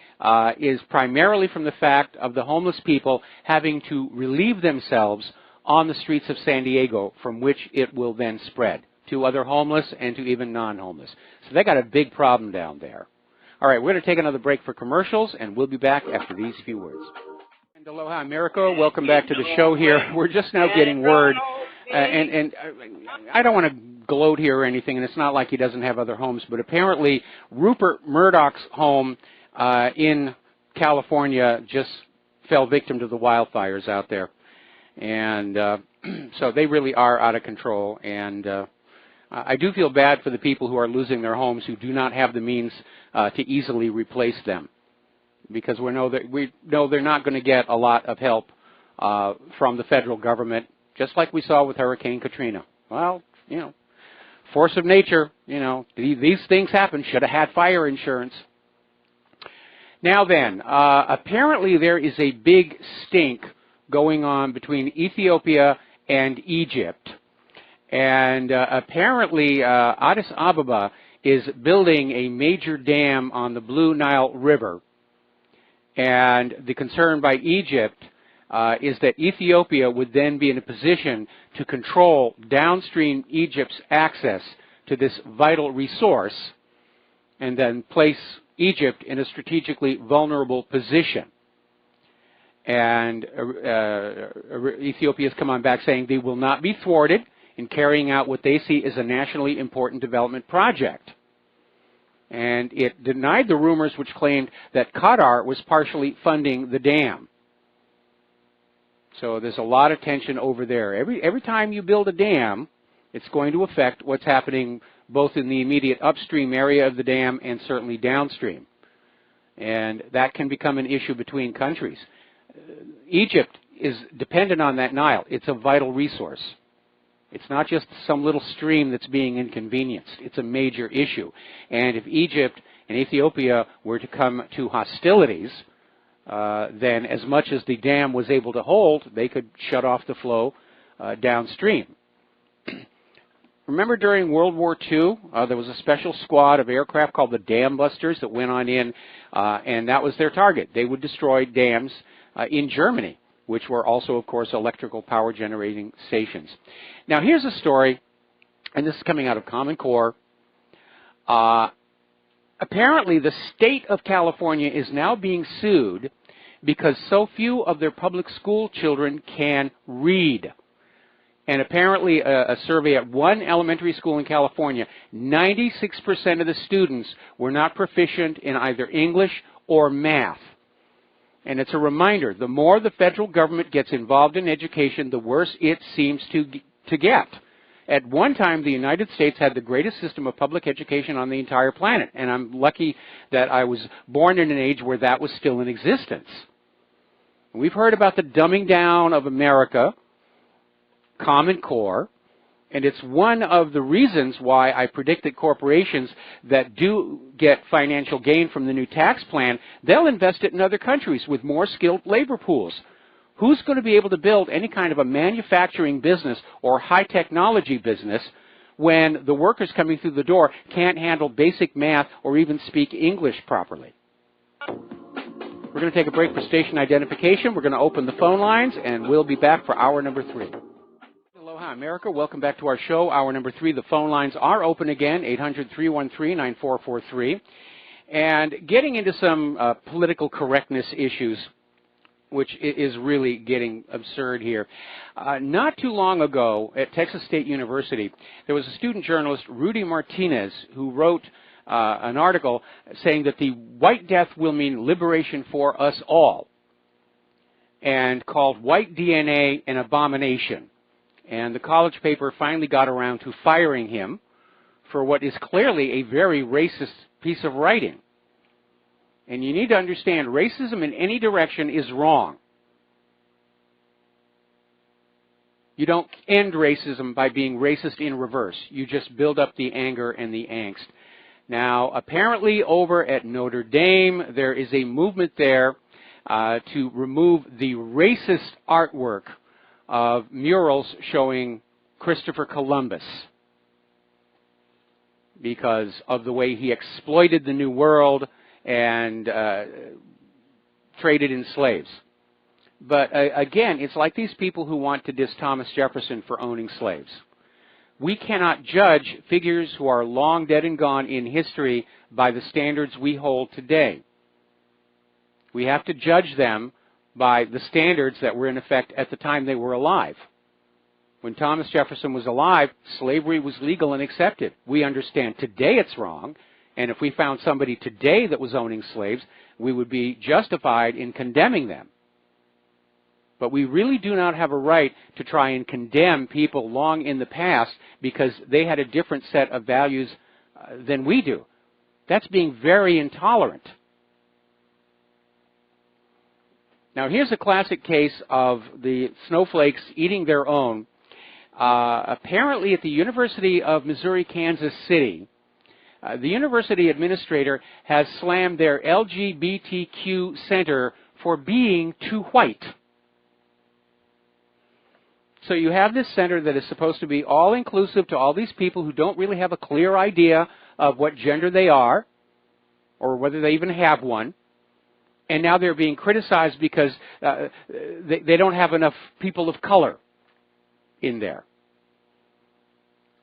is primarily from the fact of the homeless people having to relieve themselves on the streets of San Diego, from which it will then spread to other homeless and to even non-homeless. So they got a big problem down there. All right, we're going to take another break for commercials, and we'll be back after these few words. And aloha, America. Welcome back to the show here. We're just now getting word, and I don't want to gloat here or anything, and it's not like he doesn't have other homes, but apparently Rupert Murdoch's home in California just fell victim to the wildfires out there. And so they really are out of control, and I do feel bad for the people who are losing their homes who do not have the means to easily replace them, because we know they're not going to get a lot of help from the federal government, just like we saw with Hurricane Katrina. Well, you know, force of nature, you know, these things happen. Should have had fire insurance. Now then, apparently there is a big stink going on between Ethiopia and Egypt. And apparently Addis Ababa is building a major dam on the Blue Nile River. And the concern by Egypt is that Ethiopia would then be in a position to control downstream Egypt's access to this vital resource and then place Egypt in a strategically vulnerable position. And Ethiopia has come on back saying they will not be thwarted in carrying out what they see as a nationally important development project. And it denied the rumors which claimed that Qatar was partially funding the dam. So there's a lot of tension over there. Every time you build a dam, it's going to affect what's happening both in the immediate upstream area of the dam and certainly downstream. And that can become an issue between countries. Egypt is dependent on that Nile. It's a vital resource. It's not just some little stream that's being inconvenienced. It's a major issue. And if Egypt and Ethiopia were to come to hostilities, then as much as the dam was able to hold, they could shut off the flow downstream. Remember during World War II, there was a special squad of aircraft called the Dam Busters that went on in, and that was their target. They would destroy dams in Germany, which were also, of course, electrical power generating stations. Now, here's a story, and this is coming out of Common Core. Apparently, the state of California is now being sued because so few of their public school children can read. And apparently, a survey at one elementary school in California, 96% of the students were not proficient in either English or math. And it's a reminder, the more the federal government gets involved in education, the worse it seems to get. At one time, the United States had the greatest system of public education on the entire planet, and I'm lucky that I was born in an age where that was still in existence. We've heard about the dumbing down of America, Common Core, and it's one of the reasons why I predict that corporations that do get financial gain from the new tax plan, they'll invest it in other countries with more skilled labor pools. Who's going to be able to build any kind of a manufacturing business or high technology business when the workers coming through the door can't handle basic math or even speak English properly? We're going to take a break for station identification. We're going to open the phone lines, and we'll be back for hour number 3. Aloha, America. Welcome back to our show, hour number 3. The phone lines are open again, 800-313-9443. And getting into some political correctness issues, which is really getting absurd here. Not too long ago at Texas State University, there was a student journalist, Rudy Martinez, who wrote an article saying that the White Death will mean liberation for us all, and called White DNA an abomination. And the college paper finally got around to firing him for what is clearly a very racist piece of writing. And you need to understand, racism in any direction is wrong. You don't end racism by being racist in reverse. You just build up the anger and the angst. Now, apparently over at Notre Dame, there is a movement there to remove the racist artwork of murals showing Christopher Columbus because of the way he exploited the New World and traded in slaves. But again, it's like these people who want to diss Thomas Jefferson for owning slaves. We cannot judge figures who are long dead and gone in history by the standards we hold today. We have to judge them by the standards that were in effect at the time they were alive. When Thomas Jefferson was alive, slavery was legal and accepted. We understand today it's wrong, and if we found somebody today that was owning slaves, we would be justified in condemning them. But we really do not have a right to try and condemn people long in the past because they had a different set of values than we do. That's being very intolerant. Now, here's a classic case of the snowflakes eating their own. Apparently at the University of Missouri, Kansas City, the university administrator has slammed their LGBTQ center for being too white. So you have this center that is supposed to be all-inclusive to all these people who don't really have a clear idea of what gender they are or whether they even have one. And now they're being criticized because they don't have enough people of color in there.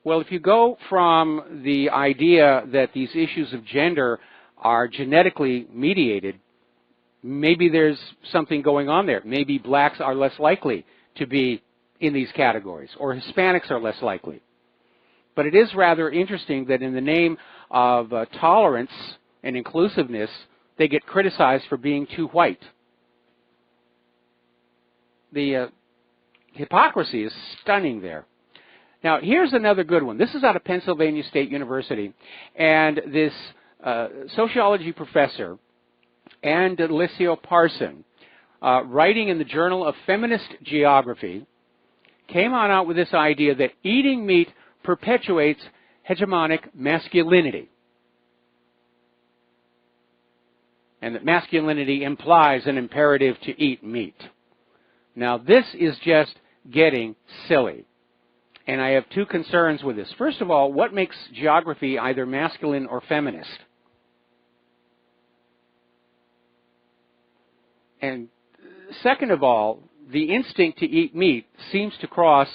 Well, if you go from the idea that these issues of gender are genetically mediated, maybe there's something going on there. Maybe blacks are less likely to be in these categories, or Hispanics are less likely. But it is rather interesting that in the name of tolerance and inclusiveness, they get criticized for being too white. The hypocrisy is stunning there. Now, here's another good one. This is out of Pennsylvania State University, and this sociology professor, Ann Delisio Parson, writing in the Journal of Feminist Geography, came on out with this idea that eating meat perpetuates hegemonic masculinity, and that masculinity implies an imperative to eat meat. Now, this is just getting silly. And I have two concerns with this. First of all, what makes geography either masculine or feminist? And second of all, the instinct to eat meat seems to cross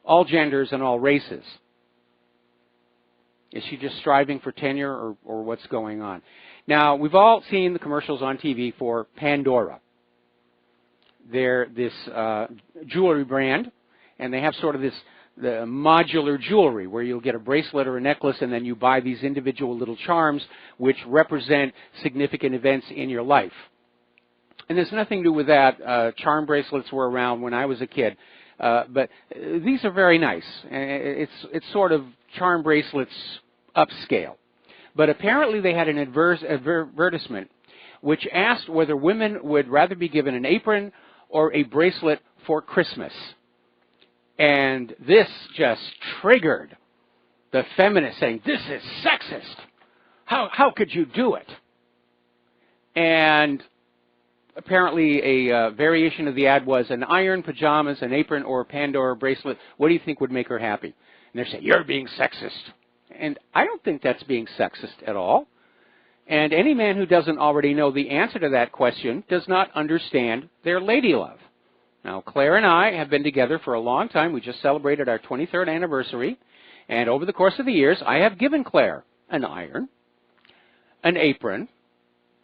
all genders and all races. Is she just striving for tenure, or what's going on? Now, we've all seen the commercials on TV for Pandora. They're this jewelry brand, and they have sort of this the modular jewelry where you'll get a bracelet or a necklace and then you buy these individual little charms which represent significant events in your life. And there's nothing new with that. Charm bracelets were around when I was a kid. But these are very nice. It's sort of charm bracelets upscale. But apparently they had an advertisement which asked whether women would rather be given an apron or a bracelet for Christmas. And this just triggered the feminists saying, this is sexist. How could you do it? And apparently a variation of the ad was an iron, pajamas, an apron, or a Pandora bracelet. What do you think would make her happy? And they're saying, you're being sexist. And I don't think that's being sexist at all. And any man who doesn't already know the answer to that question does not understand their lady love. Now, Claire and I have been together for a long time. We just celebrated our 23rd anniversary. And over the course of the years, I have given Claire an iron, an apron.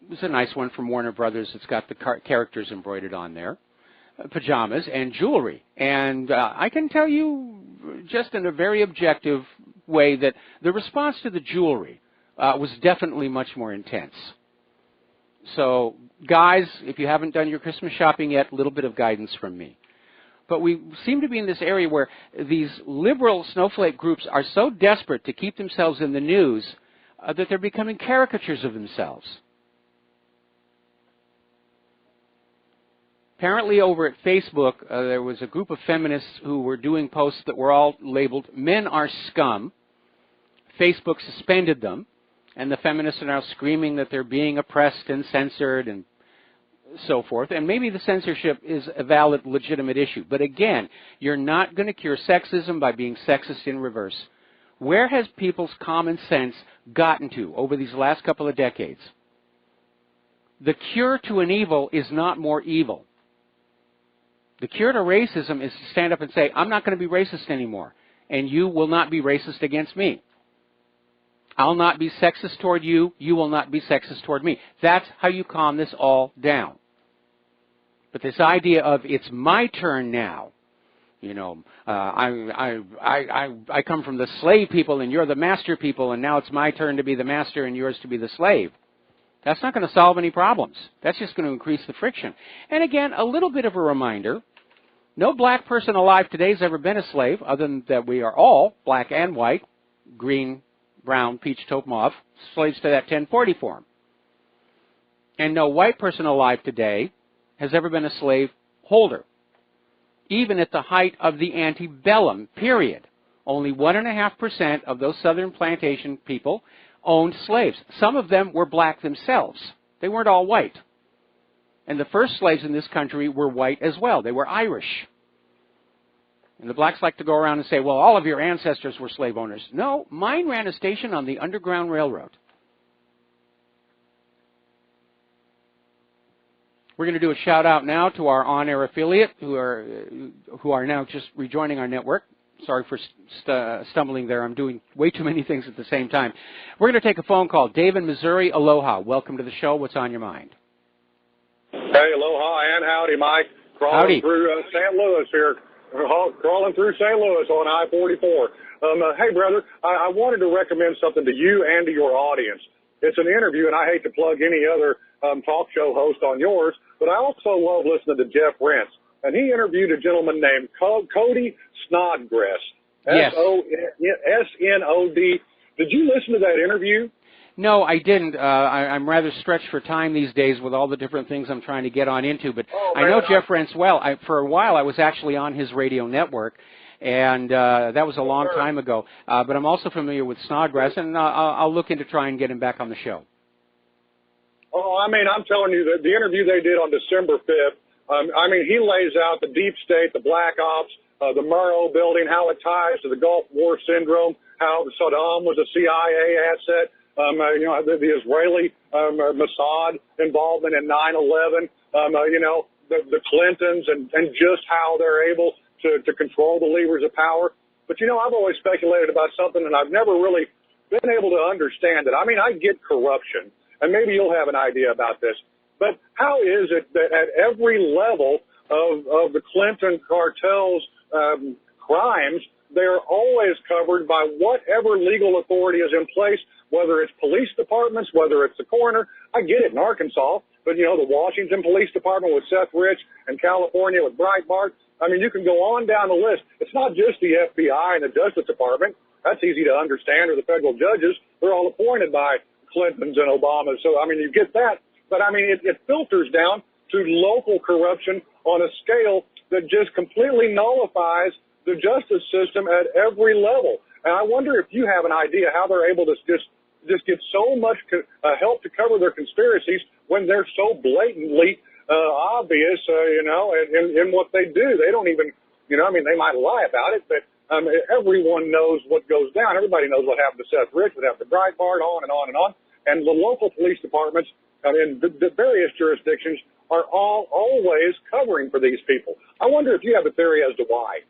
It was a nice one from Warner Brothers. It's got the characters embroidered on there. Pajamas and jewelry. And I can tell you just in a very objective way that the response to the jewelry was definitely much more intense. So, guys, if you haven't done your Christmas shopping yet, a little bit of guidance from me. But we seem to be in this area where these liberal snowflake groups are so desperate to keep themselves in the news that they're becoming caricatures of themselves. Apparently over at Facebook, there was a group of feminists who were doing posts that were all labeled, "Men are scum." Facebook suspended them. And the feminists are now screaming that they're being oppressed and censored and so forth. And maybe the censorship is a valid, legitimate issue. But again, you're not going to cure sexism by being sexist in reverse. Where has people's common sense gotten to over these last couple of decades? The cure to an evil is not more evil. The cure to racism is to stand up and say, I'm not going to be racist anymore. And you will not be racist against me. I'll not be sexist toward you. You will not be sexist toward me. That's how you calm this all down. But this idea of it's my turn now, you know, I come from the slave people and you're the master people, and now it's my turn to be the master and yours to be the slave. That's not going to solve any problems. That's just going to increase the friction. And again, a little bit of a reminder, No black person alive today has ever been a slave, other than that we are all, black and white, green, brown, peach, taupe, mauve, slaves to that 1040 form. And no white person alive today has ever been a slave holder. Even at the height of the antebellum period, only 1.5% of those southern plantation people owned slaves. Some of them were black themselves. They weren't all white. And the first slaves in this country were white as well. They were Irish. And the blacks like to go around and say, well, all of your ancestors were slave owners. No, mine ran a station on the Underground Railroad. We're going to do a shout-out now to our on-air affiliate who are now just rejoining our network. Sorry for stumbling there. I'm doing way too many things at the same time. We're going to take a phone call. Dave in Missouri, aloha. Welcome to the show. What's on your mind? Hey, aloha and howdy, Mike. Crawling through St. Louis here. Crawling through St. Louis on I-44. Hey, brother, I wanted to recommend something to you and to your audience. It's an interview, and I hate to plug any other talk show host on yours, but I also love listening to Jeff Rentz. And he interviewed a gentleman named Cody Snodgrass. Yes. S-N-O-D. Did you listen to that interview? No, I didn't. I'm rather stretched for time these days with all the different things I'm trying to get on into. But I know Jeff Rentz well. For a while, I was actually on his radio network, and that was a long time ago. But I'm also familiar with Snodgrass, and I'll look into trying to get him back on the show. Oh, I mean, I'm telling you, the interview they did on December 5th, I mean, he lays out the deep state, the black ops, the Murrow building, how it ties to the Gulf War syndrome, how Saddam was a CIA asset, you know, the Israeli Mossad involvement in 9/11, you know, the Clintons and just how they're able to control the levers of power. But, you know, I've always speculated about something, and I've never really been able to understand it. I mean, I get corruption, and maybe you'll have an idea about this. But how is it that at every level of the Clinton cartel's crimes, they're always covered by whatever legal authority is in place, whether it's police departments, whether it's the coroner? I get it in Arkansas, but, you know, the Washington Police Department with Seth Rich and California with Breitbart. I mean, you can go on down the list. It's not just the FBI and the Justice Department. That's easy to understand, or the federal judges. They're all appointed by Clintons and Obamas. So, I mean, you get that. But, I mean, it filters down to local corruption on a scale that just completely nullifies the justice system at every level. And I wonder if you have an idea how they're able to just get so much help to cover their conspiracies when they're so blatantly obvious, you know, in what they do. They don't even, you know, I mean, they might lie about it, but everyone knows what goes down. Everybody knows what happened to Seth Rich, what happened to Breitbart, on and on and on. And the local police departments in the various jurisdictions are always covering for these people. I wonder if you have a theory as to why.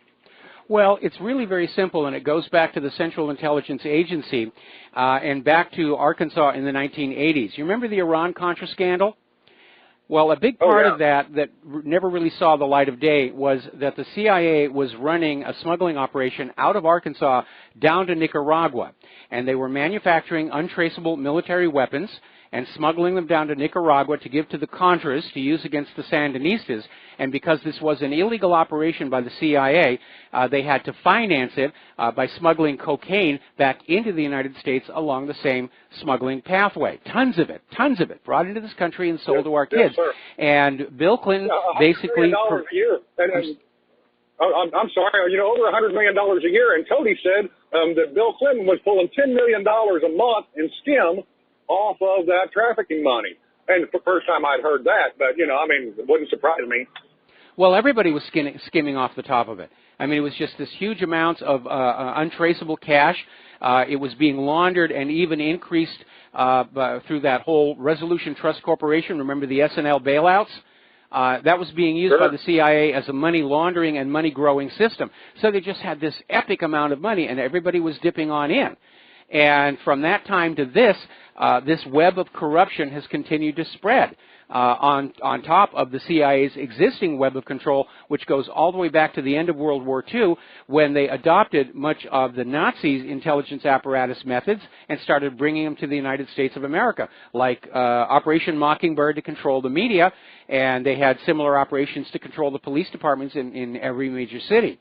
Well, it's really very simple, and it goes back to the Central Intelligence Agency and back to Arkansas in the 1980s. You remember the Iran-Contra Scandal? Well, a big part of that never really saw the light of day was that the CIA was running a smuggling operation out of Arkansas down to Nicaragua, and they were manufacturing untraceable military weapons and smuggling them down to Nicaragua to give to the Contras to use against the Sandinistas. And because this was an illegal operation by the CIA, they had to finance it by smuggling cocaine back into the United States along the same smuggling pathway. Tons of it brought into this country and sold to our kids. And Bill Clinton basically... $100 million a year. I'm sorry, you know, over $100 million a year. And Cody said that Bill Clinton was pulling $10 million a month in skim off of that trafficking money. And for the first time I'd heard that, but, you know, I mean, it wouldn't surprise me. Well, everybody was skimming off the top of it. I mean, it was just this huge amounts of untraceable cash. It was being laundered and even increased through that whole Resolution Trust Corporation. Remember the SNL bailouts? That was being used by the CIA as a money laundering and money growing system. So they just had this epic amount of money, and everybody was dipping on in. And from that time to this web of corruption has continued to spread. on top of the CIA's existing web of control, which goes all the way back to the end of World War II, when they adopted much of the Nazis' intelligence apparatus methods and started bringing them to the United States of America, like Operation Mockingbird to control the media, and they had similar operations to control the police departments in every major city.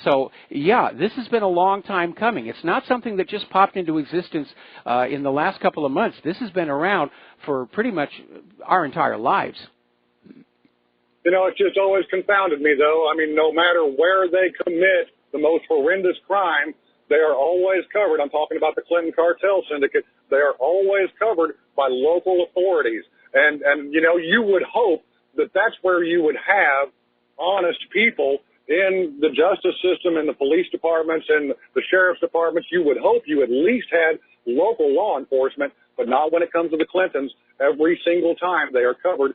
So, yeah, this has been a long time coming. It's not something that just popped into existence in the last couple of months. This has been around for pretty much our entire lives. You know, it just always confounded me, though. I mean, no matter where they commit the most horrendous crime, they are always covered. I'm talking about the Clinton cartel syndicate. They are always covered by local authorities. And you know, you would hope that that's where you would have honest people in the justice system, in the police departments, and the sheriff's departments. You would hope you at least had local law enforcement, but not when it comes to the Clintons. Every single time they are covered,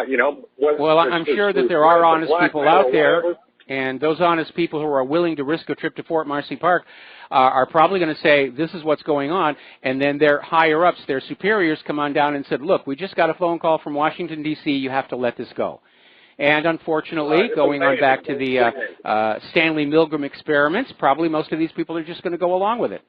you know. Well, I'm sure that there are honest people out there, and those honest people who are willing to risk a trip to Fort Marcy Park are probably going to say, this is what's going on, and then their higher-ups, their superiors, come on down and said, look, we just got a phone call from Washington, D.C., you have to let this go. And unfortunately, going on back to the Stanley Milgram experiments, probably most of these people are just going to go along with it.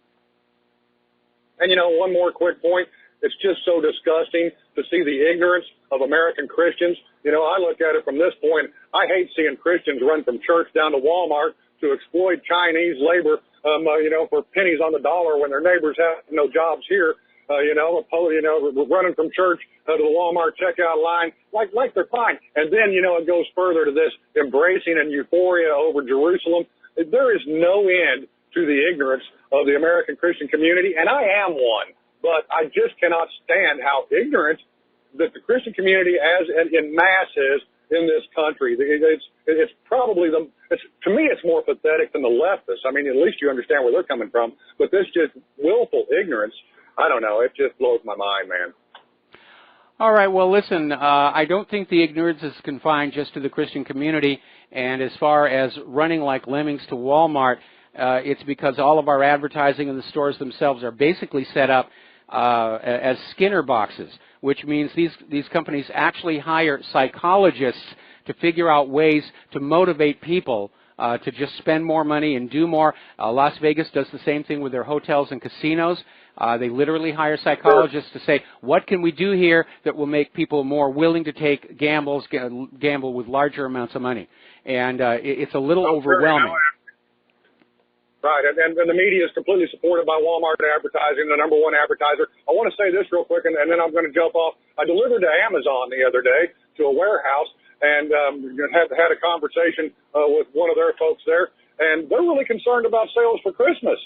And, you know, one more quick point. It's just so disgusting to see the ignorance of American Christians. You know, I look at it from this point. I hate seeing Christians run from church down to Walmart to exploit Chinese labor, you know, for pennies on the dollar when their neighbors have no jobs here. Running from church to the Walmart checkout line, like they're fine. And then, you know, it goes further to this embracing and euphoria over Jerusalem. There is no end to the ignorance of the American Christian community, and I am one. But I just cannot stand how ignorant that the Christian community as in mass is in this country. It's probably to me, it's more pathetic than the leftists. I mean, at least you understand where they're coming from. But this just willful ignorance, I don't know. It just blows my mind, man. All right. Well, listen, I don't think the ignorance is confined just to the Christian community. And as far as running like lemmings to Walmart, it's because all of our advertising in the stores themselves are basically set up as Skinner boxes, which means these companies actually hire psychologists to figure out ways to motivate people to just spend more money and do more. Las Vegas does the same thing with their hotels and casinos. They literally hire psychologists to say, what can we do here that will make people more willing to take gamble with larger amounts of money? And it's a little overwhelming. Right, and the media is completely supported by Walmart advertising, the #1 advertiser. I want to say this real quick, and then I'm going to jump off. I delivered to Amazon the other day to a warehouse, and had a conversation with one of their folks there, and they're really concerned about sales for Christmas.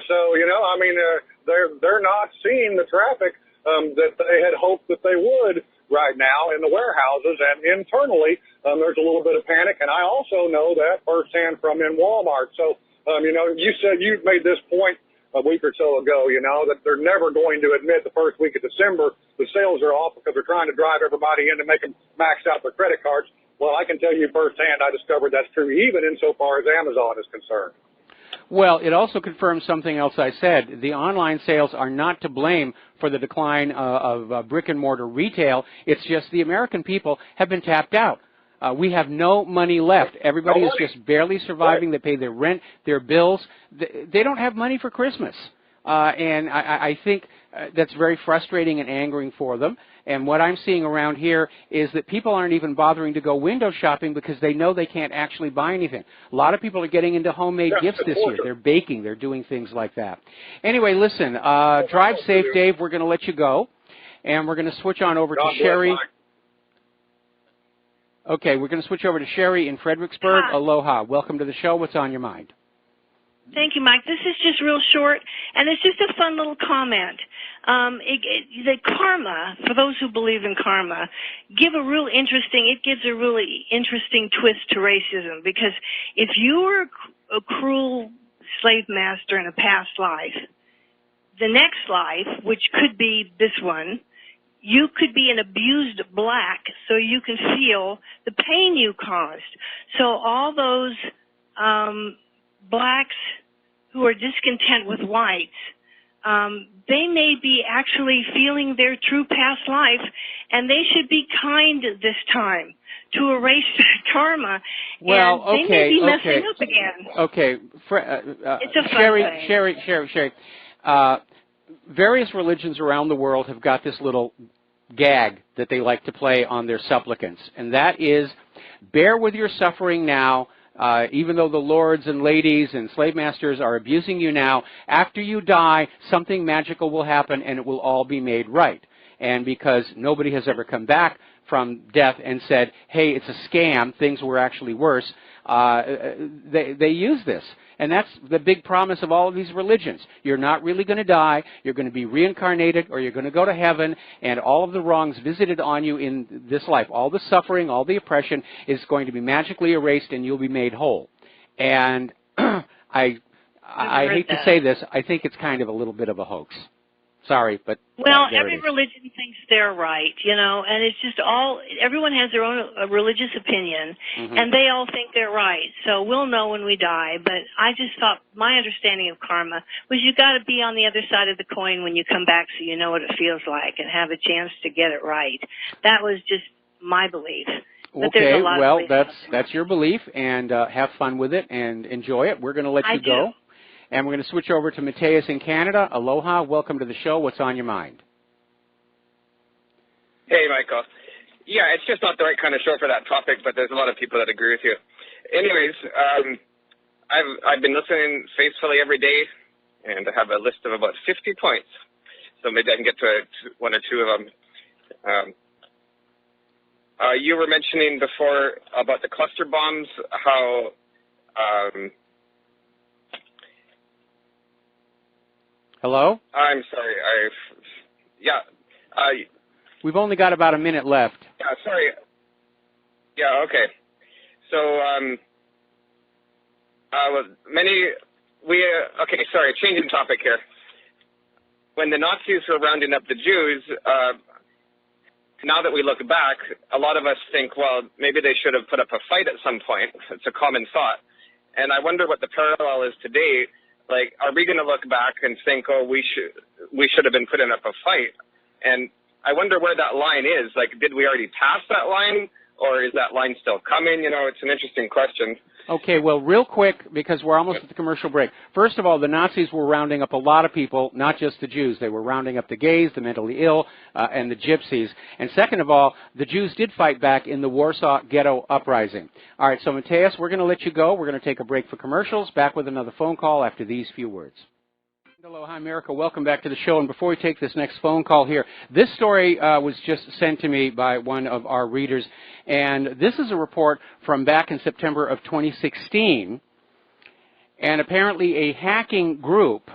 So, you know, I mean, they're not seeing the traffic that they had hoped that they would right now in the warehouses, and internally there's a little bit of panic, and I also know that firsthand from in Walmart. So, you know, you said you made this point a week or so ago, you know, that they're never going to admit the first week of December the sales are off because they're trying to drive everybody in to make them max out their credit cards. Well, I can tell you firsthand, I discovered that's true even insofar as Amazon is concerned. Well, it also confirms something else I said. The online sales are not to blame for the decline of brick-and-mortar retail. It's just the American people have been tapped out. We have no money left. Everybody is just barely surviving. They pay their rent, their bills. They don't have money for Christmas. And I think that's very frustrating and angering for them. And what I'm seeing around here is that people aren't even bothering to go window shopping because they know they can't actually buy anything. A lot of people are getting into homemade gifts this year. They're baking. They're doing things like that. Anyway, listen, drive safe, Dave. We're going to let you go. And we're going to switch on over to Sherry. Okay, we're going to switch over to Sherry in Fredericksburg. Hi. Aloha. Welcome to the show. What's on your mind? Thank you, Mike. This is just real short, and it's just a fun little comment. The karma, for those who believe in karma, it gives a really interesting twist to racism, because if you were a cruel slave master in a past life, the next life, which could be this one, you could be an abused black, so you can feel the pain you caused. So all those blacks who are discontent with whites they may be actually feeling their true past life, and they should be kind this time to erase karma. Well, and they may be messing up again. Okay, it's a fun thing. Sherry. Various religions around the world have got this little gag that they like to play on their supplicants, and that is, bear with your suffering now. Even though the lords and ladies and slave masters are abusing you now, after you die, something magical will happen and it will all be made right. And because nobody has ever come back from death and said, hey, it's a scam, things were actually worse, they use this. And that's the big promise of all of these religions. You're not really going to die. You're going to be reincarnated, or you're going to go to heaven, and all of the wrongs visited on you in this life, all the suffering, all the oppression is going to be magically erased, and you'll be made whole. And I hate to say this, I think it's kind of a little bit of a hoax. Sorry, but well, every religion thinks they're right, you know, and it's just everyone has their own religious opinion, and they all think they're right. So we'll know when we die. But I just thought my understanding of karma was you got to be on the other side of the coin when you come back, so you know what it feels like and have a chance to get it right. That was just my belief. But okay, well, that's your belief, and have fun with it and enjoy it. We're going to let you go. And we're going to switch over to Mateus in Canada. Aloha. Welcome to the show. What's on your mind? Hey, Michael. Yeah, it's just not the right kind of show for that topic, but there's a lot of people that agree with you. Anyways, I've been listening faithfully every day, and I have a list of about 50 points. So maybe I can get to one or two of them. You were mentioning before about the cluster bombs, how... Hello? I'm sorry. We've only got about a minute left. Yeah, sorry. Yeah, okay. So, okay, sorry, changing topic here. When the Nazis were rounding up the Jews, now that we look back, a lot of us think, well, maybe they should have put up a fight at some point. It's a common thought. And I wonder what the parallel is today. Like, are we going to look back and think, oh, we should have been putting up a fight? And I wonder where that line is. Like, did we already pass that line, or is that line still coming? You know, it's an interesting question. Okay, well, real quick, because we're almost at the commercial break. First of all, the Nazis were rounding up a lot of people, not just the Jews. They were rounding up the gays, the mentally ill, and the gypsies. And second of all, the Jews did fight back in the Warsaw Ghetto Uprising. All right, so Mateus, we're going to let you go. We're going to take a break for commercials. Back with another phone call after these few words. Aloha, America. Welcome back to the show. And before we take this next phone call here, this story was just sent to me by one of our readers. And this is a report from back in September of 2016. And apparently a hacking group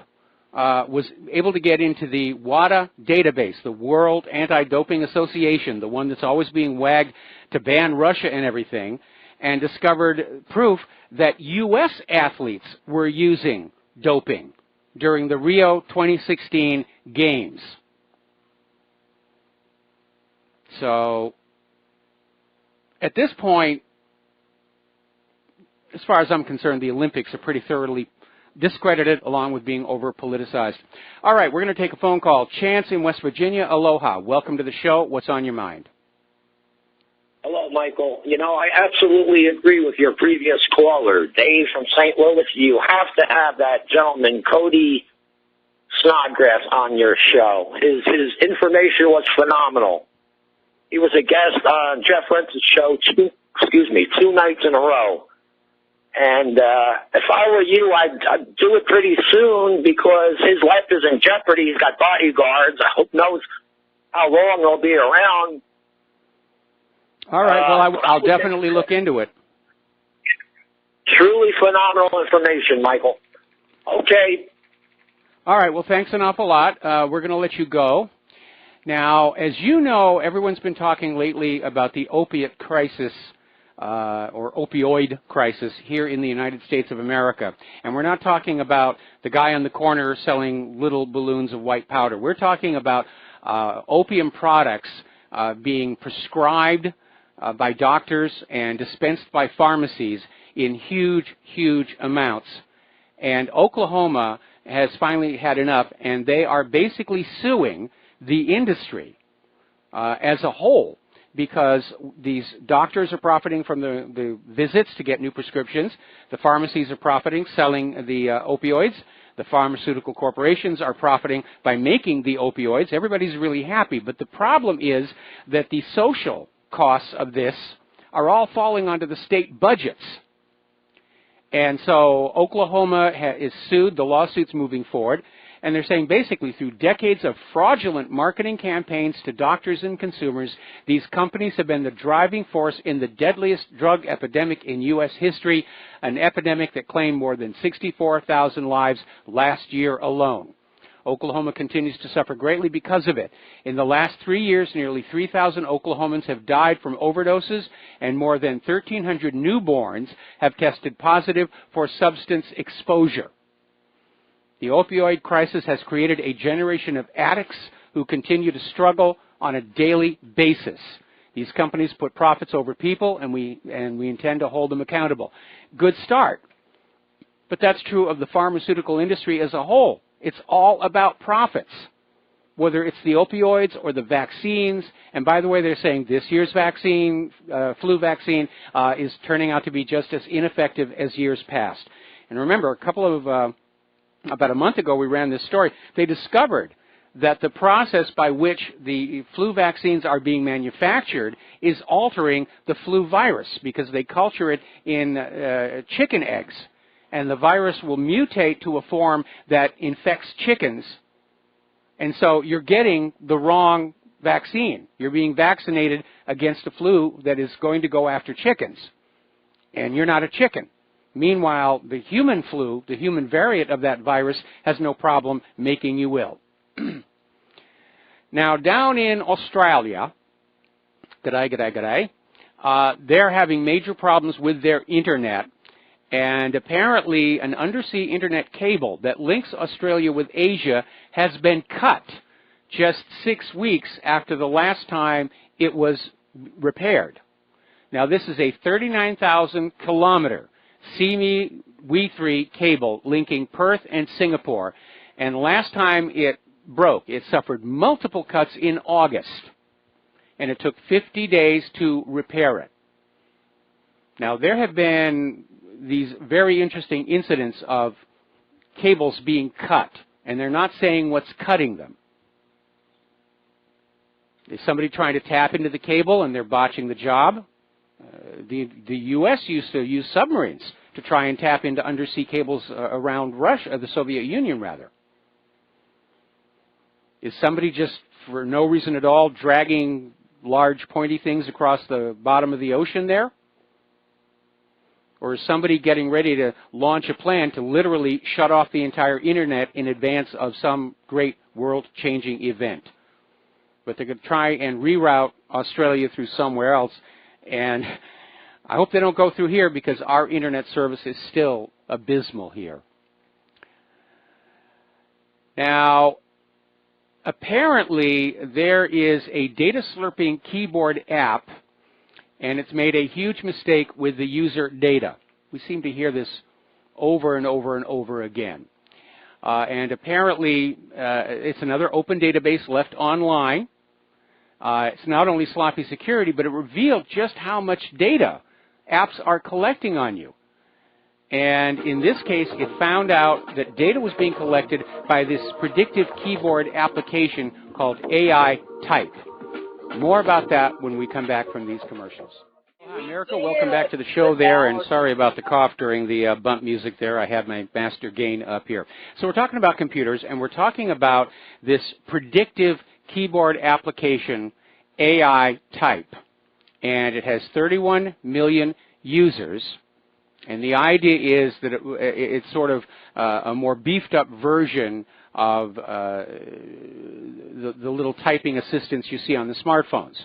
was able to get into the WADA database, the World Anti-Doping Association, the one that's always being wagged to ban Russia and everything, and discovered proof that U.S. athletes were using doping during the Rio 2016 Games. So, at this point, as far as I'm concerned, the Olympics are pretty thoroughly discredited, along with being over-politicized. All right, we're going to take a phone call. Chance in West Virginia. Aloha. Welcome to the show. What's on your mind? Hello, Michael. You know, I absolutely agree with your previous caller, Dave from St. Louis. You have to have that gentleman, Cody Snodgrass, on your show. His information was phenomenal. He was a guest on Jeff Rentz's show 2 nights in a row. And if I were you, I'd do it pretty soon because his life is in jeopardy. He's got bodyguards. I hope knows how long they'll be around. All right, well, I'll definitely look into it. Truly phenomenal information, Michael. Okay. All right, well, thanks an awful lot. We're going to let you go. Now, as you know, everyone's been talking lately about the opiate crisis or opioid crisis here in the United States of America. And we're not talking about the guy on the corner selling little balloons of white powder. We're talking about opium products being prescribed by doctors and dispensed by pharmacies in huge, huge amounts. And Oklahoma has finally had enough, and they are basically suing the industry as a whole, because these doctors are profiting from the visits to get new prescriptions. The pharmacies are profiting selling the opioids. The pharmaceutical corporations are profiting by making the opioids. Everybody's really happy. But the problem is that the social costs of this are all falling onto the state budgets. And so Oklahoma is sued. The lawsuit's moving forward. And they're saying basically through decades of fraudulent marketing campaigns to doctors and consumers, these companies have been the driving force in the deadliest drug epidemic in U.S. history, an epidemic that claimed more than 64,000 lives last year alone. Oklahoma continues to suffer greatly because of it. In the last 3 years, nearly 3,000 Oklahomans have died from overdoses, and more than 1,300 newborns have tested positive for substance exposure. The opioid crisis has created a generation of addicts who continue to struggle on a daily basis. These companies put profits over people, and we intend to hold them accountable. Good start. But that's true of the pharmaceutical industry as a whole. It's all about profits, whether it's the opioids or the vaccines. And by the way, they're saying this year's vaccine, flu vaccine, is turning out to be just as ineffective as years past. And remember, about a month ago, we ran this story. They discovered that the process by which the flu vaccines are being manufactured is altering the flu virus, because they culture it in chicken eggs. And the virus will mutate to a form that infects chickens. And so you're getting the wrong vaccine. You're being vaccinated against a flu that is going to go after chickens. And you're not a chicken. Meanwhile, the human flu, the human variant of that virus, has no problem making you ill. Now, down in Australia, they're having major problems with their internet. And apparently an undersea internet cable that links Australia with Asia has been cut just 6 weeks after the last time it was repaired. Now, this is a 39,000-kilometer CME-W3 cable linking Perth and Singapore. And last time it broke, it suffered multiple cuts in August. And it took 50 days to repair it. Now, there have been these very interesting incidents of cables being cut, and they're not saying what's cutting them. Is somebody trying to tap into the cable and they're botching the job? The U.S. used to use submarines to try and tap into undersea cables around Russia, the Soviet Union, rather. Is somebody just, for no reason at all, dragging large pointy things across the bottom of the ocean there? Or is somebody getting ready to launch a plan to literally shut off the entire internet in advance of some great world-changing event? But they're going to try and reroute Australia through somewhere else. And I hope they don't go through here, because our internet service is still abysmal here. Now, apparently there is a data slurping keyboard app, and it's made a huge mistake with the user data. We seem to hear this over and over and over again. And apparently it's another open database left online. It's not only sloppy security, but it revealed just how much data apps are collecting on you. And in this case, it found out that data was being collected by this predictive keyboard application called AI Type. More about that when we come back from these commercials. Hi, America. Welcome back to the show there, and sorry about the cough during the bump music there. I had my master gain up here. So we're talking about computers, and we're talking about this predictive keyboard application, AI Type. And it has 31 million users. And the idea is that it's sort of a more beefed up version of the little typing assistants you see on the smartphones,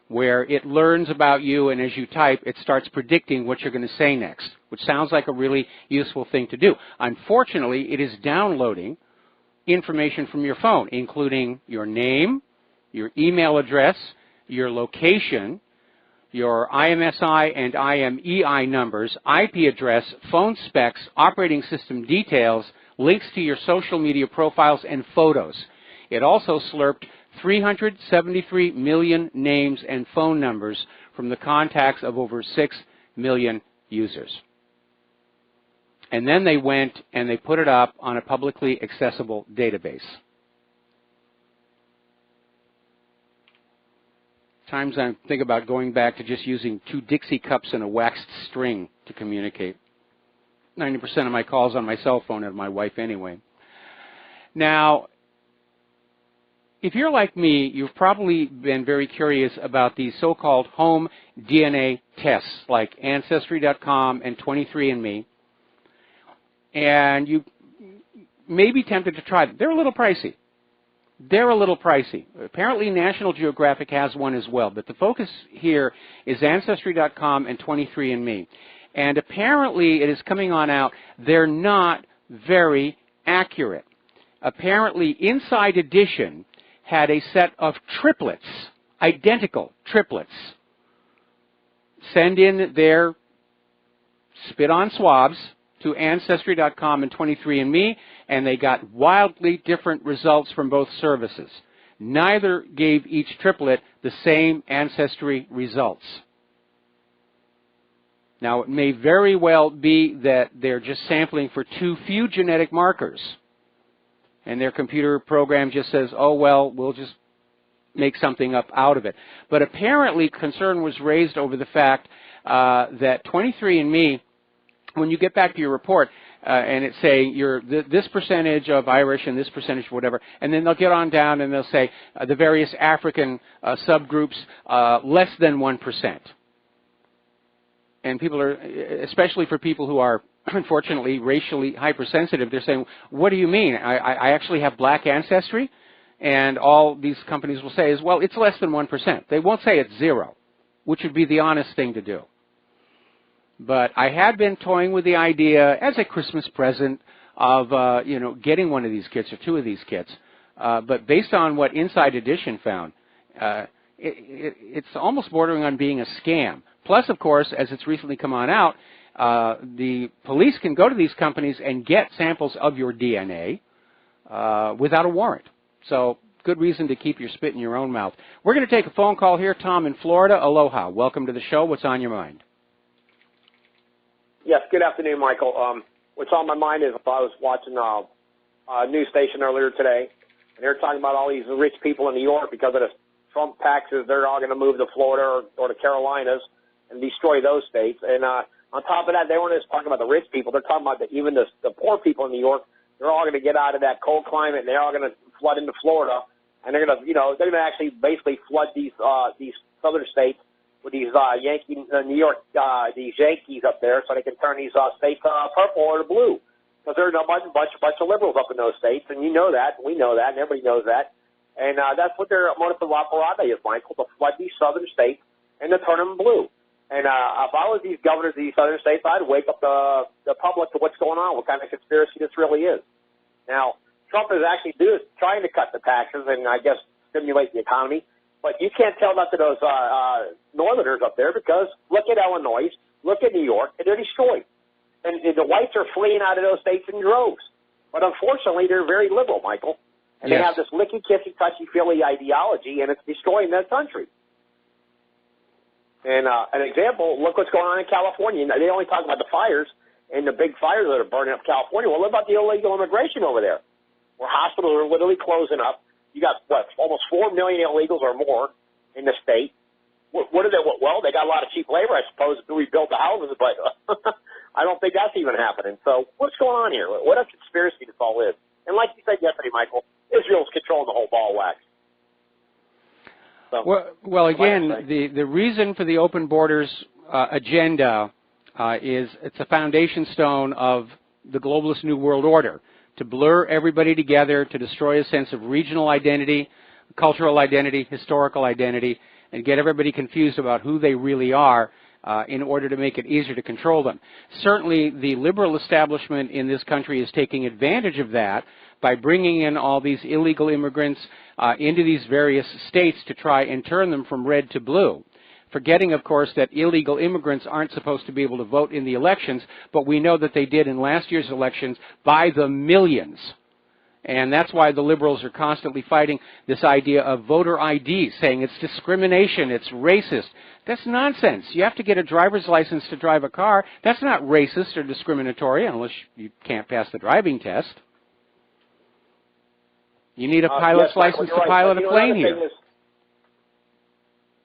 where it learns about you, and as you type, it starts predicting what you're going to say next, which sounds like a really useful thing to do. Unfortunately, it is downloading information from your phone, including your name, your email address, your location, your IMSI and IMEI numbers, IP address, phone specs, operating system details, links to your social media profiles and photos. It also slurped 373 million names and phone numbers from the contacts of over 6 million users. And then they went and they put it up on a publicly accessible database. Times I think about going back to just using 2 Dixie cups and a waxed string to communicate. 90% of my calls on my cell phone are my wife anyway. Now, if you're like me, you've probably been very curious about these so-called home DNA tests like Ancestry.com and 23andMe, and you may be tempted to try them. They're a little pricey. Apparently National Geographic has one as well, but the focus here is Ancestry.com and 23andMe. And apparently it is coming on out, they're not very accurate. Apparently Inside Edition had a set of triplets, identical triplets, send in their spit-on swabs to Ancestry.com and 23andMe, and they got wildly different results from both services. Neither gave each triplet the same ancestry results. Now, it may very well be that they're just sampling for too few genetic markers, and their computer program just says, oh, well, we'll just make something up out of it. But apparently concern was raised over the fact that 23andMe, when you get back to your report, and it's saying you're this percentage of Irish and this percentage of whatever, and then they'll get on down and they'll say the various African subgroups less than 1%. And people are, especially for people who are unfortunately racially hypersensitive, they're saying, what do you mean? I actually have black ancestry? And all these companies will say is, well, it's less than 1%. They won't say it's 0, which would be the honest thing to do. But I had been toying with the idea as a Christmas present of, getting one of these kits or 2 of these kits. But based on what Inside Edition found, it's almost bordering on being a scam. Plus, of course, as it's recently come on out, the police can go to these companies and get samples of your DNA without a warrant. So, good reason to keep your spit in your own mouth. We're going to take a phone call here. Tom in Florida. Aloha. Welcome to the show. What's on your mind? Yes, good afternoon, Michael. What's on my mind is I was watching a news station earlier today, and they were talking about all these rich people in New York because of the Trump taxes. They're all going to move to Florida or the Carolinas and destroy those states. And on top of that, they weren't just talking about the rich people. They're talking about even the poor people in New York. They're all going to get out of that cold climate, and they're all going to flood into Florida. And they're going to, they're going to actually basically flood these southern states with these New York, these Yankees up there, so they can turn these states purple or blue. Because there are a bunch of liberals up in those states, and you know that, we know that, and everybody knows that. And that's what their modus operandi is, Michael, to flood these southern states and to turn them blue. And if I was these governors of these southern states, I'd wake up the public to what's going on, what kind of conspiracy this really is. Now, Trump is actually trying to cut the taxes and, I guess, stimulate the economy. But you can't tell that to those northerners up there because look at Illinois, look at New York, and they're destroyed. And the whites are fleeing out of those states in droves. But unfortunately, they're very liberal, Michael. And They have this licky-kissy, touchy-feely ideology, and it's destroying their country. And an example, look what's going on in California. They only talk about the fires and the big fires that are burning up California. Well, what about the illegal immigration over there, where hospitals are literally closing up? You got, almost 4 million illegals or more in the state. What are they? Well, they got a lot of cheap labor, I suppose, to rebuild the houses, but I don't think that's even happening. So what's going on here? What a conspiracy this all is. And like you said yesterday, Michael, Israel's controlling the whole ball wax. So, well, again, the reason for the open borders agenda is it's a foundation stone of the globalist New World Order, to blur everybody together, to destroy a sense of regional identity, cultural identity, historical identity, and get everybody confused about who they really are in order to make it easier to control them. Certainly, the liberal establishment in this country is taking advantage of that by bringing in all these illegal immigrants into these various states to try and turn them from red to blue. forgetting, of course, that illegal immigrants aren't supposed to be able to vote in the elections, but we know that they did in last year's elections by the millions. And that's why the liberals are constantly fighting this idea of voter ID, saying it's discrimination, it's racist. That's nonsense. You have to get a driver's license to drive a car. That's not racist or discriminatory unless you can't pass the driving test. You need a pilot's license to pilot a plane here.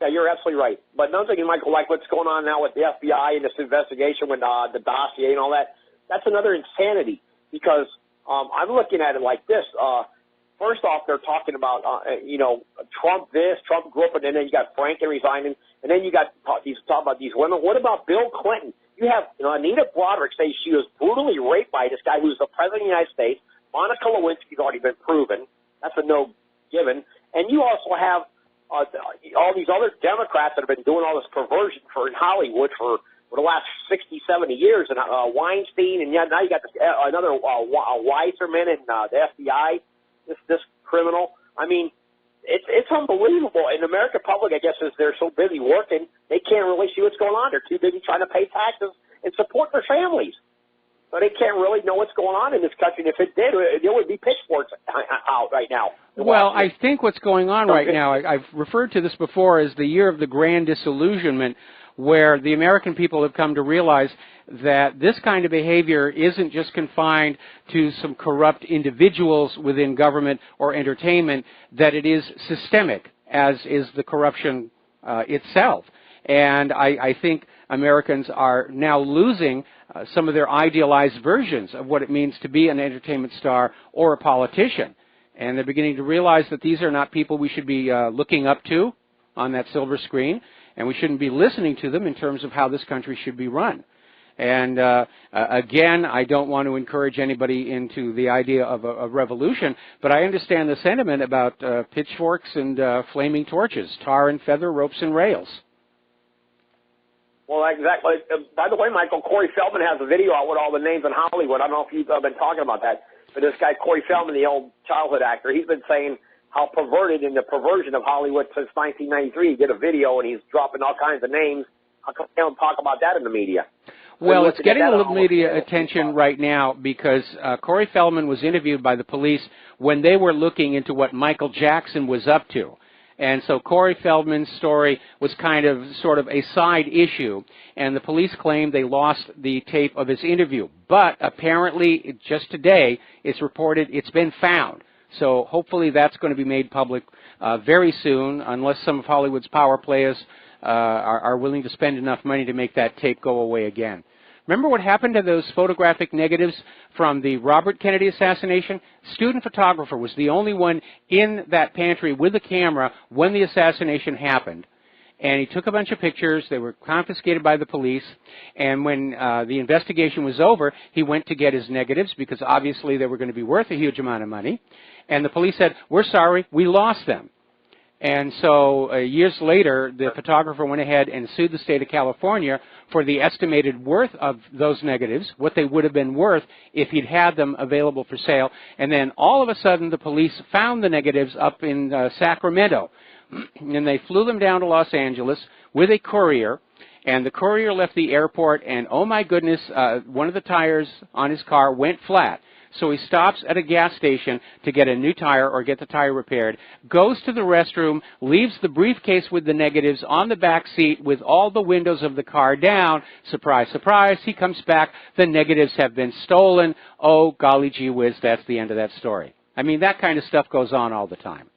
Yeah, you're absolutely right. But another thing, Michael, like what's going on now with the FBI and this investigation with the dossier and all that, that's another insanity because I'm looking at it like this. First off, they're talking about, Trump this, Trump grew up, and then you got Franken resigning, and then you got talking about these women. What about Bill Clinton? You have Anita Broderick say she was brutally raped by this guy who's the president of the United States. Monica Lewinsky's already been proven. That's a no given. And you also have all these other Democrats that have been doing all this perversion in Hollywood for the last 60, 70 years, and Weinstein, and now you got another Weiserman and the FBI, this criminal. I mean, it's unbelievable. And the American public, I guess, is they're so busy working, they can't really see what's going on. They're too busy trying to pay taxes and support their families. So they can't really know what's going on in this country. And if it did, there would be pitchforks out right now. Well, I think what's going on right now, I've referred to this before as the year of the grand disillusionment, where the American people have come to realize that this kind of behavior isn't just confined to some corrupt individuals within government or entertainment, that it is systemic, as is the corruption itself. And I think Americans are now losing some of their idealized versions of what it means to be an entertainment star or a politician. And they're beginning to realize that these are not people we should be looking up to on that silver screen, and we shouldn't be listening to them in terms of how this country should be run. And again, I don't want to encourage anybody into the idea of a revolution, but I understand the sentiment about pitchforks and flaming torches, tar and feather, ropes and rails. Well, exactly. By the way, Michael, Corey Feldman has a video out with all the names in Hollywood. I don't know if you've been talking about that, but this guy, Corey Feldman, the old childhood actor, he's been saying how perverted in the perversion of Hollywood since 1993. He did a video, and he's dropping all kinds of names. How come they don't talk about that in the media? Well, it's getting a little media attention right now because Corey Feldman was interviewed by the police when they were looking into what Michael Jackson was up to. And so Corey Feldman's story was sort of a side issue, and the police claimed they lost the tape of his interview. But apparently, just today, it's reported it's been found. So hopefully that's going to be made public very soon, unless some of Hollywood's power players are willing to spend enough money to make that tape go away again. Remember what happened to those photographic negatives from the Robert Kennedy assassination? Student photographer was the only one in that pantry with a camera when the assassination happened. And he took a bunch of pictures. They were confiscated by the police. And when the investigation was over, he went to get his negatives because obviously they were going to be worth a huge amount of money. And the police said, "We're sorry, we lost them." And so years later, the photographer went ahead and sued the state of California for the estimated worth of those negatives, what they would have been worth if he'd had them available for sale. And then all of a sudden, the police found the negatives up in Sacramento. And they flew them down to Los Angeles with a courier. And the courier left the airport, and oh my goodness, one of the tires on his car went flat. So he stops at a gas station to get a new tire or get the tire repaired, goes to the restroom, leaves the briefcase with the negatives on the back seat with all the windows of the car down. Surprise, surprise, he comes back. The negatives have been stolen. Oh, golly gee whiz, that's the end of that story. I mean, that kind of stuff goes on all the time.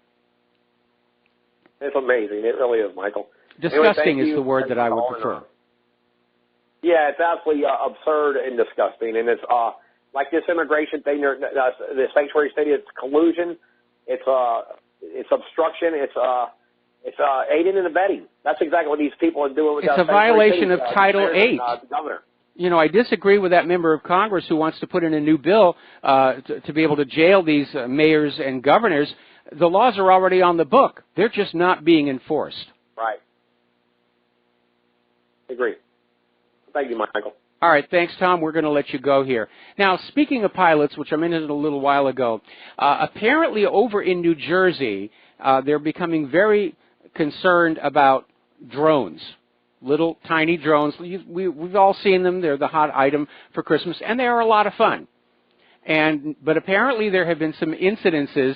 It's amazing. It really is, Michael. Disgusting is the word that I would prefer. Yeah, it's absolutely absurd and disgusting. And it's like this immigration thing, the sanctuary state, it's collusion, it's obstruction, it's aiding and abetting. That's exactly what these people are doing. With it's a violation of Title VIII. The governor. You know, I disagree with that member of Congress who wants to put in a new bill to be able to jail these mayors and governors. The laws are already on the book. They're just not being enforced. Right. Agree. Thank you, Michael. All right, thanks, Tom. We're going to let you go here. Now, speaking of pilots, which I mentioned a little while ago, apparently over in New Jersey, they're becoming very concerned about drones. Little tiny drones. We've all seen them. They're the hot item for Christmas, and they are a lot of fun. But apparently there have been some incidences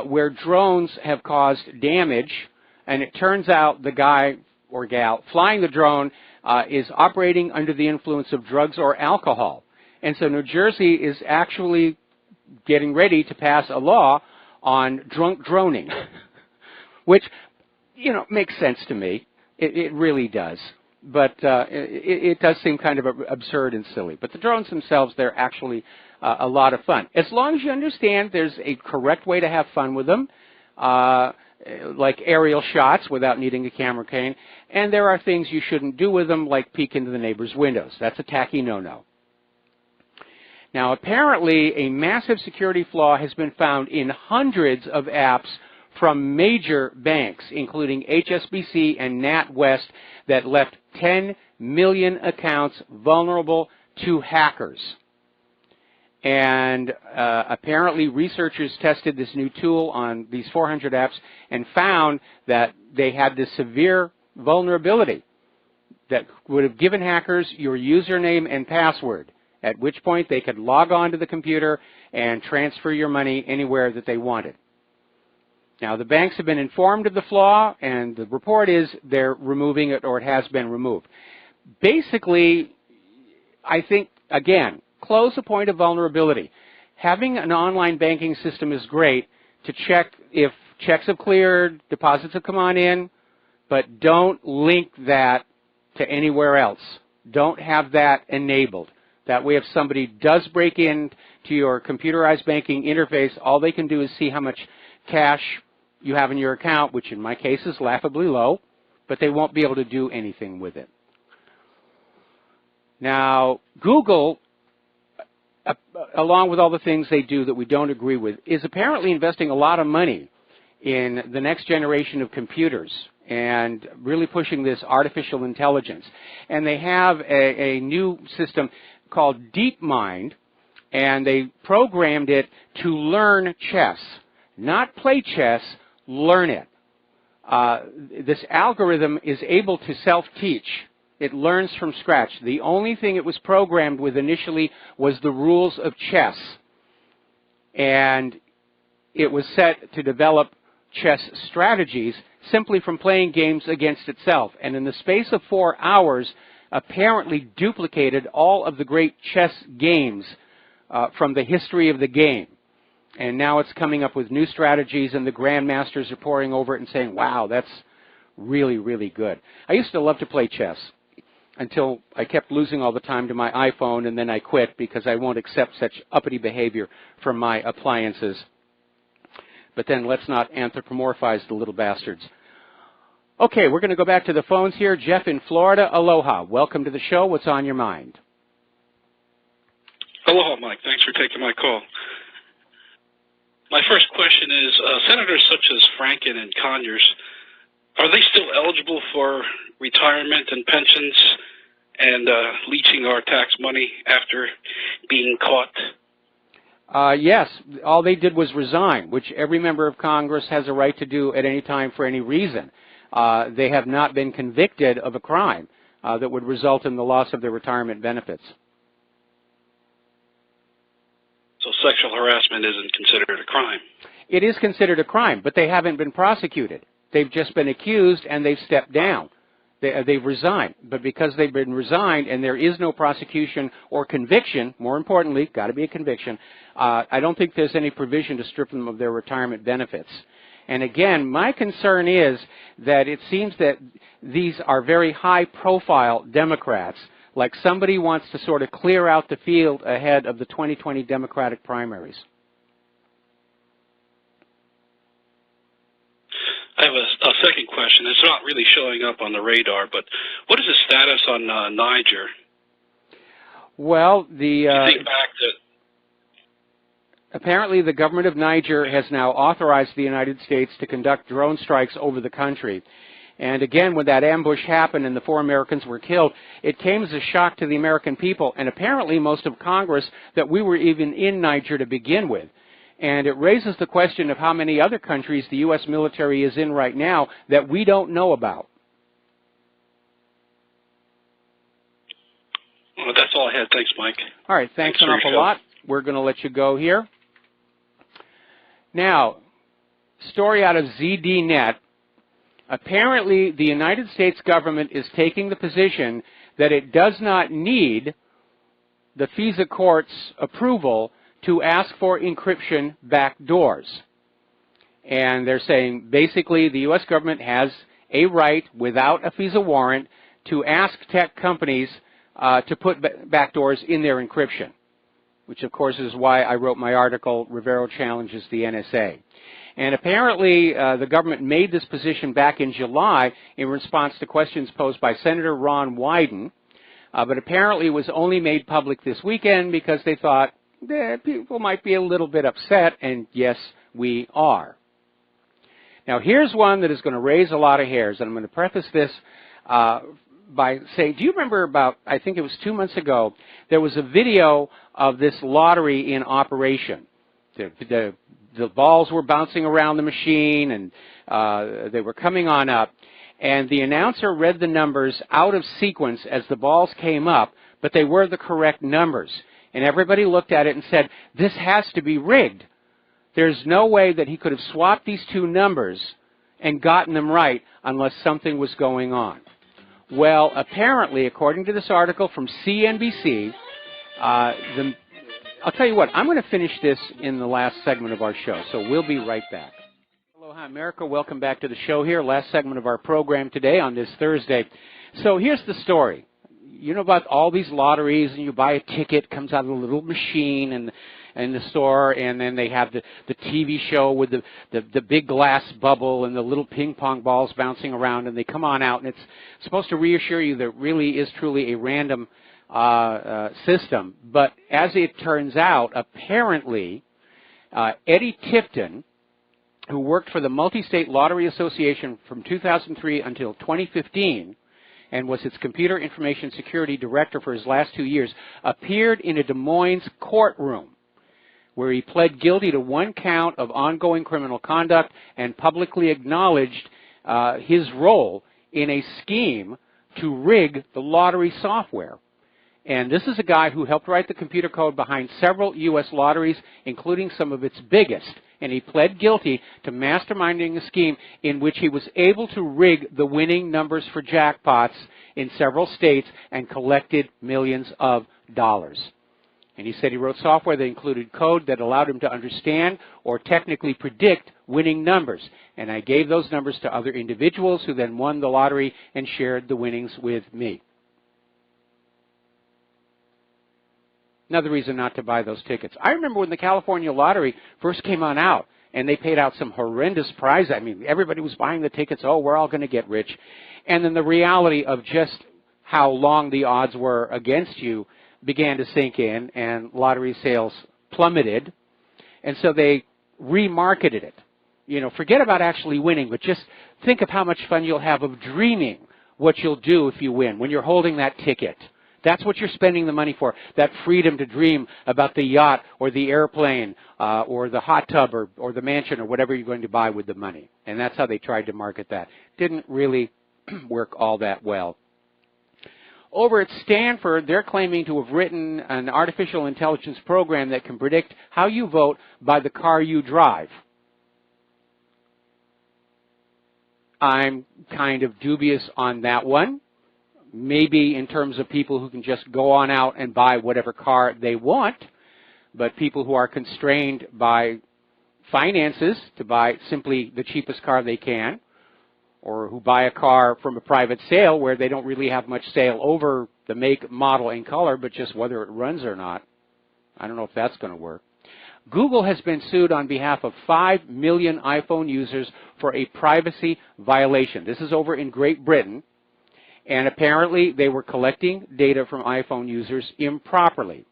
where drones have caused damage, and it turns out the guy or gal flying the drone is operating under the influence of drugs or alcohol. And so New Jersey is actually getting ready to pass a law on drunk droning, which, makes sense to me. It really does. But it does seem kind of absurd and silly. But the drones themselves, they're actually a lot of fun. As long as you understand there's a correct way to have fun with them, like aerial shots without needing a camera cane, and there are things you shouldn't do with them, like peek into the neighbor's windows. That's a tacky no-no. Now, apparently, a massive security flaw has been found in hundreds of apps from major banks, including HSBC and NatWest, that left 10 million accounts vulnerable to hackers. And apparently researchers tested this new tool on these 400 apps and found that they had this severe vulnerability that would have given hackers your username and password, at which point they could log on to the computer and transfer your money anywhere that they wanted. Now, the banks have been informed of the flaw, and the report is they're removing it, or it has been removed. Basically, I think, again, close the point of vulnerability. Having an online banking system is great to check if checks have cleared, deposits have come on in, but don't link that to anywhere else. Don't have that enabled. That way, if somebody does break into your computerized banking interface, all they can do is see how much cash you have in your account, which in my case is laughably low, but they won't be able to do anything with it. Now, Google, along with all the things they do that we don't agree with, is apparently investing a lot of money in the next generation of computers and really pushing this artificial intelligence. And they have a new system called DeepMind, and they programmed it to learn chess. Not play chess, learn it. This algorithm is able to self-teach. It learns from scratch. The only thing it was programmed with initially was the rules of chess. And it was set to develop chess strategies simply from playing games against itself. And in the space of 4 hours, apparently duplicated all of the great chess games from the history of the game. And now it's coming up with new strategies, and the grandmasters are poring over it and saying, wow, that's really, really good. I used to love to play chess until I kept losing all the time to my iPhone, and then I quit because I won't accept such uppity behavior from my appliances. But then let's not anthropomorphize the little bastards. Okay, we're going to go back to the phones here. Jeff in Florida, aloha. Welcome to the show. What's on your mind? Aloha, Mike. Thanks for taking my call. My first question is, senators such as Franken and Conyers, are they still eligible for retirement and pensions and leeching our tax money after being caught? Yes. All they did was resign, which every member of Congress has a right to do at any time for any reason. They have not been convicted of a crime that would result in the loss of their retirement benefits. So sexual harassment isn't considered a crime? It is considered a crime, but they haven't been prosecuted. They've just been accused, and they've stepped down. They've resigned. But because they've been resigned and there is no prosecution or conviction, more importantly, got to be a conviction, I don't think there's any provision to strip them of their retirement benefits. And again, my concern is that it seems that these are very high-profile Democrats, like somebody wants to sort of clear out the field ahead of the 2020 Democratic primaries. I have a second question. It's not really showing up on the radar, but what is the status on Niger? Well, apparently the government of Niger has now authorized the United States to conduct drone strikes over the country. And again, when that ambush happened and the 4 Americans were killed, it came as a shock to the American people, and apparently most of Congress, that we were even in Niger to begin with. And it raises the question of how many other countries the U.S. military is in right now that we don't know about. Well, that's all I had. Thanks, Mike. All right, thanks an awful lot. We're going to let you go here. Now, story out of ZDNet. Apparently, the United States government is taking the position that it does not need the FISA court's approval to ask for encryption backdoors. And they're saying basically the U.S. government has a right without a FISA warrant to ask tech companies to put backdoors in their encryption, which of course is why I wrote my article, Rivero Challenges the NSA. And apparently the government made this position back in July in response to questions posed by Senator Ron Wyden, but apparently it was only made public this weekend because they thought people might be a little bit upset, and yes, we are. Now here's one that is going to raise a lot of hairs, and I'm going to preface this by saying, do you remember about, I think it was 2 months ago, there was a video of this lottery in operation. The balls were bouncing around the machine, and they were coming on up, and the announcer read the numbers out of sequence as the balls came up, but they were the correct numbers. And everybody looked at it and said, this has to be rigged. There's no way that he could have swapped these two numbers and gotten them right unless something was going on. Well, apparently, according to this article from CNBC, I'll tell you what, I'm going to finish this in the last segment of our show, so we'll be right back. Aloha, America. Welcome back to the show here, last segment of our program today on this Thursday. So here's the story. You know about all these lotteries, and you buy a ticket, comes out of a little machine in the store, and then they have the TV show with the big glass bubble and the little ping pong balls bouncing around, and they come on out, and it's supposed to reassure you that it really is truly a random system. But as it turns out, apparently, Eddie Tipton, who worked for the Multi-State Lottery Association from 2003 until 2015, and was its Computer Information Security Director for his last 2 years, appeared in a Des Moines courtroom where he pled guilty to 1 count of ongoing criminal conduct and publicly acknowledged his role in a scheme to rig the lottery software. And this is a guy who helped write the computer code behind several U.S. lotteries, including some of its biggest. And he pled guilty to masterminding a scheme in which he was able to rig the winning numbers for jackpots in several states and collected millions of dollars. And he said he wrote software that included code that allowed him to understand or technically predict winning numbers. And I gave those numbers to other individuals who then won the lottery and shared the winnings with me. Another reason not to buy those tickets. I remember when the California lottery first came on out, and they paid out some horrendous prize. I mean, everybody was buying the tickets. Oh, we're all going to get rich. And then the reality of just how long the odds were against you began to sink in, and lottery sales plummeted. And so they remarketed it. You know, forget about actually winning, but just think of how much fun you'll have of dreaming what you'll do if you win when you're holding that ticket. That's what you're spending the money for, that freedom to dream about the yacht or the airplane or the hot tub or the mansion or whatever you're going to buy with the money. And that's how they tried to market that. Didn't really work all that well. Over at Stanford, they're claiming to have written an artificial intelligence program that can predict how you vote by the car you drive. I'm kind of dubious on that one. Maybe in terms of people who can just go on out and buy whatever car they want, but people who are constrained by finances to buy simply the cheapest car they can, or who buy a car from a private sale where they don't really have much sale over the make, model, and color, but just whether it runs or not. I don't know if that's going to work. Google has been sued on behalf of 5 million iPhone users for a privacy violation. This is over in Great Britain. And apparently they were collecting data from iPhone users improperly.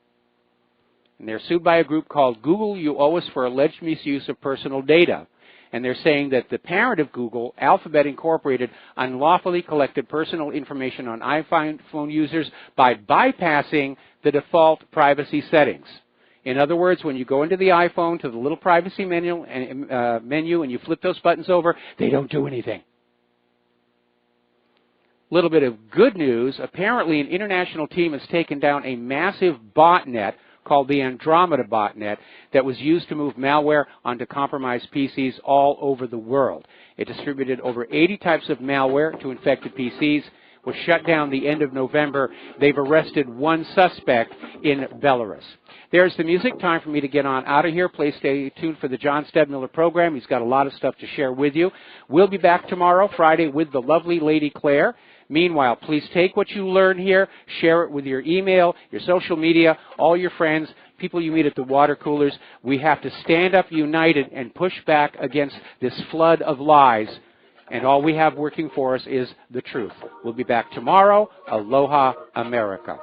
And they're sued by a group called Google You Owe Us for alleged misuse of personal data. And they're saying that the parent of Google, Alphabet Incorporated, unlawfully collected personal information on iPhone users by bypassing the default privacy settings. In other words, when you go into the iPhone to the little privacy menu and you flip those buttons over, they don't do anything. little bit of good news. Apparently, an international team has taken down a massive botnet called the Andromeda botnet that was used to move malware onto compromised PCs all over the world. It distributed over 80 types of malware to infected PCs, was shut down the end of November. They've arrested one suspect in Belarus. There's the music. Time for me to get on out of here. Please stay tuned for the John Stedmiller program. He's got a lot of stuff to share with you. We'll be back tomorrow, Friday, with the lovely Lady Claire. Meanwhile, please take what you learn here, share it with your email, your social media, all your friends, people you meet at the water coolers. We have to stand up united and push back against this flood of lies. And all we have working for us is the truth. We'll be back tomorrow. Aloha, America.